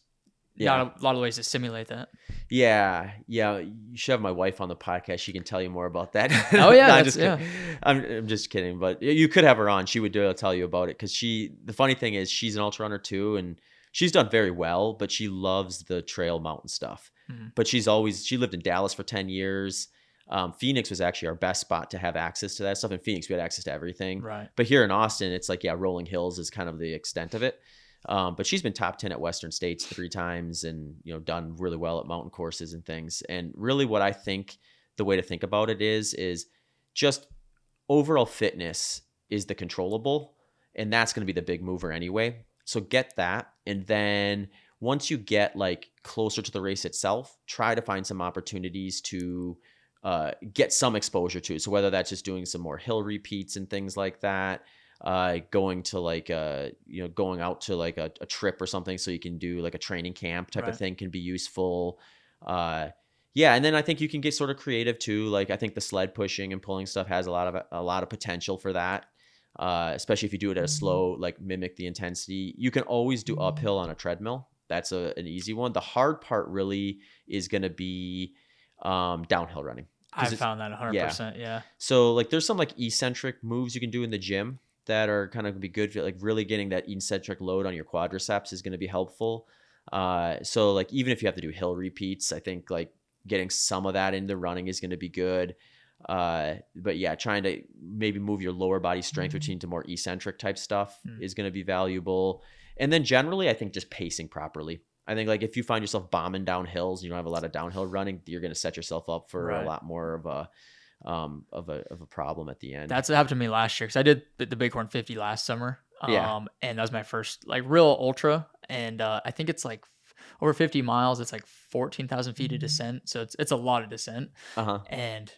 not a lot of ways to simulate that? Yeah, you should have my wife on the podcast. She can tell you more about that. Oh yeah. I'm just kidding, but you could have her on. She would tell you about it, because the funny thing is she's an ultra runner too, and she's done very well, but she loves the trail mountain stuff. But she lived in Dallas for 10 years. Phoenix was actually our best spot to have access to that stuff. In Phoenix, we had access to everything. Right. But here in Austin, it's like, rolling hills is kind of the extent of it. But she's been top 10 at Western States 3 times, and, done really well at mountain courses and things. And really what I think the way to think about it is just overall fitness is the controllable, and that's going to be the big mover anyway. So get that. And then once you get like closer to the race itself, try to find some opportunities to get some exposure to. So whether that's just doing some more hill repeats and things like that, going to like going out to like a trip or something, so you can do like a training camp type of thing can be useful. And then I think you can get sort of creative too. Like I think the sled pushing and pulling stuff has a lot of potential for that. Especially if you do it at a slow, like mimic the intensity. You can always do uphill on a treadmill. That's an easy one. The hard part really is going to be downhill running. I've found that 100%. Yeah. So like there's some like eccentric moves you can do in the gym that are kind of gonna be good for like really getting that eccentric load on your quadriceps is going to be helpful. So like even if you have to do hill repeats, I think like getting some of that into running is going to be good. But yeah, trying to maybe move your lower body strength routine to more eccentric type stuff is going to be valuable. And then generally, I think just pacing properly. I think like if you find yourself bombing down hills, you don't have a lot of downhill running, you're going to set yourself up for a lot more of a problem at the end. That's what happened to me last year, because I did the Bighorn 50 last summer. And that was my first like real ultra. and I think it's like over 50 miles. It's like 14,000 feet of descent, so it's a lot of descent. And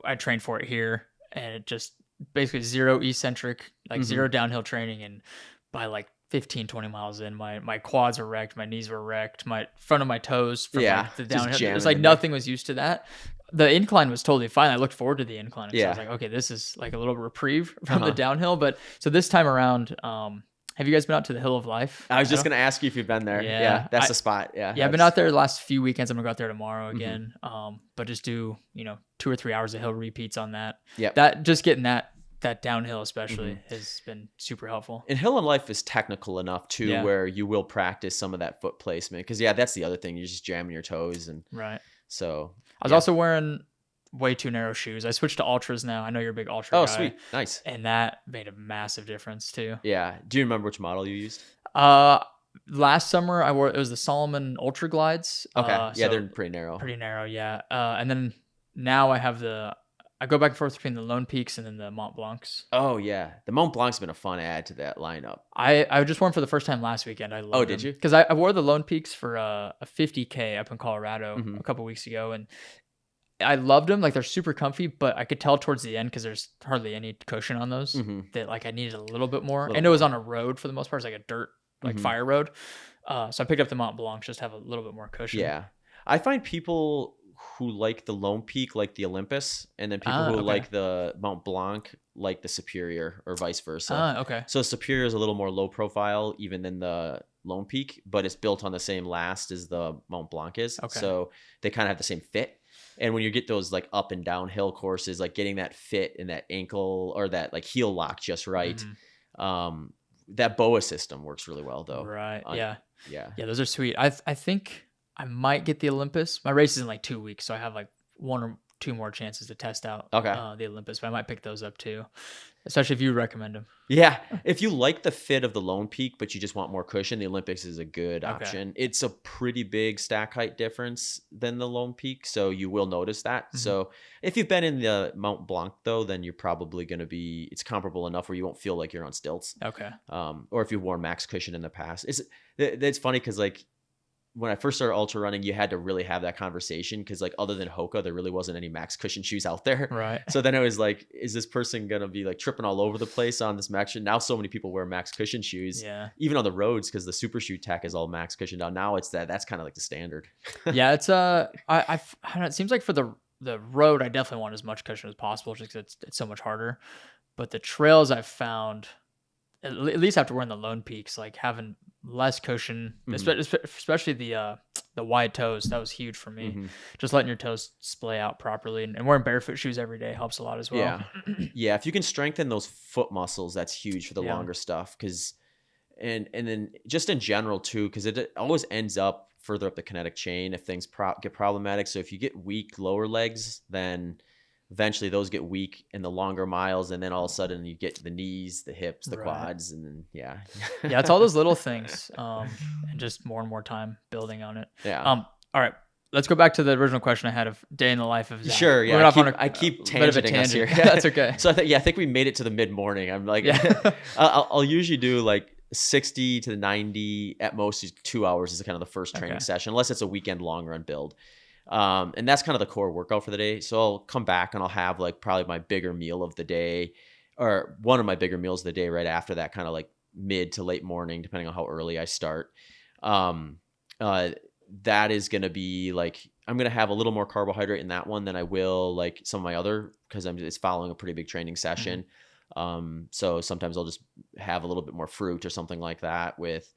I trained for it here, and it just basically zero eccentric, like zero downhill training, and by like 15, 20 miles in, my quads were wrecked, my knees were wrecked, my front of my toes from like the downhill. It's like nothing was used to that. The incline was totally fine. I looked forward to the incline. So I was like, okay, this is like a little reprieve from the downhill. But so this time around, have you guys been out to the Hill of Life? I was just going to ask you if you've been there. Yeah, that's the spot. Yeah, I've been out there the last few weekends. I'm going to go out there tomorrow again. But just do, 2 or 3 hours of hill repeats on that. Yeah. That just getting that downhill especially has been super helpful. And Hill and Life is technical enough too, where you will practice some of that foot placement. Because that's the other thing. You're just jamming your toes. And so I was also wearing way too narrow shoes. I switched to ultras now. I know you're a big ultra guy. Oh, sweet. Nice. And that made a massive difference too. Yeah. Do you remember which model you used? Last summer it was the Salomon Ultra Glides. Okay. So they're pretty narrow. Pretty narrow, yeah. And then now I go back and forth between the Lone Peaks and then the Mont Blancs. Oh yeah. The Mont Blanc's been a fun add to that lineup. I just wore them for the first time last weekend. I loved them. Oh, did you? Because I wore the Lone Peaks for a 50K up in Colorado a couple weeks ago, and I loved them. Like, they're super comfy, but I could tell towards the end, because there's hardly any cushion on those, that like I needed a little bit more. And it was on a road for the most part. It was like a dirt, like fire road. So I picked up the Mont Blanc just to have a little bit more cushion. Yeah. I find people who like the Lone Peak like the Olympus, and then people who like the Mont Blanc like the Superior, or vice versa. Okay. So Superior is a little more low profile even than the Lone Peak, but it's built on the same last as the Mont Blanc is. Okay. So they kind of have the same fit. And when you get those like up and down hill courses, like getting that fit and that ankle or that like heel lock just right, that BOA system works really well though. Right. Yeah. Those are sweet. I think I might get the Olympus. My race is in like 2 weeks, so I have like 1 or 2 more chances to test out the Olympus, but I might pick those up too, especially if you recommend them. Yeah. If you like the fit of the Lone Peak, but you just want more cushion, the Olympus is a good option. It's a pretty big stack height difference than the Lone Peak, so you will notice that. So if you've been in the Mont Blanc though, then you're probably going to be, it's comparable enough where you won't feel like you're on stilts. Okay. Or if you've worn max cushion in the past. It's funny because like, when I first started ultra running, you had to really have that conversation because like other than Hoka, there really wasn't any max cushion shoes out there. Right. So then it was like, is this person going to be like tripping all over the place on this max? Now so many people wear max cushion shoes, even on the roads, because the super shoe tech is all max cushion now it's that's kind of like the standard. Yeah. It's I don't know, it seems like for the road, I definitely want as much cushion as possible just because it's so much harder. But the trails I've found, at least after wearing the Lone Peaks, like having less cushion, especially the wide toes, that was huge for me. Just letting your toes splay out properly, and wearing barefoot shoes every day helps a lot as well. Yeah. If you can strengthen those foot muscles, that's huge for the longer stuff. And then just in general too, because it always ends up further up the kinetic chain if things get problematic. So if you get weak lower legs, then eventually those get weak in the longer miles, and then all of a sudden you get to the knees, the hips, the quads, and then it's all those little things, and just more and more time building on it. All right, let's go back to the original question I had of day in the life of Zach. Sure. Yeah. I keep tangenting us here. That's okay. So I think we made it to the mid morning. I'm like, I'll usually do like 60 to 90 at most. 2 hours is kind of the first training session, unless it's a weekend long run build. And that's kind of the core workout for the day. So I'll come back and I'll have like probably my bigger meal of the day, or one of my bigger meals of the day right after that, kind of like mid to late morning, depending on how early I start. That is going to be like, I'm going to have a little more carbohydrate in that one than I will like some of my other, because it's following a pretty big training session. So sometimes I'll just have a little bit more fruit or something like that with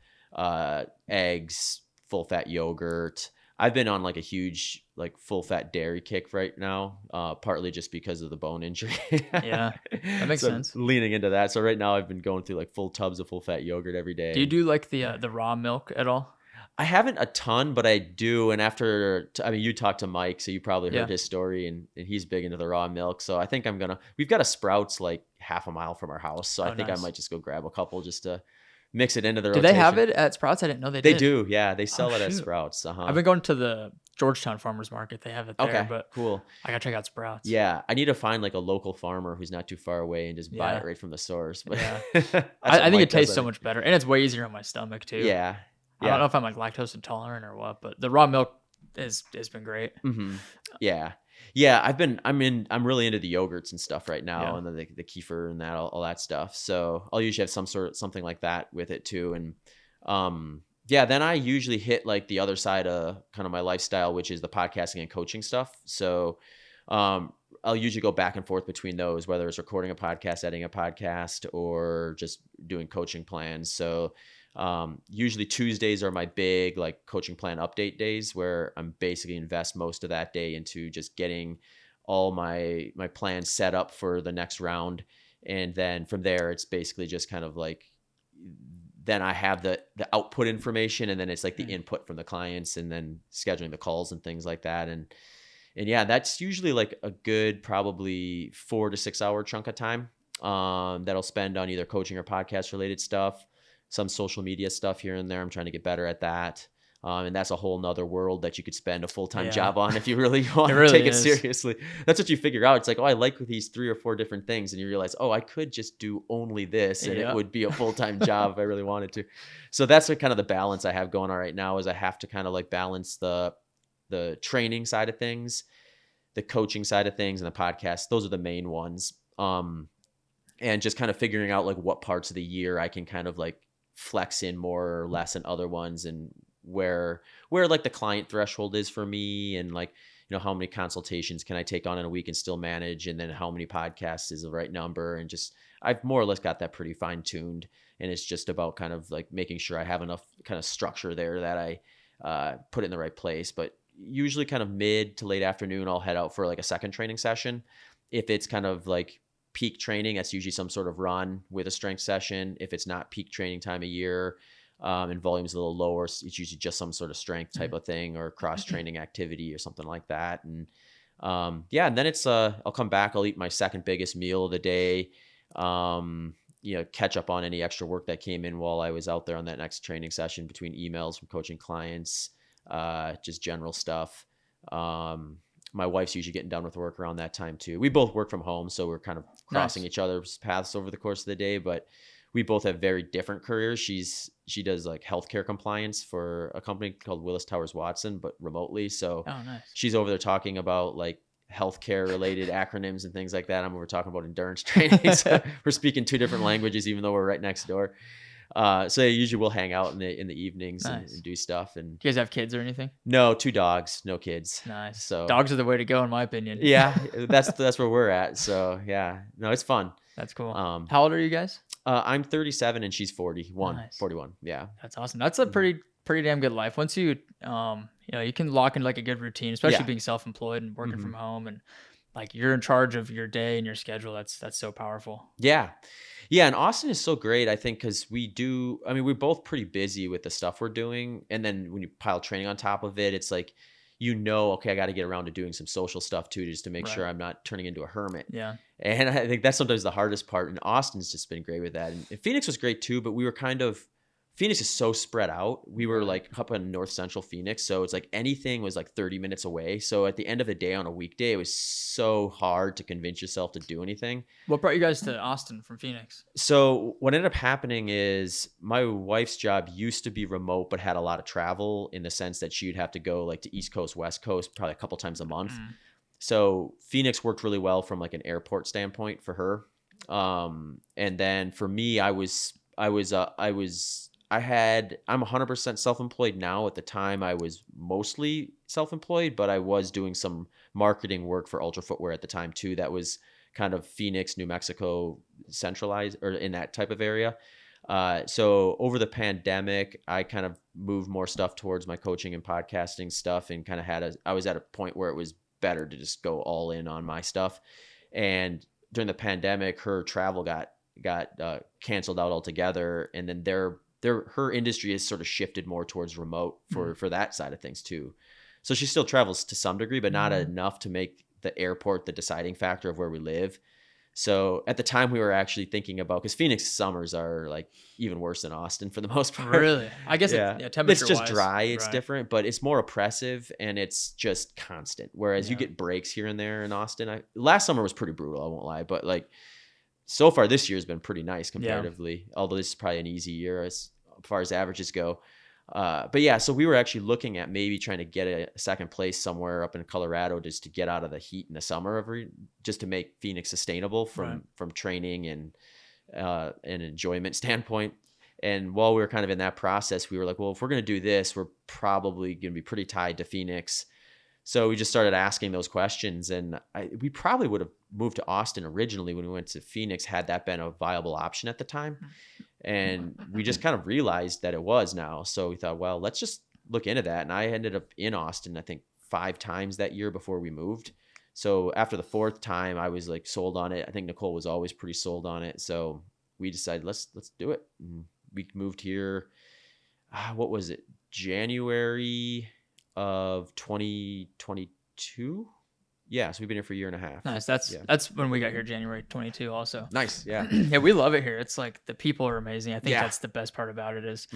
eggs, full fat yogurt. I've been on like a huge like full fat dairy kick right now, partly just because of the bone injury. Yeah, that makes sense. Leaning into that. So right now I've been going through like full tubs of full fat yogurt every day. Do you do like the raw milk at all? I haven't a ton, but I do. And you talked to Mike, so you probably heard his story, and he's big into the raw milk. So I think we've got a Sprouts like half a mile from our house. So I think I might just go grab a couple just to mix it into the rotation. Do they have it at Sprouts? I didn't know they did. They do, yeah. They sell it at Sprouts. I've been going to the Georgetown Farmers Market. They have it there, but cool. I gotta check out Sprouts. Yeah, I need to find like a local farmer who's not too far away and just buy it right from the source. But I think it tastes so much better, and it's way easier on my stomach too. Yeah, I don't know if I'm like lactose intolerant or what, but the raw milk has been great. Mm-hmm. Yeah. I'm really into the yogurts and stuff right now, and the kefir and all that stuff. So I'll usually have something like that with it too. And then I usually hit like the other side of kind of my lifestyle, which is the podcasting and coaching stuff. So I'll usually go back and forth between those, whether it's recording a podcast, editing a podcast, or just doing coaching plans. So usually Tuesdays are my big like coaching plan update days, where I'm basically invest most of that day into just getting all my plans set up for the next round. And then from there, it's basically just kind of like, then I have the output information, and then it's like the input from the clients, and then scheduling the calls and things like that. And yeah, that's usually like a good, probably 4 to 6 hour chunk of time that I'll spend on either coaching or podcast related stuff, some social media stuff here and there. I'm trying to get better at that. And that's a whole nother world that you could spend a full-time job on if you really want to take it seriously. That's what you figure out. It's like, oh, I like these 3 or 4 different things. And you realize, oh, I could just do only this, and it would be a full-time job if I really wanted to. So that's what kind of the balance I have going on right now, is I have to kind of like balance the training side of things, the coaching side of things, and the podcast. Those are the main ones. And just kind of figuring out like what parts of the year I can kind of like flex in more or less than other ones, and where like the client threshold is for me, and like, you know, how many consultations can I take on in a week and still manage, and then how many podcasts is the right number. And just, I've more or less got that pretty fine tuned, and it's just about kind of like making sure I have enough kind of structure there that I put it in the right place. But usually kind of mid to late afternoon, I'll head out for like a second training session. If it's kind of like peak training, that's usually some sort of run with a strength session. If it's not peak training time of year, and volume's a little lower, it's usually just some sort of strength type of thing, or cross training activity or something like that. And and then it's I'll come back, I'll eat my second biggest meal of the day, you know, catch up on any extra work that came in while I was out there on that next training session, between emails from coaching clients, just general stuff. My wife's usually getting done with work around that time too. We both work from home, so we're kind of crossing each other's paths over the course of the day, but we both have very different careers. She does like healthcare compliance for a company called Willis Towers Watson, but remotely. So she's over there talking about like healthcare related acronyms and things like that. I'm over talking about endurance training. So we're speaking 2 different languages, even though we're right next door. So usually we'll hang out in the evenings and do stuff. And do you guys have kids or anything? No, 2 dogs, no kids. Nice. So dogs are the way to go, in my opinion. Yeah, that's where we're at. So yeah, no, it's fun. That's cool. How old are you guys? I'm 37 and she's 41. Nice. 41. Yeah. That's awesome. That's a pretty damn good life. Once you you can lock in like a good routine, especially being self-employed and working from home, and like you're in charge of your day and your schedule. That's so powerful. Yeah. Yeah. And Austin is so great, I think, because we're both pretty busy with the stuff we're doing. And then when you pile training on top of it, it's like, okay, I got to get around to doing some social stuff too, just to make sure I'm not turning into a hermit. Yeah. And I think that's sometimes the hardest part. And Austin's just been great with that. And Phoenix was great too, but we were Phoenix is so spread out. We were like up in north central Phoenix. So it's like anything was like 30 minutes away. So at the end of the day on a weekday, it was so hard to convince yourself to do anything. What brought you guys to Austin from Phoenix? So what ended up happening is my wife's job used to be remote, but had a lot of travel, in the sense that she'd have to go like to East Coast, West Coast, probably a couple times a month. So Phoenix worked really well from like an airport standpoint for her. And then for me, I'm 100% self-employed now. At the time I was mostly self-employed, but I was doing some marketing work for Ultra Footwear at the time too. That was kind of Phoenix, New Mexico centralized, or in that type of area. So over the pandemic, I kind of moved more stuff towards my coaching and podcasting stuff, and kind of I was at a point where it was better to just go all in on my stuff. And during the pandemic, her travel got canceled out altogether. And then her industry has sort of shifted more towards remote for that side of things too. So she still travels to some degree, but not enough to make the airport the deciding factor of where we live. So at the time we were actually thinking about, because Phoenix summers are like even worse than Austin for the most part. Really? I guess it's just dry. It's different, but it's more oppressive and it's just constant. Whereas you get breaks here and there in Austin. Last summer was pretty brutal, I won't lie, but like so far this year has been pretty nice comparatively. Although this is probably an easy year as far as averages go. But yeah, so we were actually looking at maybe trying to get a second place somewhere up in Colorado just to get out of the heat in the summer just to make Phoenix sustainable from training and an enjoyment standpoint. And while we were kind of in that process, we were like, well, if we're going to do this, we're probably going to be pretty tied to Phoenix. So we just started asking those questions, and we probably would have moved to Austin originally when we went to Phoenix had that been a viable option at the time. And we just kind of realized that it was now. So we thought, well, let's just look into that. And I ended up in Austin, I think 5 times that year before we moved. So after the 4th time, I was like sold on it. I think Nicole was always pretty sold on it. So we decided, let's do it. And we moved here. What was it? January of 2022. Yeah, so we've been here for a year and a half. Nice. That's when we got here, January 22 also. Nice, yeah. Yeah, we love it here. It's like the people are amazing. I think that's the best part about it is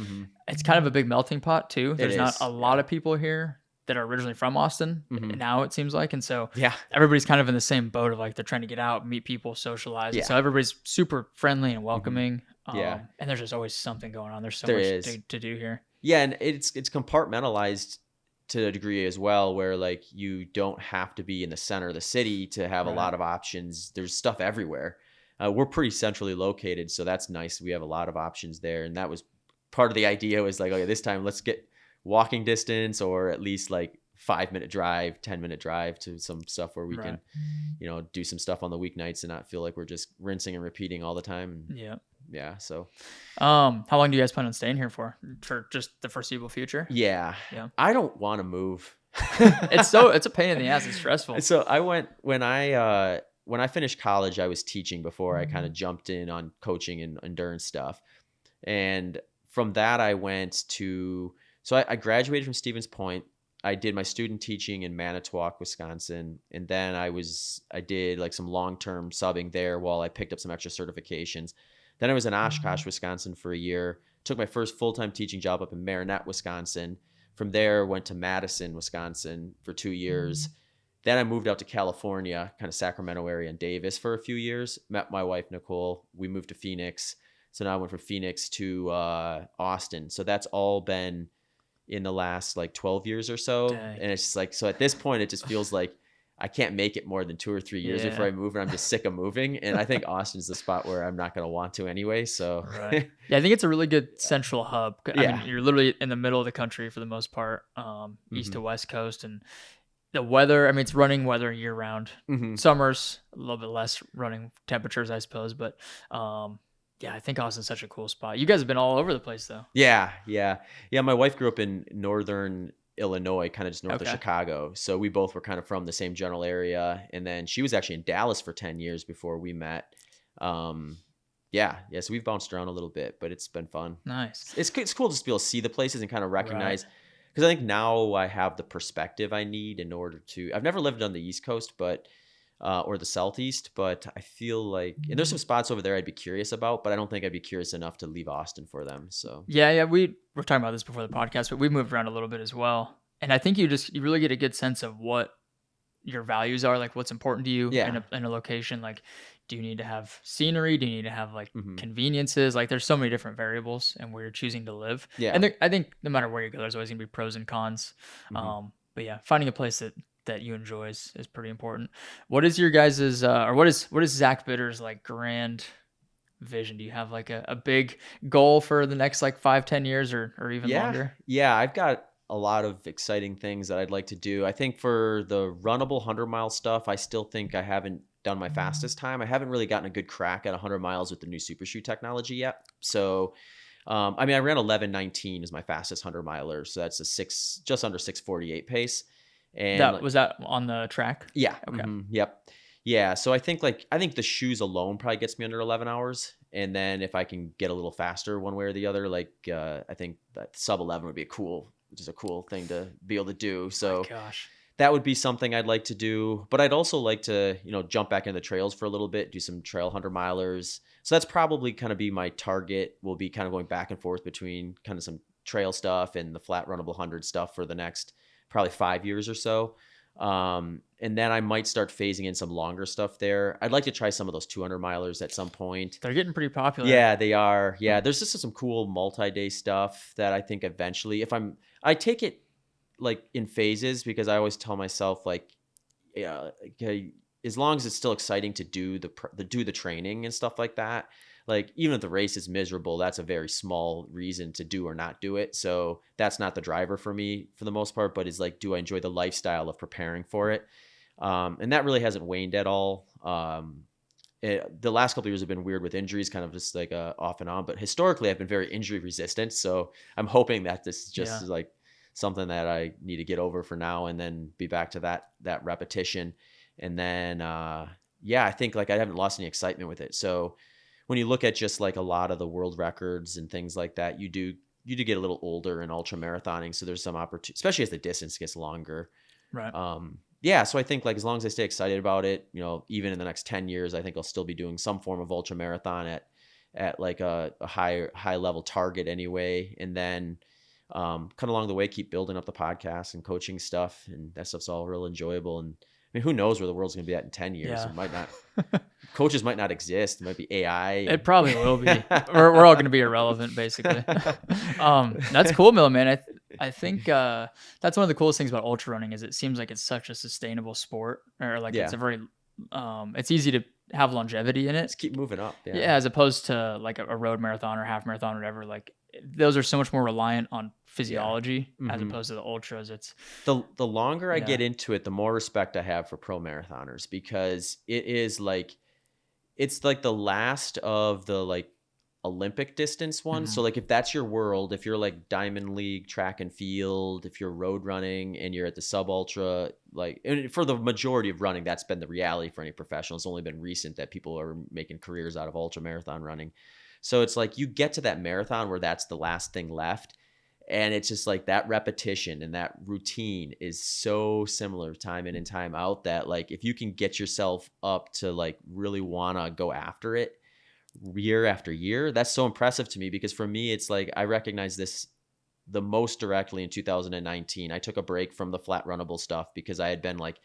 it's kind of a big melting pot too. There's not a lot of people here that are originally from Austin now, it seems like. And so everybody's kind of in the same boat of like they're trying to get out, meet people, socialize. And so everybody's super friendly and welcoming. And there's just always something going on. There's so much to do here. Yeah, and it's compartmentalized to a degree as well, where like you don't have to be in the center of the city to have a lot of options. There's stuff everywhere. We're pretty centrally located, so that's nice. We have a lot of options there, and that was part of the idea. Was like, okay, this time let's get walking distance, or at least like 5-minute drive, 10-minute drive to some stuff where we can, do some stuff on the weeknights and not feel like we're just rinsing and repeating all the time. Yeah. So, how long do you guys plan on staying here for just the foreseeable future? Yeah. I don't want to move. It's a pain in the ass. It's stressful. So I went, when I finished college, I was teaching before I kind of jumped in on coaching and endurance stuff. And from that, I went to, I graduated from Stevens Point. I did my student teaching in Manitowoc, Wisconsin. And then I did like some long-term subbing there while I picked up some extra certifications. Then I was in Oshkosh, Wisconsin for a year. Took my first full-time teaching job up in Marinette, Wisconsin. From there, went to Madison, Wisconsin for 2 years. Then I moved out to California, kind of Sacramento area and Davis for a few years. Met my wife, Nicole. We moved to Phoenix. So now I went from Phoenix to Austin. So that's all been in the last like 12 years or so. Dang. And it's just like, so at this point, it just feels like I can't make it more than 2 or 3 years before I move, and I'm just sick of moving. And I think Austin's the spot where I'm not going to want to anyway. So yeah, I think it's a really good central hub. I mean, you're literally in the middle of the country for the most part, east to west coast, and the weather. I mean, it's running weather year round. Summers a little bit less running temperatures, I suppose, but I think Austin's such a cool spot. You guys have been all over the place though. Yeah. My wife grew up in northern Illinois, kind of just north of Chicago. So we both were kind of from the same general area. And then she was actually in Dallas for 10 years before we met. So we've bounced around a little bit, but it's been fun. Nice. It's cool just to be able to see the places and kind of recognize, because I think now I have the perspective I need in order to, I've never lived on the East Coast, but or the Southeast, but I feel like, and there's some spots over there I'd be curious about, but I don't think I'd be curious enough to leave Austin for them. So we were talking about this before the podcast, but we've moved around a little bit as well. And I think you really get a good sense of what your values are, like what's important to you in a location. Like, do you need to have scenery? Do you need to have like conveniences? Like there's so many different variables and where you're choosing to live. Yeah. And I think no matter where you go, there's always gonna be pros and cons. But finding a place that you enjoy is pretty important. What is your guys's, or what is Zach Bitter's like grand vision? Do you have like a big goal for the next like 5-10 years or even longer? Yeah, I've got a lot of exciting things that I'd like to do. I think for the runnable 100-mile stuff, I still think I haven't done my fastest time. I haven't really gotten a good crack at 100 miles with the new super shoe technology yet. So, I ran 11:19 as my fastest 100 miler. So that's just under 6:48 pace. And was that on the track? Yeah. Okay. Yep. Yeah. So I think the shoes alone probably gets me under 11 hours. And then if I can get a little faster one way or the other, like, I think that sub 11 would be a cool thing to be able to do. So that would be something I'd like to do, but I'd also like to, jump back into the trails for a little bit, do some trail 100 milers. So that's probably kind of be my target. Will be kind of going back and forth between kind of some trail stuff and the flat runnable 100 stuff for the next probably 5 years or so. And then I might start phasing in some longer stuff there. I'd like to try some of those 200 milers at some point. They're getting pretty popular. Yeah, they are. Yeah, there's just some cool multi-day stuff that I think eventually, I take it like in phases, because I always tell myself like, yeah, okay, as long as it's still exciting to do the training and stuff like that. Like, even if the race is miserable, that's a very small reason to do or not do it. So that's not the driver for me for the most part, but it's like, do I enjoy the lifestyle of preparing for it? And that really hasn't waned at all. The last couple of years have been weird with injuries, kind of just like off and on, but historically I've been very injury resistant. So I'm hoping that this is just like something that I need to get over for now, and then be back to that repetition. And then, I think like I haven't lost any excitement with it. So when you look at just like a lot of the world records and things like that, you do get a little older in ultra marathoning. So there's some opportunity, especially as the distance gets longer. Right. So I think like as long as I stay excited about it, even in the next 10 years, I think I'll still be doing some form of ultra marathon at like a high level target anyway. And then kind of along the way, keep building up the podcast and coaching stuff, and that stuff's all real enjoyable. And I mean, who knows where the world's going to be at in 10 years? Yeah. It might not. Coaches might not exist. It might be AI. It probably will be. We're all going to be irrelevant, basically. That's cool, Miller, man. I think that's one of the coolest things about ultra running is it seems like it's such a sustainable sport, or like it's a very, it's easy to have longevity in it. Just keep moving up. Yeah, as opposed to like a road marathon or half marathon or whatever. Like those are so much more reliant on physiology as opposed to the ultras. It's the longer I get into it, the more respect I have for pro marathoners, because it's like the last of the like Olympic distance ones. So like if that's your world, if you're like Diamond League track and field, if you're road running and you're at the sub ultra, like, and for the majority of running, that's been the reality for any professional. It's only been recent that people are making careers out of ultra marathon running. So it's like you get to that marathon where that's the last thing left. And it's just like that repetition and that routine is so similar time in and time out that like if you can get yourself up to like really want to go after it year after year, that's so impressive to me, because for me, it's like I recognize this the most directly in 2019. I took a break from the flat runnable stuff because I had been like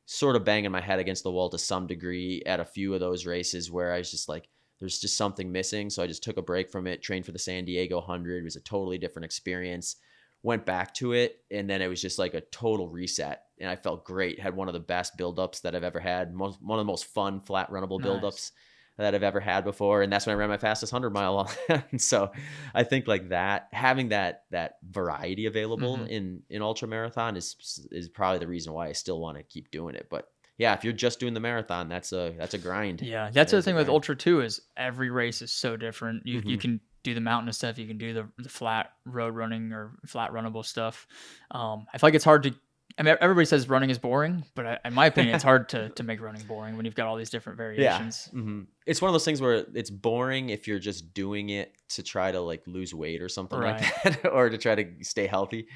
sort of banging my head against the wall to some degree at a few of those races where I was just like, there's just something missing. So I just took a break from it, trained for the San Diego 100. It was a totally different experience. Went back to it, and then it was just like a total reset. And I felt great. Had one of the best buildups that I've ever had. One of the most fun flat runnable buildups that I've ever had before. And that's when I ran my fastest 100 mile. And so I think like that, having that variety available in ultra marathon is probably the reason why I still want to keep doing it. But yeah, if you're just doing the marathon, that's a grind. Yeah, that's the thing with ultra too, is every race is so different. You can do the mountainous stuff, you can do the flat road running or flat runnable stuff. I feel like it's hard to. I mean, everybody says running is boring, but in my opinion, it's hard to make running boring when you've got all these different variations. Yeah. It's one of those things where it's boring if you're just doing it to try to like lose weight or something like that, or to try to stay healthy.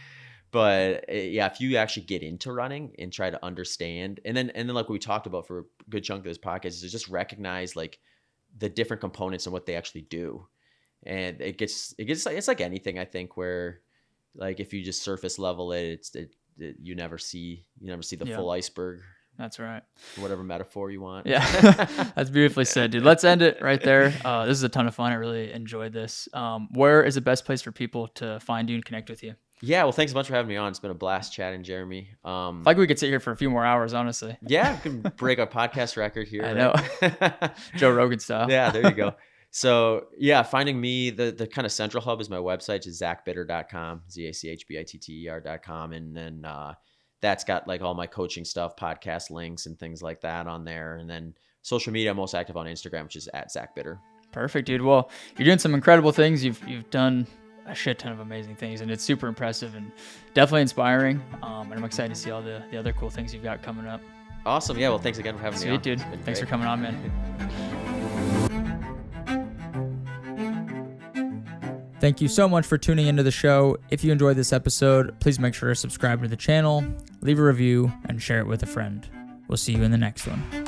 But yeah, if you actually get into running and try to understand, and then like we talked about for a good chunk of this podcast, is to just recognize like the different components and what they actually do. And it's like anything, I think, where like if you just surface level it, you never see the full iceberg. That's right. Whatever metaphor you want. Yeah, that's beautifully said, dude. Let's end it right there. This is a ton of fun. I really enjoyed this. Where is the best place for people to find you and connect with you? Yeah, well, thanks so much for having me on. It's been a blast chatting, Jeremy. Like we could sit here for a few more hours, honestly. Yeah, we can break our podcast record here. I know. Joe Rogan style. Yeah, there you go. So yeah, finding me, the kind of central hub is my website, which is zachbitter.com, ZACHBITTER.com. And then that's got like all my coaching stuff, podcast links and things like that on there. And then social media, I'm most active on Instagram, which is @ZachBitter. Perfect, dude. Well, you're doing some incredible things. You've done a shit ton of amazing things, and it's super impressive and definitely inspiring. And I'm excited to see all the other cool things you've got coming up. Awesome. Yeah. Well, thanks again for having me on. Sweet, dude. Thanks for coming on, man. Thank you so much for tuning into the show. If you enjoyed this episode, please make sure to subscribe to the channel, leave a review, and share it with a friend. We'll see you in the next one.